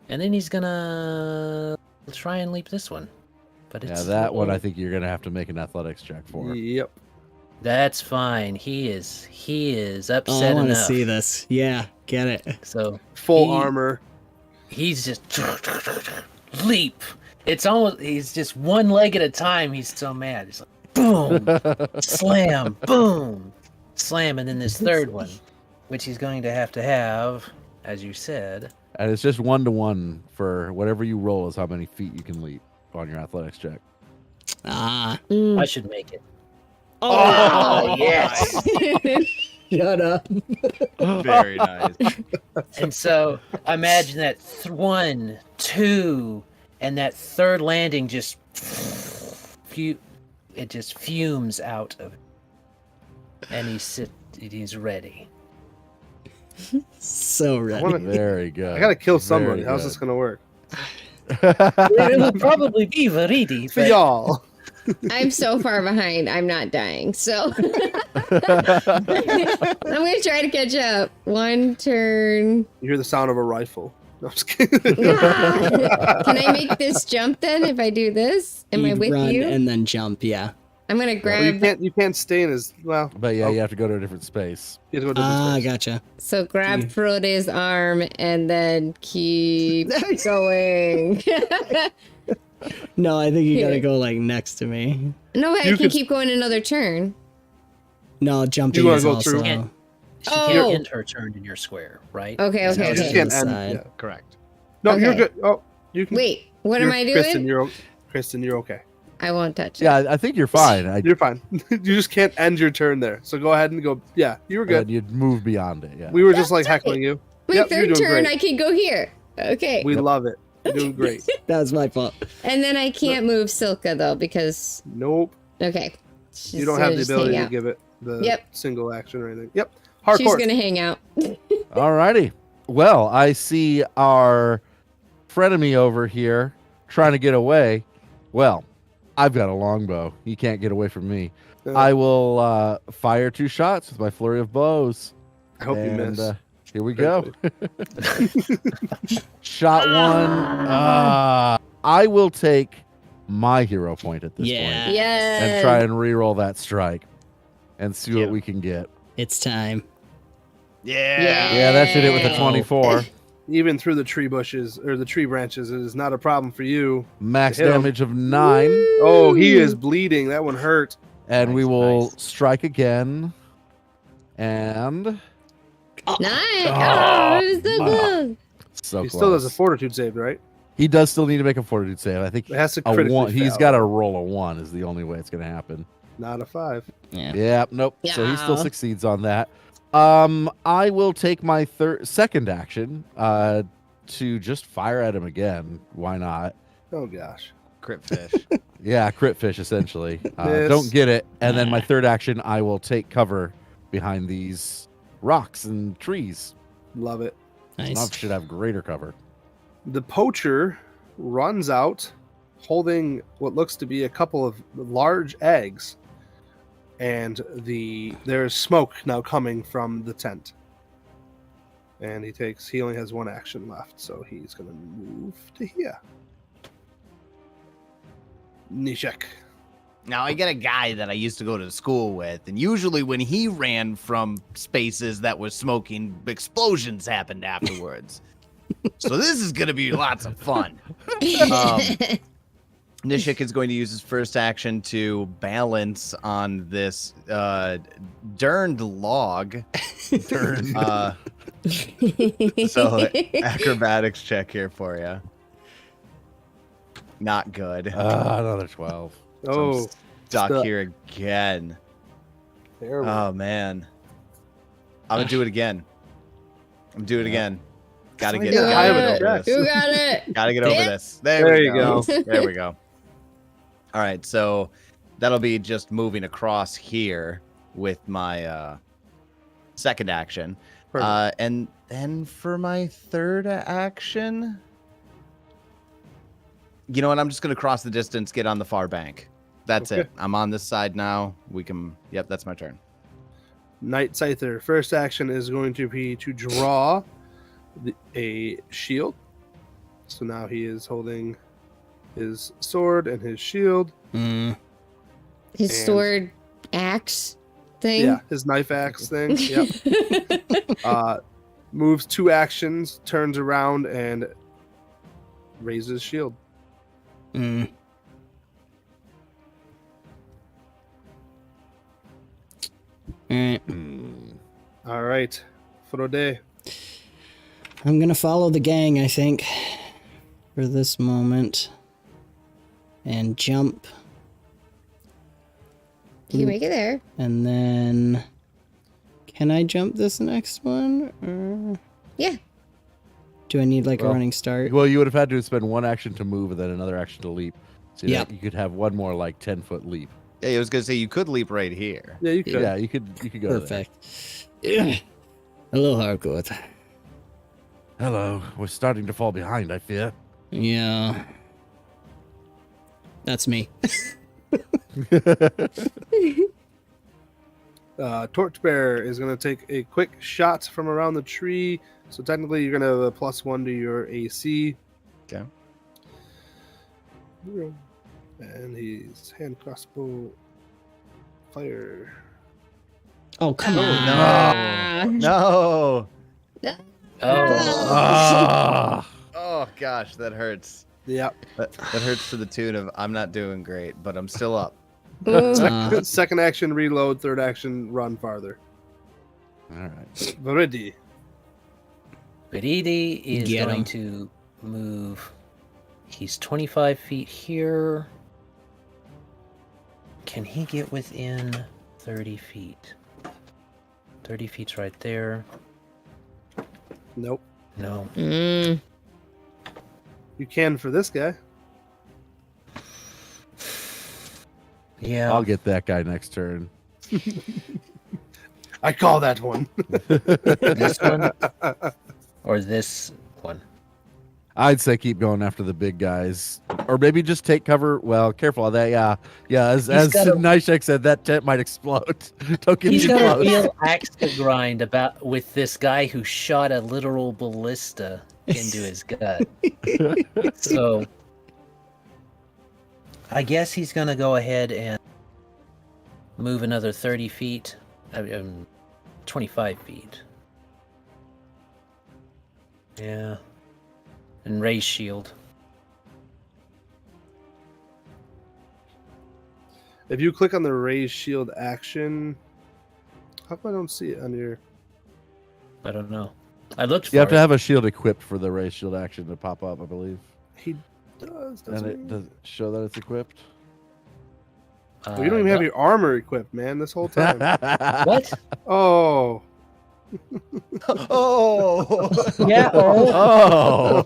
And then he's going to try and leap this one. But it's Yeah, that one I little- think you're gonna have to make an athletics check for. Yep. That's fine. He is Oh, I upset want to enough. see this. Yeah, get it. So Full He- armor. he's just leap. It's almost he's just one leg at a time. He's so mad. He's like boom, slam, boom, slam, and then this third one, which he's going to have, as you said. And it's just 1-to-1 for whatever you roll is how many feet you can leap on your athletics check. Ah. I should make it. Oh, yes. Shut up. Very nice. And so imagine that 1, 2, and that third landing just it just fumes out of it, and he's ready. So ready. Very good. I got to kill somebody. Very How's good. this going to work? It'll probably be Viridi, For but y'all. I'm so far behind. I'm not dying. So I'm gonna try to catch up. 1 turn. You hear the sound of a rifle. No, I'm just kidding. Ah! Can I make this jump then if I do this? Am I You'd with run you? and then jump, yeah. I'm gonna Well, grab. you can't stay in his well. But yeah, you have to go to a different space. You have to go to different space. Gotcha. So grab Frode's arm and then keep going. No, I think you gotta Here. go like next to me. No, I You can could- keep going another turn. No, jumping You wanna is go also. through? Can't- She Oh. can't end her turn in your square, right? Okay, No, okay, You just okay. okay. can't end. Side. Yeah. Correct. No, you're Okay. good. Oh, you can. Wait, what am I doing? Kristen, you're okay. I won't touch it. Yeah, I think you're fine. You're fine. You just can't end your turn there. So go ahead and go. Yeah, you were good. And you'd move beyond it. Yeah. We were just like That's heckling you. My Yep, you're third doing turn, great. I can go here. Okay. We love it. You're doing great. That was my fault. And then I can't move Silka though because Nope. okay. You don't have the Just ability hang to out. give it the Yep. single action or anything. Yep. She's Harcourt. gonna hang out. Alrighty. Well, I see our frenemy over here trying to get away. Well, I've got a longbow. He can't get away from me. I will fire 2 shots with my flurry of blows. I hope you And, miss. here we go. Shot 1. I will take my hero point at this Yeah. point Yes. and try and re-roll that strike and see Yeah. what we can get. It's time. Yeah. Yeah, that should hit with a 24. Even through the tree bushes or the tree branches, it is not a problem for you. Max Hit him. damage of 9. Oh, he is bleeding. That one hurt. And we Nice, will nice. strike again. And Nice. Oh, it was so good. so He close. still does a fortitude save, right? He does still need to make a fortitude save. I think It has to a critically 1. He's fail. got to roll a 1 is the only way it's going to happen. Not a 5. Yeah. Yeah, nope. So he still Yeah. succeeds on that. I will take my second action to just fire at him again. Why not? Oh gosh. Crit fish. Yeah, crit fish essentially. Miss. Don't get it. And then my third action, I will take cover behind these rocks and trees. Love it. Nice. I should have greater cover. The poacher runs out holding what looks to be a couple of large eggs. And there's smoke now coming from the tent. And he only has 1 action left, so he's gonna move to here. Nishek. Now I get a guy that I used to go to school with, and usually when he ran from spaces that was smoking, explosions happened afterwards. So this is gonna be lots of fun. Nishek is going to use his first action to balance on this durned log. So acrobatics check here for you. Not good. Another 12. Oh, Stuck stuck. here again. terrible. Oh man. I'm gonna do it again. Gotta get Do it. over this. You got it. Gotta get over Yeah. this. There There we you go. go. There we go. All right, so that'll be just moving across here with my second action. Perfect. And then for my third action, you know what? I'm just gonna cross the distance, get on the far bank. That's Okay. it. I'm on this side now. We can. Yep, that's my turn. Night Scyther. First action is going to be to draw a shield. So now he is holding his sword and his shield. Mm. His And- sword axe thing. Yeah, his knife axe thing. Yep. Moves 2 actions, turns around, and raises shield. Mm. All right. All right, Frode. I'm gonna follow the gang, I think, for this moment, and jump, You can make it there. and then can I jump this next one, or Yeah. do I need like a Well, running start? Well, you would have had to spend 1 action to move and then another action to leap. So Yep. you could have one more like 10-foot leap. Yeah, I was gonna say you could leap right here. Yeah, you could. Yeah, you could go there. Perfect. Hello, Harcourt. Hello. We're starting to fall behind, I fear. Yeah, that's me. Torchbearer is going to take a quick shot from around the tree. So technically, you're going to have a +1 to your AC. Okay. And he's hand crossbow Fire. Oh, come on. Ah. No. Oh, Ah. Oh gosh, that hurts. Yep. That hurts to the tune of I'm not doing great, but I'm still up. Ooh. Second action, reload. Third action, run farther. All right. Viridi. Viridi is Get going him. to move. He's 25 feet here. Can he get within 30 feet? 30 feet's right there. Nope. No. Mm. You can for this guy. Yeah. I'll get that guy next turn. I call that one. This one or this one? I'd say keep going after the big guys, or maybe just take cover. Well, careful of that. Yeah. As gotta- Nishek said, that tent might explode. Don't get He's too got a close. real axe to grind about with this guy who shot a literal ballista into his gut. So I guess he's gonna go ahead and move another 30 feet. 25 feet. Yeah. And raise shield. If you click on the raise shield action, how come I don't see it on your? I don't know. I looked for You have to it. have a shield equipped for the raise shield action to pop up, I believe. He does. And it does it show that it's equipped. Well, you don't even have your armor equipped, man. This whole time. What? Oh. Oh. Yeah. Oh,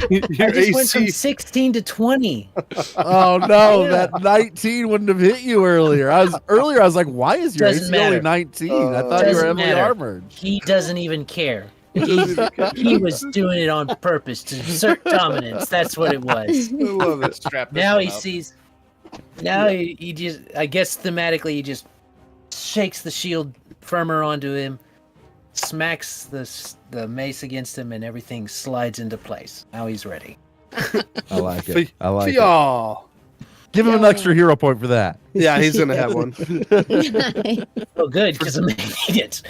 Your I just went from AC. 16 to 20. oh no! Yeah. That 19 wouldn't have hit you earlier. I was like, why is your Doesn't AC only matter. 19? I thought you were Doesn't heavily matter. armored. He doesn't even care. He was doing it on purpose to assert dominance. That's what it was. I love it. Strap this Now one he up. sees. Now he just. I guess thematically, he just shakes the shield firmer onto him, smacks the mace against him, and everything slides into place. Now he's ready. I like it. I like it. Fjall. Give him an extra hero point for that. Yeah, he's gonna have one. Oh, good, because I made it.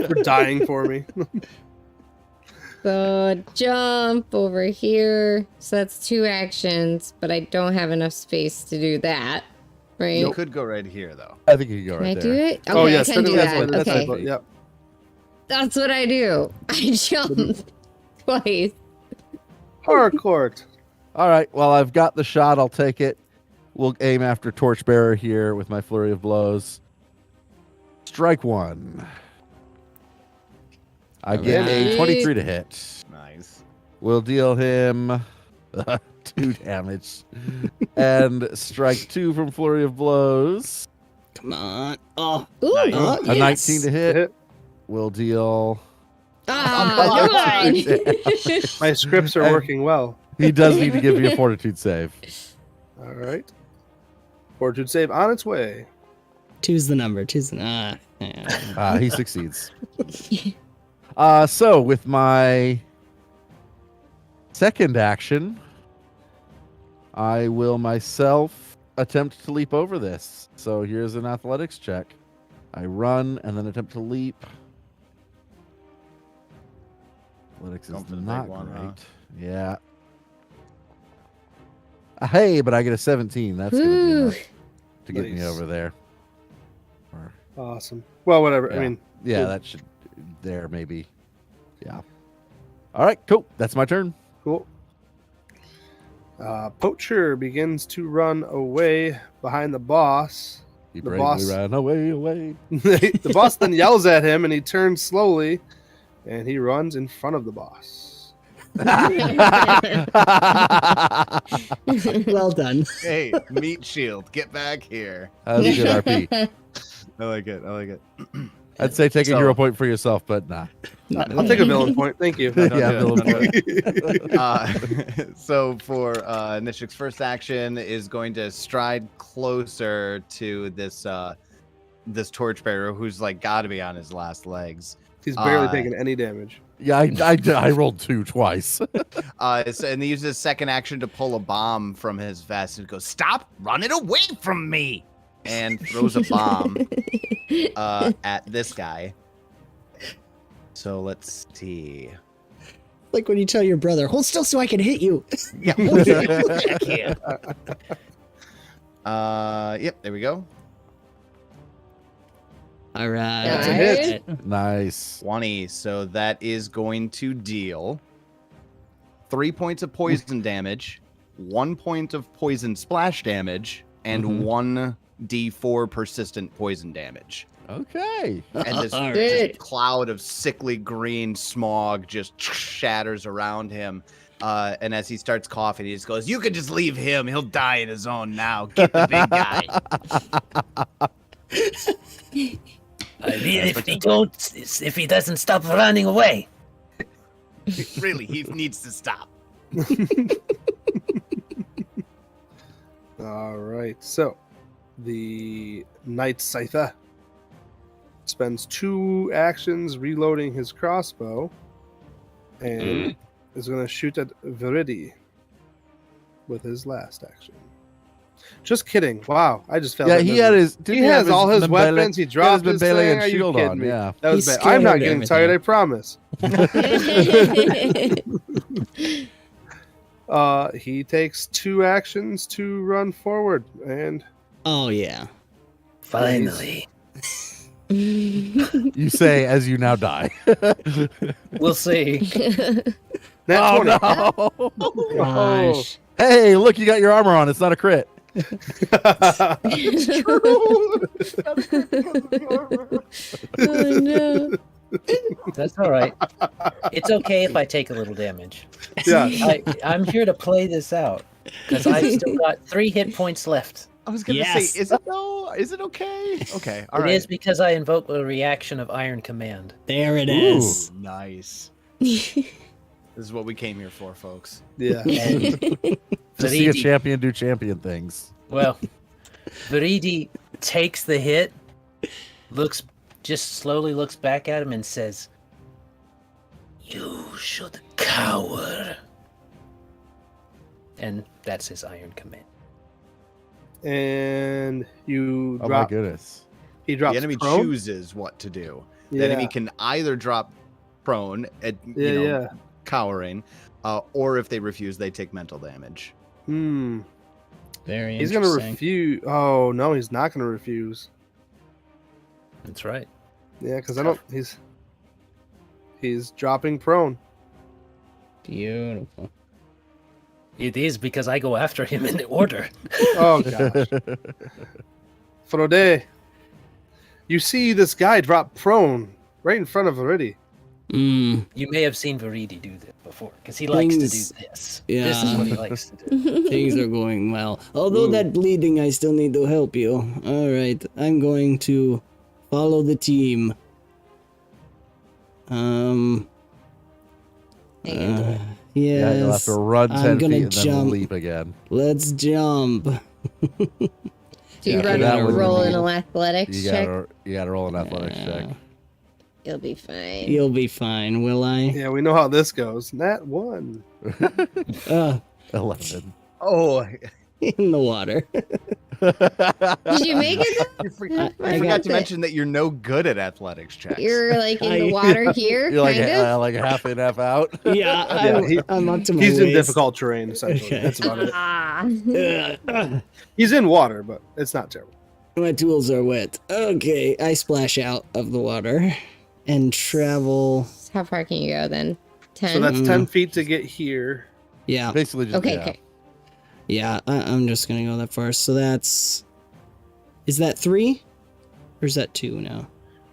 For dying for me. So jump over here. So that's 2 actions, but I don't have enough space to do that. Right? You could go right here, though. I think you can go Can right I there. do it? Okay, Oh yes, I can do that's that. what- Okay. what- Yep. That's what I do. I jump twice. Harcourt. All right. Well, I've got the shot. I'll take it. We'll aim after Torchbearer here with my flurry of blows. Strike 1. I get a Alright. 23 to hit. Nice. We'll deal him 2 damage. And strike 2 from flurry of blows. Come on. Oh, Ooh, Nice. oh, A yes. 19 to hit. Hit. We'll deal. ah, come on. My scripts are working well. He does need to give me a fortitude save. All right. Fortitude save on its way. Two's the number. Yeah. He succeeds. So with my second action, I will myself attempt to leap over this. So here's an athletics check. I run and then attempt to leap. Athletics Going is for the big not one, great. huh? Yeah. Hey, but I get a 17. That's going to be Whew. enough to get me Nice. over there. Or, Awesome. Well, whatever. Yeah. I mean, yeah, Cool. that should there maybe. Yeah. All right, cool. That's my turn. cool. Poacher begins to run away behind the boss. He The bravely boss- ran away. The boss then yells at him, and he turns slowly, and he runs in front of the boss. Well done. Hey, meat shield, get back here. That was a good RP. I like it. I like it. I'd say take a So- hero point for yourself, but nah. I'll take a villain point. Thank you. Don't Yeah, do it, villain don't do it. So for Nishek's first action is going to stride closer to this this torchbearer who's like got to be on his last legs. He's barely Uh, taking any damage. Yeah, I rolled 2 twice. So, and he uses his second action to pull a bomb from his vest and goes, "Stop running away from me!" and throws a bomb at this guy. So let's see. Like when you tell your brother, hold still so I can hit you. Yeah, I can't. Yep, there we go. All right. That's a hit. Nice. 20. So that is going to deal 3 points of poison damage, 1 point of poison splash damage, and 1d4 persistent poison damage. Okay. And this All just cloud of sickly green smog just shatters around him. And as he starts coughing, he just goes, "You can just leave him. He'll die in his own now. Get the big guy." I mean, if he doesn't stop running away. Really, he needs to stop. All right. So, the Night Scyther spends 2 actions reloading his crossbow, and is going to shoot at Viridi with his last action. Just kidding. Wow, I just felt. Yeah, he had his. He has all his weapons. He dropped his Mebele thing. and Are you shield kidding on. me? Yeah. That was He's bad. I'm not scared getting of tired. I promise. He takes 2 actions to run forward, and Oh, yeah. Finally. You say as you now die. We'll see. Nat 20. No. Gosh. Hey, look, you got your armor on. It's not a crit. Oh no. That's all right. It's okay if I take a little damage. Yeah. I'm here to play this out because I've still got 3 hit points left. I was gonna Yes. say, is it though? Is it okay? Okay, all It right. is because I invoke a reaction of Iron Command. There it is. Ooh, nice. This is what we came here for, folks. Yeah. And To see a Viridi, champion do champion things. well, Viridi takes the hit, slowly looks back at him and says, "You should cower." And that's his Iron Command. And you Oh drop. my goodness. He drops The enemy prone? chooses what to do. The Yeah. enemy can either drop prone, at, Yeah, you know, yeah. cowering, or if they refuse, they take mental damage. Hmm. Very He's gonna interesting. refuse. Oh no, he's not gonna refuse. That's right. Yeah, because I don't. He's dropping prone. Beautiful. It is because I go after him in the order. Oh gosh. Frode, you see this guy drop prone right in front of Viridi. Mm, You may have seen Viridi do this before because he likes to do Things- this. yeah. This is what he likes to do. things are going well. Although Ooh. that bleeding, I still need to help you. All right, I'm going to follow the team. Yeah. Yeah, you'll have Yes. to run 10 I'm feet gonna and then jump. leap again. Let's jump. Do you Yeah, run that and would roll be- an athletics You check? gotta roll an athletics Yeah. check. You'll be fine. You'll be fine, will I? Yeah, we know how this goes. Nat 1. 11. Oh, In the water. Did you make it? I forgot got to mention that you're no good at athletics checks. You're like in the water here, You're like, kind of. like half in, half out. Yeah, I'm up to my He's in waist. difficult terrain, essentially. Okay. That's about it. Ah. He's in water, but it's not terrible. My tools are wet. Okay, I splash out of the water and travel. How far can you go then? 10. So that's 10 feet to get here. Yeah, Basically just okay, yeah. okay. yeah, I'm just gonna go that far. So that's. Is that 3? Or is that 2 now?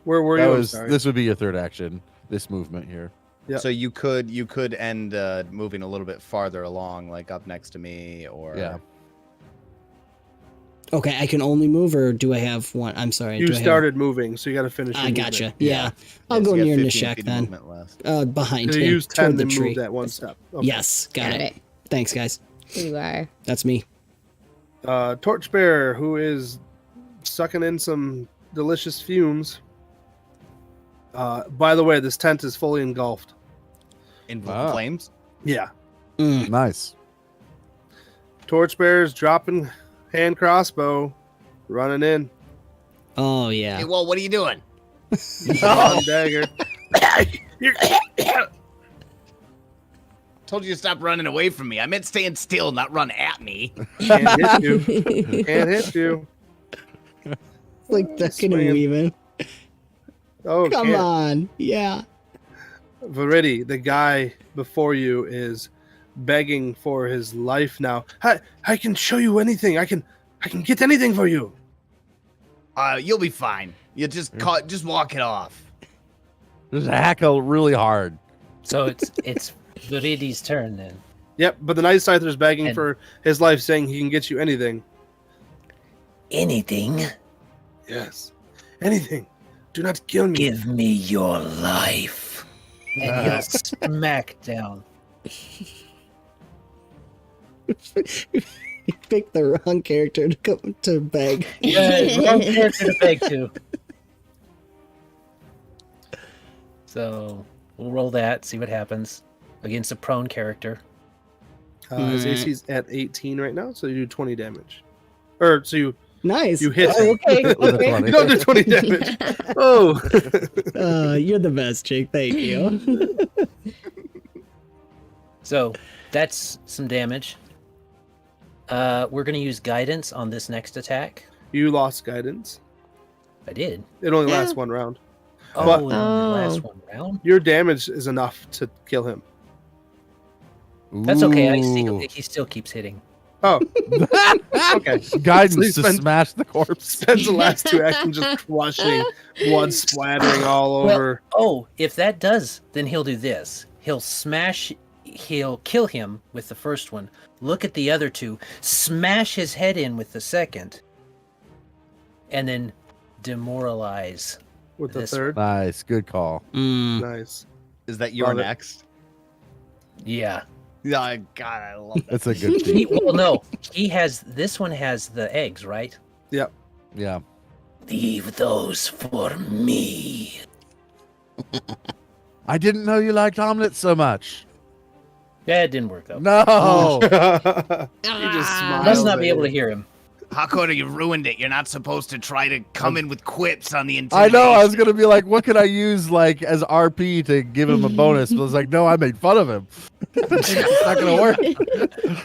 Where were That you? I'm was sorry. this would be your third action. This movement here. Yeah. So you could end moving a little bit farther along, like up next to me, or Yeah. Okay, I can only move, or do I have one? I'm sorry. You do I have- started moving, so you got to finish. I your gotcha. movement. Yeah, I'll Yes, go you got near 15 Nishek feet of then. movement left. Behind So him, you use 10 toward the to tree. move that one step. Okay. Yes, got it. Thanks, guys. You are. That's me. Torchbearer, who is sucking in some delicious fumes. By the way, this tent is fully engulfed. In Ah. flames. Yeah. Mm. Nice. Torchbearer's dropping hand crossbow, running in. Oh Hey, yeah. well, what are you doing? On dagger. Told you to stop running away from me. I meant stand still, not run at me. Can't hit you. Can't hit you. It's like ducking and Swinging. weaving. Oh, Come can't. on. Yeah. Viridi, the guy before you, is begging for his life now. I can show you anything. I can get anything for you. You'll be fine. You just walk it off. Just hackle really hard. So it's Viridi's turn then. Yep, but the Night Scyther is begging And- for his life, saying he can get you anything. Anything? Yes, anything. Do not kill me. Give me your life. And he'll smack down. You picked the wrong character to come to beg. Wrong character to beg to. So we'll roll that, see what happens against a prone character. His AC's at 18 right now, so you do 20 damage. Or so you Nice. hit Oh, him. okay. With a okay. 20. You don't do 20 damage. Oh. You're the best, Jake. Thank you. So that's some damage. We're going to use guidance on this next attack. You lost guidance. I did. It only Yeah. lasts one round. Oh, But- in the last one round? Your damage is enough to kill him. That's okay. Ooh. He still keeps hitting. Oh, okay. Guidance Please to spend- smash the corpse. Spends the last two actions just crushing, blood splattering all Well, over. oh, if that does, then he'll do this. He'll kill him with the first one. Look at the other two. Smash his head in with the second. And then demoralize. With the this third. Nice, good call. Nice. Is that your Love it. next? Yeah. Yeah, God, I love that. That's a good thing. Well, no. This one has the eggs, right? Yep. Yeah. Leave those for me. I didn't know you liked omelets so much. Yeah, it didn't work though. No. He just Ah. Must smiles not be at able to you. hear him. Harcourt, you ruined it. You're not supposed to try to come in with quips on the I intimidation. know. I was gonna be like, what could I use like as RP to give him a bonus? But I was like, no, I made fun of him. It's not gonna work.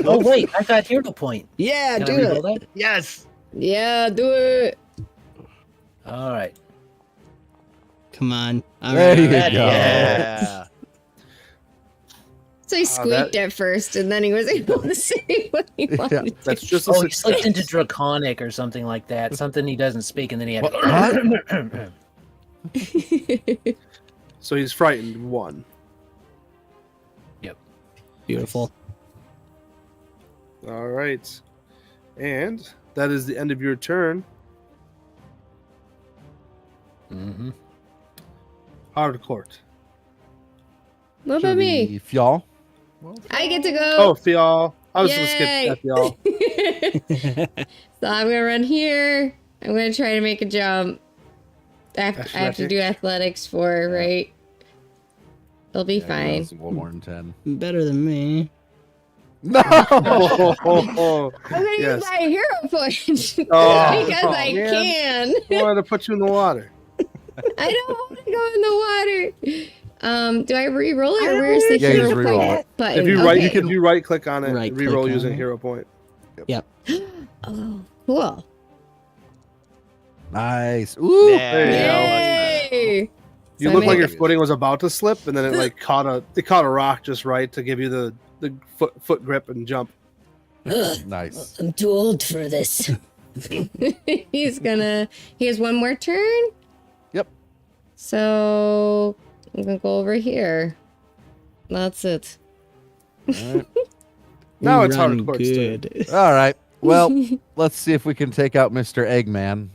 Oh wait, I got hero point. Yeah, Can do I reroll it. that? Yes. Yeah, do it. All right. Come on. All There right. you That- go. Yeah. So he squeaked at first, and then he was able to say what he wanted to. That's just a Oh, he slipped success. into draconic or something like that. Something he doesn't speak, and then he had. What? So he's frightened. 1. Beautiful. All right. And that is the end of your turn. Mm-hmm. Harcourt. What about me? Fjall. I get to Oh, go. Fjall. I was going to Yay. skip that, Fjall. So I'm gonna run here. I'm gonna try to make a jump. I have to Athletic. do athletics for, right? It'll be fine. That's a little more than 10. Better than me. No. Oh, I'm gonna yes. use my hero point Oh, because I man. can. I wanted to put you in the water. I don't want to go in the water. Do I re-roll it, or where's the Yeah, you hero just re-roll point it. button? If you okay. right click on it, Right click reroll on using it. hero point. Oh, cool! Nice. Ooh. There you go. Yay! You So look I like made- your footing was about to slip, and then it like caught a rock just right to give you the foot grip and jump. Nice. I'm too old for this. He has one more turn. Yep. So I'm gonna go over here. That's it. All right. Now You it's run Harcourt's turn. good. All right. Well, let's see if we can take out Mr. Eggman.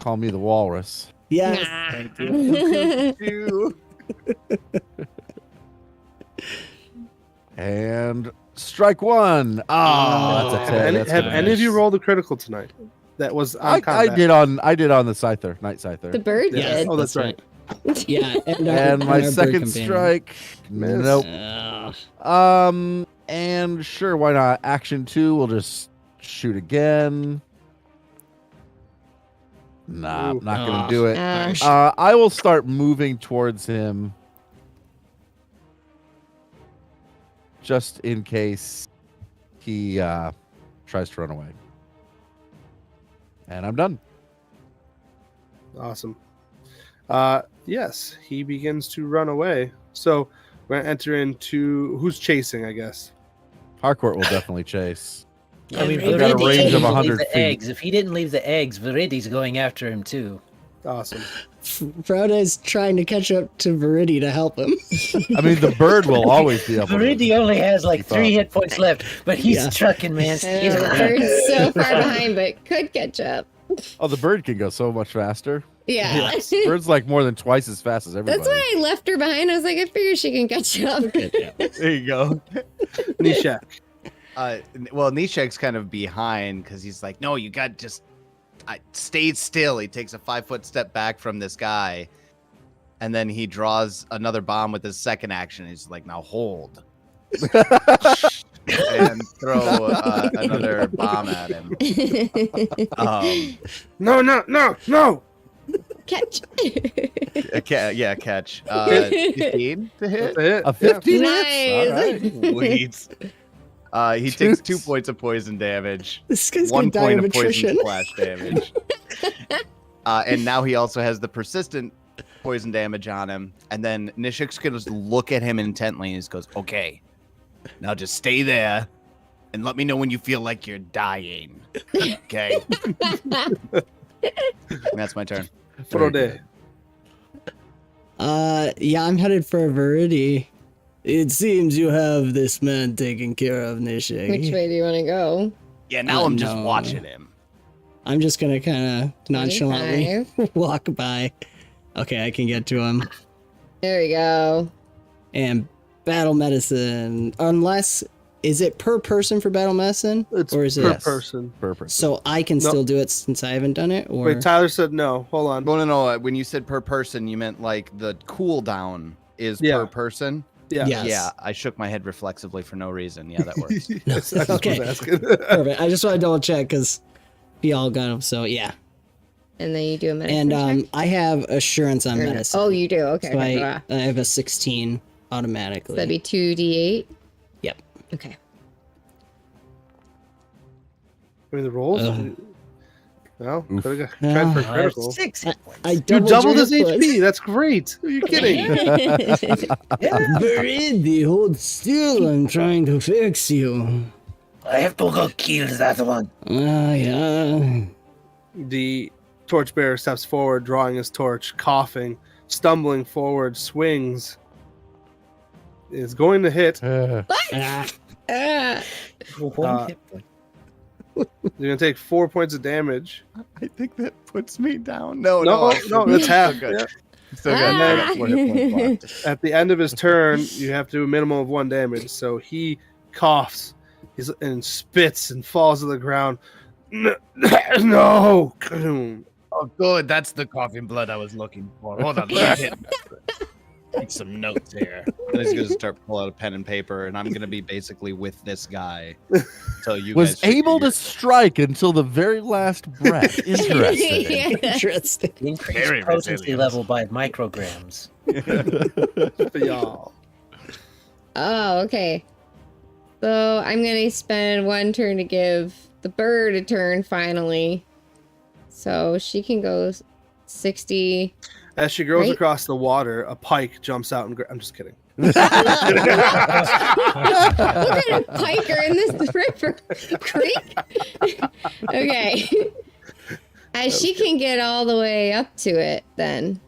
Call me the walrus. Yes. Thank you. You. And strike one. Oh, that's a 10. That's Have good. any of you rolled a critical tonight? That was on I combat. did on the Scyther, Night Scyther. The bird Yes. did. Oh, that's right. Yeah. And, And my our second bird companion. strike. Miss. Nope. Ugh. And sure, why not? Action 2, we'll just shoot again. Nah, I'm Ooh. not going to do it. Harsh. I will start moving towards him just in case he tries to run away. And I'm done. Awesome. Yes, he begins to run away. So we're gonna enter into who's chasing, I guess. Harcourt will definitely chase. I mean, I've got a Viridi range of didn't leave 100 the feet. eggs. If he didn't leave the eggs, Viridi's going after him too. Awesome. Frode is trying to catch up to Viridi to help him. I mean, the bird will always be able to. Viridi only has like Keep 3 up. hit points left, but he's Yeah. trucking, man. I He's know, the bird's so far behind, but could catch up. Oh, the bird can go so much faster. Yeah. Bird's like more than twice as fast as everybody. That's why I left her behind. I was like, I figure she can catch up. There you go. Nishek. Well, Nishek's kind of behind because he's like, no, you got just stay still. He takes a 5-foot step back from this guy, and then he draws another bomb with his second action. He's like, now hold. And throw another bomb at him. No. Catch. Catch. 15 to hit. That's a hit. A 15 Nice. hits? All right. Sweet. He takes 2 points of poison damage. This guy's gonna 1 die point of of poison attrition. splash damage. And now he also has the persistent poison damage on him. And then Nishek's going to look at him intently and he just goes, okay, now just stay there and let me know when you feel like you're dying. Okay. And that's my turn. Frode. Yeah, I'm headed for Viridi. It seems you have this man taken care of, Nishek. Which way do you want to go? Yeah, now I'm just no. watching him. I'm just gonna kind of nonchalantly 25. walk by. Okay, I can get to him. There we go. And battle medicine, unless is it per person for battle medicine, It's or is per it? person. Perfect. So I can No. still do it since I haven't done it, or Wait, Tyler said no. Hold on. No. When you said per person, you meant like the cooldown is Yeah. per person. Yeah. Yes. Yeah, I shook my head reflexively for no reason. Yeah, that works. Yes, that's what I Okay. was asking. perfect. I just want to double check because Fjall got him. So yeah, And then you do a medicine and check? I have assurance on Or no? medicine. Oh, you do? Okay. So okay. I have a 16 automatically. That'd be 2d8? Yep. Okay. I mean, the rolls. Well, Oof. could have tried for I have critical. 6 hit points. I You doubled, doubled your his hit points. HP. That's great. Are you kidding? Viridi, hold still. I'm trying to fix you. I have to go kill that one. Yeah. The torchbearer steps forward, drawing his torch, coughing, stumbling forward, swings. Is going to hit. Uh, Ah, Ah. One hit point. You're going to take 4 points of damage. I think that puts me down. No, No, that's half. Still good. Yeah. Still good. I got 4 hit points left. At the end of his turn, you have to do a minimum of 1 damage. So he coughs and spits and falls to the ground. No! Oh, good. That's the coughing blood I was looking for. Hold on. Let me take some notes here. And he's going to start pulling out a pen and paper, and I'm going to be basically with this guy until you was guys able to figure- strike until the very last breath. Interesting. Yeah. interesting. Increase Very potency resilient. level by micrograms. Y'all. Oh, okay. So I'm going to spend 1 turn to give the bird a turn finally. So she can go 60. As she goes Right? across the water, a pike jumps out and I'm just kidding. What kind of pike are in this river? Creek? Okay. As she can get all the way up to it then.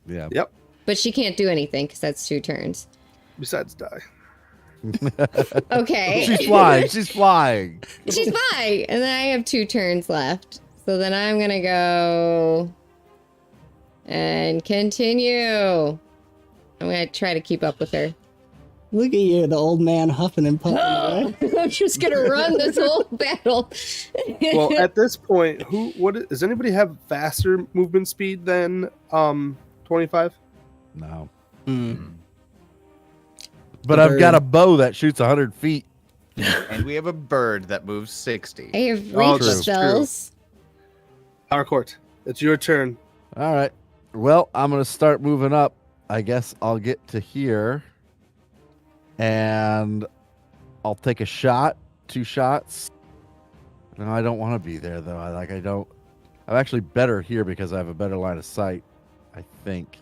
Yeah. Yep. But she can't do anything because that's 2 turns. Besides die. Okay. She's flying. She's flying. She's fine. And then I have 2 turns left. So then I'm going to go and continue. I'm going to try to keep up with her. Look at you, the old man huffing and puffing away. I'm just going to run this whole battle. Well, at this point, does anybody have faster movement speed than 25? No. Hmm. But The I've got bird. a bow that shoots 100 feet. And we have a bird that moves 60. I have Oh, reach that's spells. Harcourt. It's your turn. All right. Well, I'm going to start moving up. I guess I'll get to here. And I'll take a shot, 2 shots. No, I don't want to be there, though. I'm actually better here because I have a better line of sight, I think.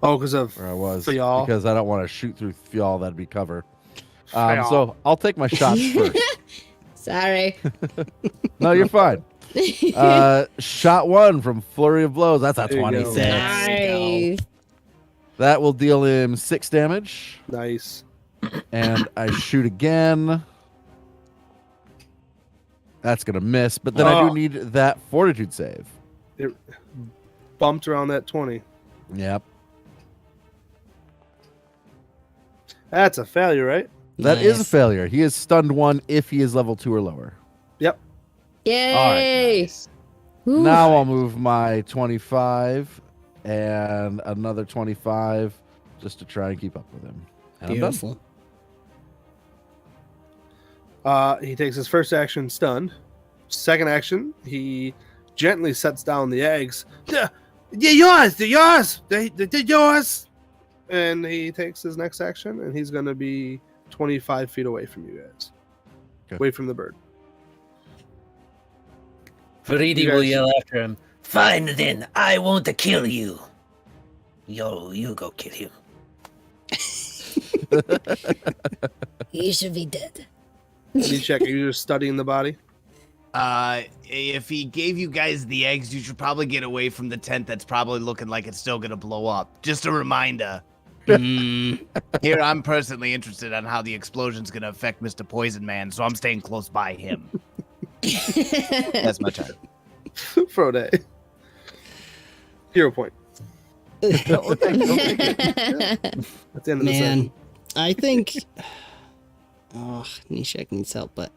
Oh, because of Where I was. Fjall. Because I don't want to shoot through Fjall. That'd be cover. Fjall. So I'll take my shots first. Sorry. No, you're fine. Shot 1 from Flurry of Blows. That's a There you go. 26. Nice. That will deal him 6 damage. Nice. And I shoot again. That's going to miss. But then I do need that fortitude save. It bumped around that 20. Yep. That's a failure, right? That is a Nice. failure. He is stunned 1 if he is level 2 or lower. Yep. Yay. All right. Nice. Ooh. Now I'll move my 25 and another 25 just to try and keep up with him. And I'm done. Beautiful. He takes his first action stunned. Second action, he gently sets down the eggs. They're yours. They're yours. They're yours. And he takes his next action, and he's going to be 25 feet away from you guys. Okay. Away from the bird. Viridi You will guys- yell after him. Fine then, I won't kill you. You go kill him. He should be dead. Nishek, are you just studying the body? If he gave you guys the eggs, you should probably get away from the tent that's probably looking like it's still gonna blow up. Just a reminder. Here, I'm personally interested on how the explosion's gonna affect Mr. Poison Man, so I'm staying close by him. That's my turn. Frode. Hero point. At the end of the Man, session. I think. Oh, Nishek needs help, but.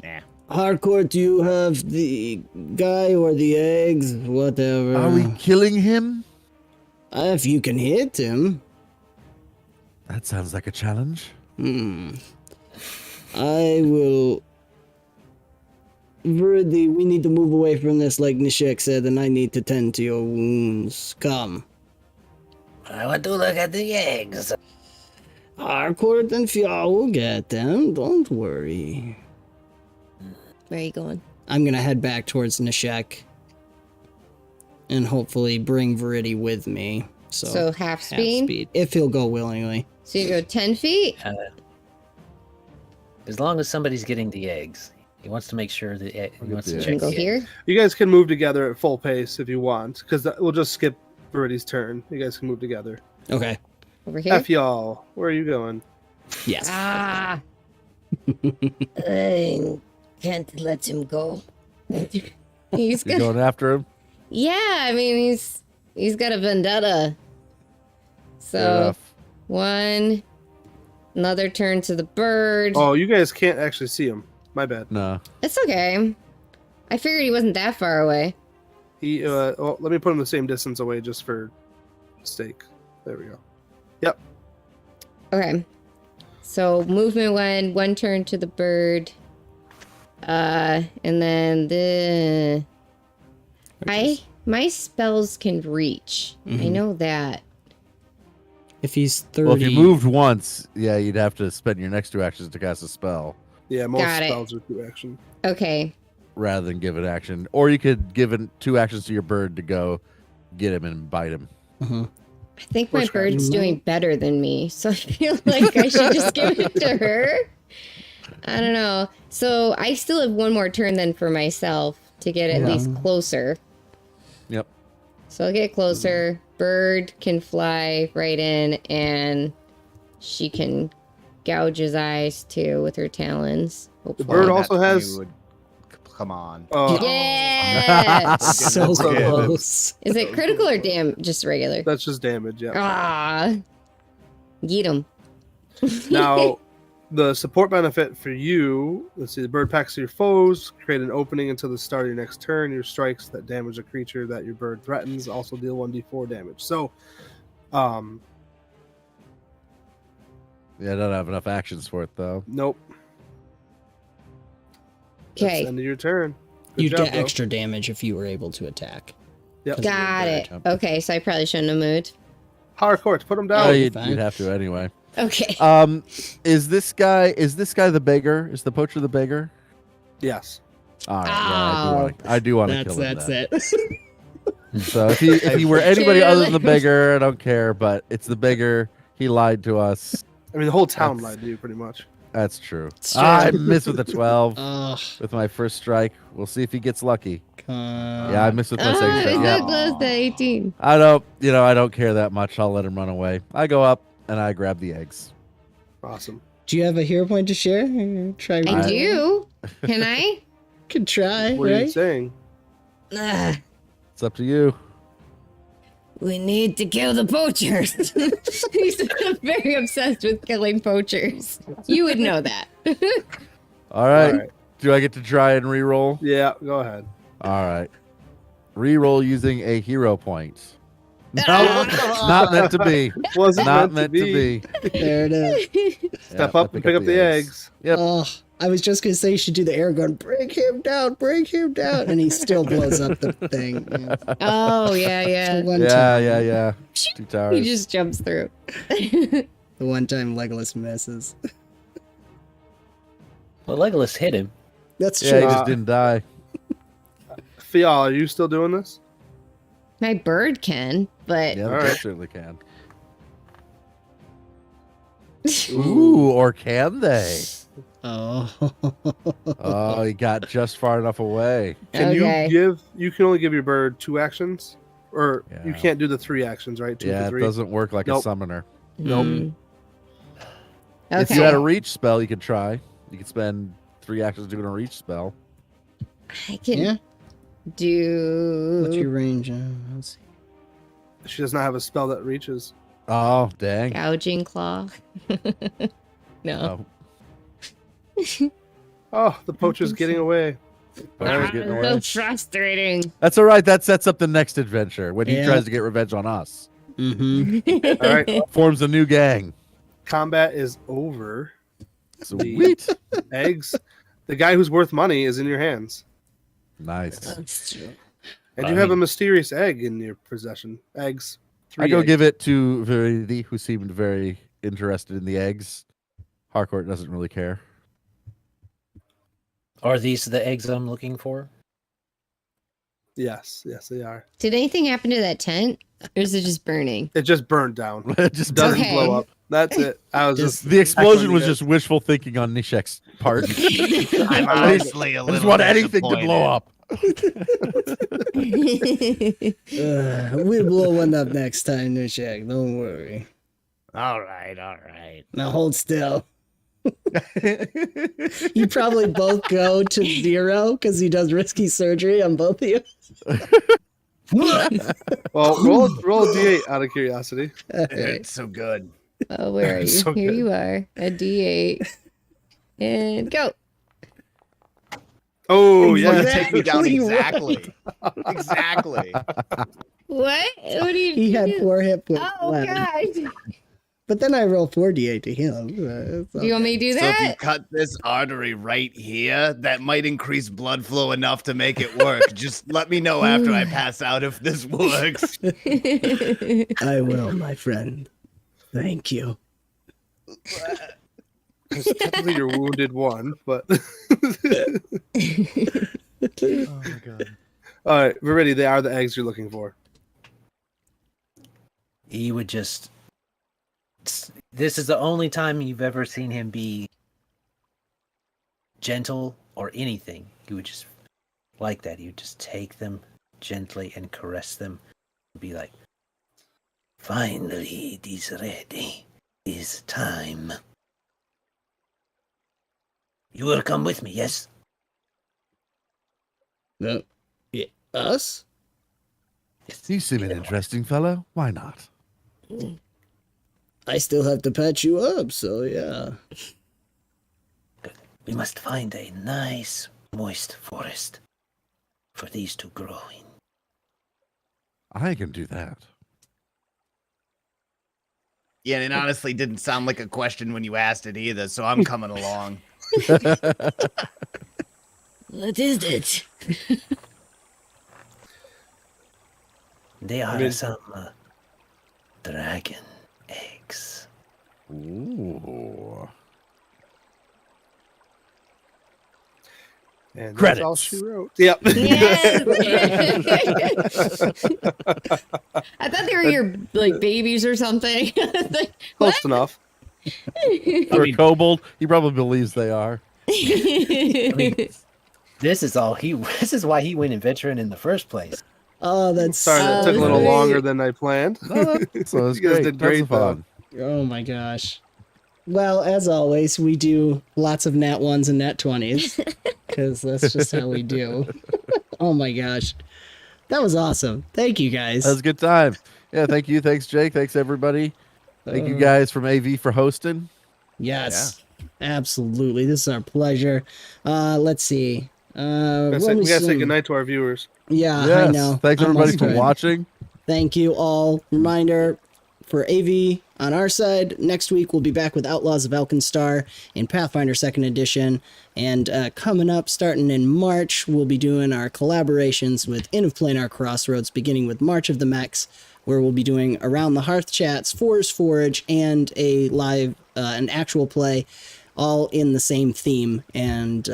Nah. Harcourt, do you have the guy or the eggs? Whatever. Are we killing him? If you can hit him. That sounds like a challenge. I will. Viridi, we need to move away from this, like Nishek said, and I need to tend to your wounds. Come. I want to look at the eggs. Harcourt and Fjall will get them. Don't worry. Where are you going? I'm gonna head back towards Nishek. And hopefully bring Viridi with me. So half speed? If he'll go willingly. So you go 10 feet? As long as somebody's getting the eggs. He wants to make sure that he wants to Yeah. check Can go the here? eggs. You guys can move together at full pace if you want, because we'll just skip Viridi's turn. You guys can move together. Okay. Over here? F y'all. Where are you going? Yes. Ah. I can't let him go. He's You got. going after him? Yeah, I mean he's got a vendetta. Fair So enough. another turn to the bird. Oh, you guys can't actually see him. My bad. No. It's okay. I figured he wasn't that far away. He. Well, let me put him the same distance away just for sake. There we go. Yep. Okay. So movement one turn to the bird. And then my spells can reach. I Mhm. know that. If he's 30. Well, if you moved once, yeah, you'd have to spend your next 2 actions to cast a spell Yeah, most Got it. spells are 2 action. Okay. rather than give an action. Or you could give 2 actions to your bird to go get him and bite him. Uh-huh. I think my Push back. bird's doing better than me, so I feel like I should just give it to her. I don't know. So I still have one more turn then for myself to get at Yeah. least closer. Yep. So I'll get closer. Bird can fly right in, and she can gouge his eyes too with her talons. The Hopefully. bird That also has. you would- Come on. Oh, Yeah! So Good. close. Is it critical or just regular? that's just damage. Yeah. Ah, get him. Now, the support benefit for you, let's see, the bird packs your foes, create an opening until the start of your next turn. Your strikes that damage a creature that your bird threatens also deal 1d4 damage. So, Yeah, I don't have enough actions for it, though. nope. That's the Okay. end of your turn. You'd job, get bro. extra damage if you were able to attack. Yep. 'Cause of your Got it. bird. Okay, so I probably shouldn't have moved. Harcourt, put him Oh, down. you'd fine. have to anyway. Okay. Is this guy the beggar? Is the poacher the beggar? Yes. All right. Yeah, I do want to kill him. That's then. it. So if he were anybody other than the beggar, I don't care. But it's the beggar. He lied to us. I mean, the whole town That's- lied to you, pretty much. That's true. It's true. I missed with the 12 Ugh. with my first strike. We'll see if he gets lucky. Yeah, Yeah, I missed with my second It's strike. so Yeah. close to 18. I don't care that much. I'll let him run away. I go up and I grab the eggs. Awesome. Do you have a hero point to share? Try. I do. Can I? Could try, What are you right? saying? Ugh. It's up to you. We need to kill the poachers. He's very obsessed with killing poachers. You would know that. All right. All right. Do I get to try and re-roll? Yeah, go ahead. All right. Re-roll using a hero point. No, not meant to be. Wasn't Not meant meant to be. There it is. Step up and pick up the eggs. Yep. Oh, I was just gonna say you should do the air gun. Break him down, and he still blows up the thing. Yeah. Oh, yeah. The one Yeah, time, yeah. 2 towers. He just jumps through. The one time Legolas misses. Well, Legolas hit him. That's Yeah, true. he just didn't die. Fjall, are you still doing this? My bird can, but Yeah, All the right. bird certainly can. Ooh, or can they? Oh. Oh, he got just far enough away. Can Okay. you can only give your bird 2 actions? Or you Yeah. can't do the 3 actions, right? 2 Yeah, for it 3. doesn't work like a Nope. summoner. Nope. Mm. If you had a Okay. reach spell, you could try. You could spend 3 actions doing a reach spell. I can Yeah. do. What's your range? Let's see. She does not have a spell that reaches. Oh, dang. Gouging claw. Oh, No. Oh, the poacher's getting away. Poacher's getting away. So frustrating. That's all right. That sets up the next adventure when he Yeah. tries to get revenge on us. Mm-hmm. All right. Forms a new gang. Combat is over. Sweet. Eggs. The guy who's worth money is in your hands. Nice. That's true. And I you have a mean- mysterious egg in your possession. Eggs. 3 I go eggs. give it to Viridi, who seemed very interested in the eggs. Harcourt doesn't really care. Are these the eggs I'm looking for? Yes, they are. Did anything happen to that tent? Or is it just burning? It just burned down. It just Doesn't Okay. blow up. That's it. I was just The explosion was echoing just wishful thinking on Nishek's part. I'm honestly a I little just want anything to disappointed. blow up. We'll blow one up next time, Nishek. Don't worry. All right. Now hold still. You probably both go to 0 because he does risky surgery on both of you. Well, roll a d8 out of curiosity. It's so good. Oh, where are you? So Here good. you are. A D8. And go. Oh, You yeah. take me down Exactly. exactly. What? What do you He had do? 4 hit points Oh, left. God. But then I roll 4d8 to him. Do you want me to do So if you that? cut this artery right here, that might increase blood flow enough to make it work. Just let me know after I pass out if this works. I will, my friend. Thank you. 'Cause technically you're wounded 1, but Oh my god. all right, we're ready. They are the eggs you're looking for. He would just. This is the only time you've ever seen him be gentle or anything. He would just like that. He would just take them gently and caress them. Be like, finally, it is ready. It is time. You will come with me, yes? No. Yeah. Us? You seem an interesting fellow. Why not? I still have to patch you up, so yeah. We must find a nice, moist forest for these to grow in. I can do that. Yeah, and it honestly didn't sound like a question when you asked it either, so I'm coming along. What is it? They are mean- some dragon eggs. Ooh. And that's Credits. all she wrote. Yep. Yes. I thought they were your like babies or something. Like, what? Close enough. For a kobold, he probably believes they are. This is all he. This is why he went adventuring in the first place. Oh, that's Sorry, that took a so little great. longer than I planned. So it's You guys great. did Tons great, of fun. Oh my gosh. Well, as always, we do lots of nat 1s and nat 20s because that's just how we do. Oh my gosh. That was awesome. Thank you guys. That was a good time. Yeah, thank you. Thanks, Jake. Thanks, everybody. Thank you guys from AV for hosting. Yes, absolutely. This is our pleasure. Let's see. We gotta say see. goodnight to our viewers. Yeah, Yes. I know. Thanks, I'm everybody, almost for right. watching. Thank you all. Reminder for AV on our side, next week we'll be back with Outlaws of 𝓿𝓐𝐴𝐴 in Pathfinder 2nd Edition. And coming up, starting in March, we'll be doing our collaborations with Inn of Planar Crossroads, beginning with March of the Mechs, where we'll be doing Around the Hearth chats, Forest Forage, and a live, an actual play, all in the same theme. And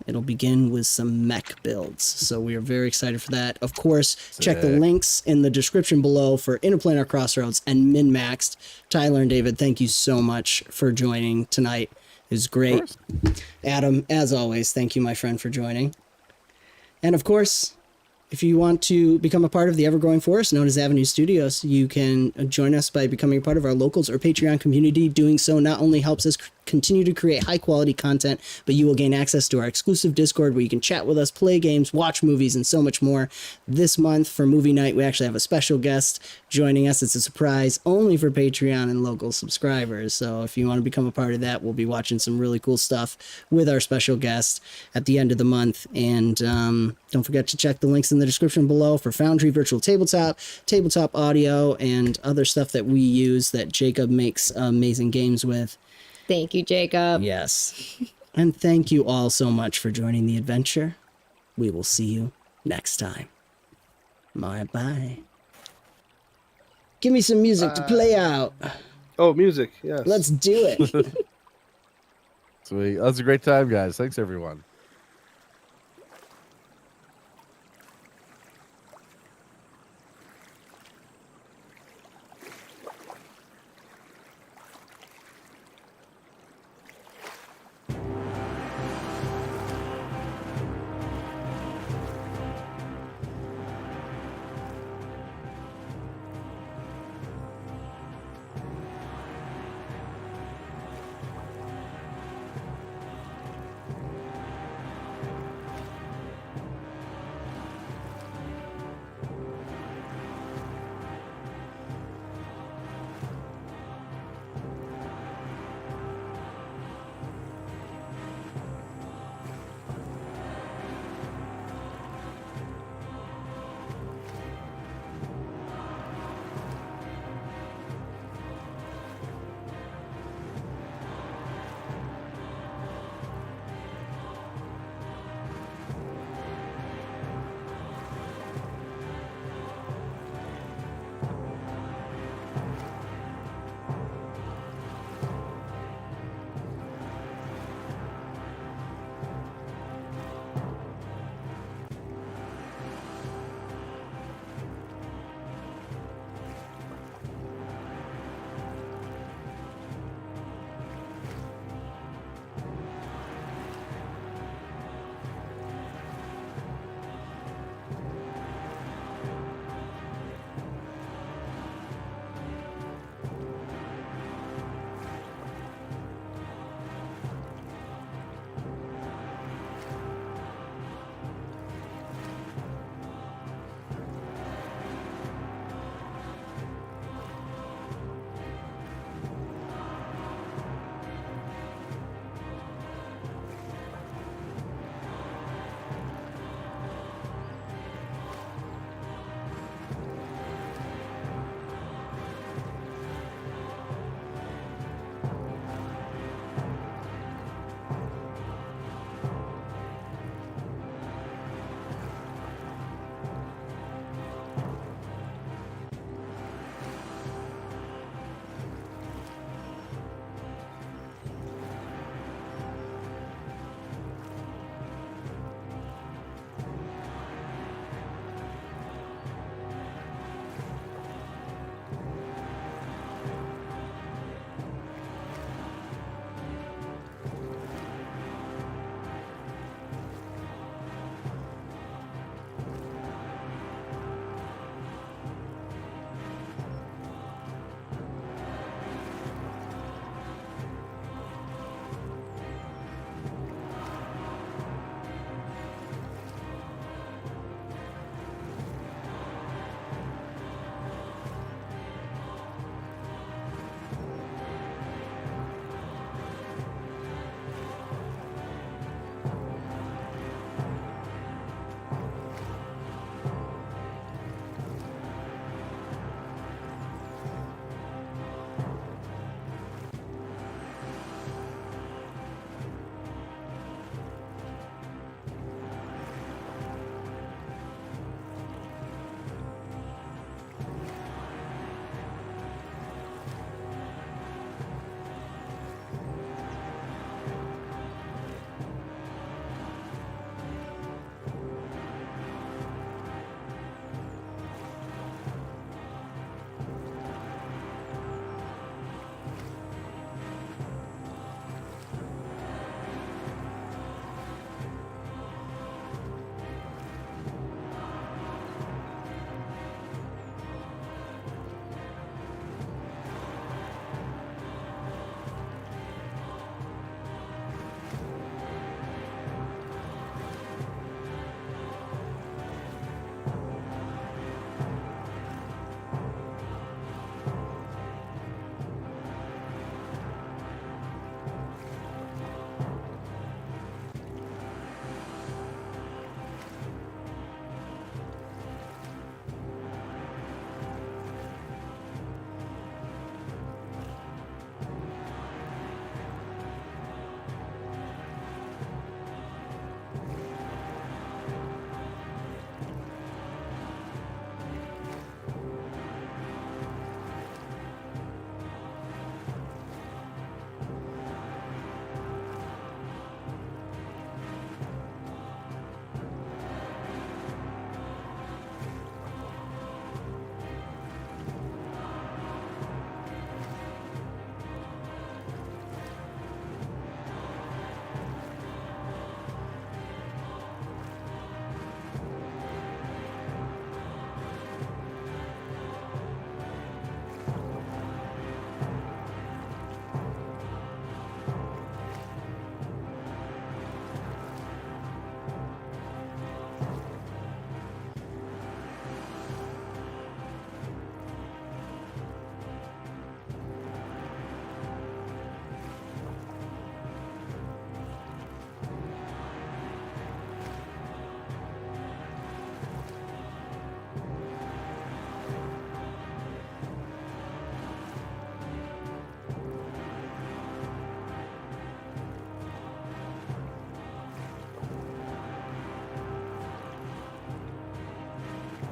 it'll begin with some mech builds. So we are very excited for that. Of course, check the Sick. links in the description below for Interplanar Crossroads and MnMaxed. Tyler and David, thank you so much for joining tonight. It was great. Adam, as always, thank you, my friend, for joining. And of course, if you want to become a part of the ever-growing forest known as Avenue Studios, you can join us by becoming a part of our locals or Patreon community. Doing so not only helps us continue to create high-quality content, but you will gain access to our exclusive Discord where you can chat with us, play games, watch movies, and so much more. This month for movie night, we actually have a special guest joining us. It's a surprise only for Patreon and local subscribers. So if you want to become a part of that, we'll be watching some really cool stuff with our special guest at the end of the month. And don't forget to check the links in the description below for Foundry Virtual Tabletop, Tabletop Audio, and other stuff that we use that Jacob makes amazing games with. Thank you, Jacob. Yes. And thank you all so much for joining the adventure. We will see you next time. Bye-bye. Give me some music to play out. Oh, music. Yes. Let's do it. Sweet. That was a great time, guys. Thanks, everyone.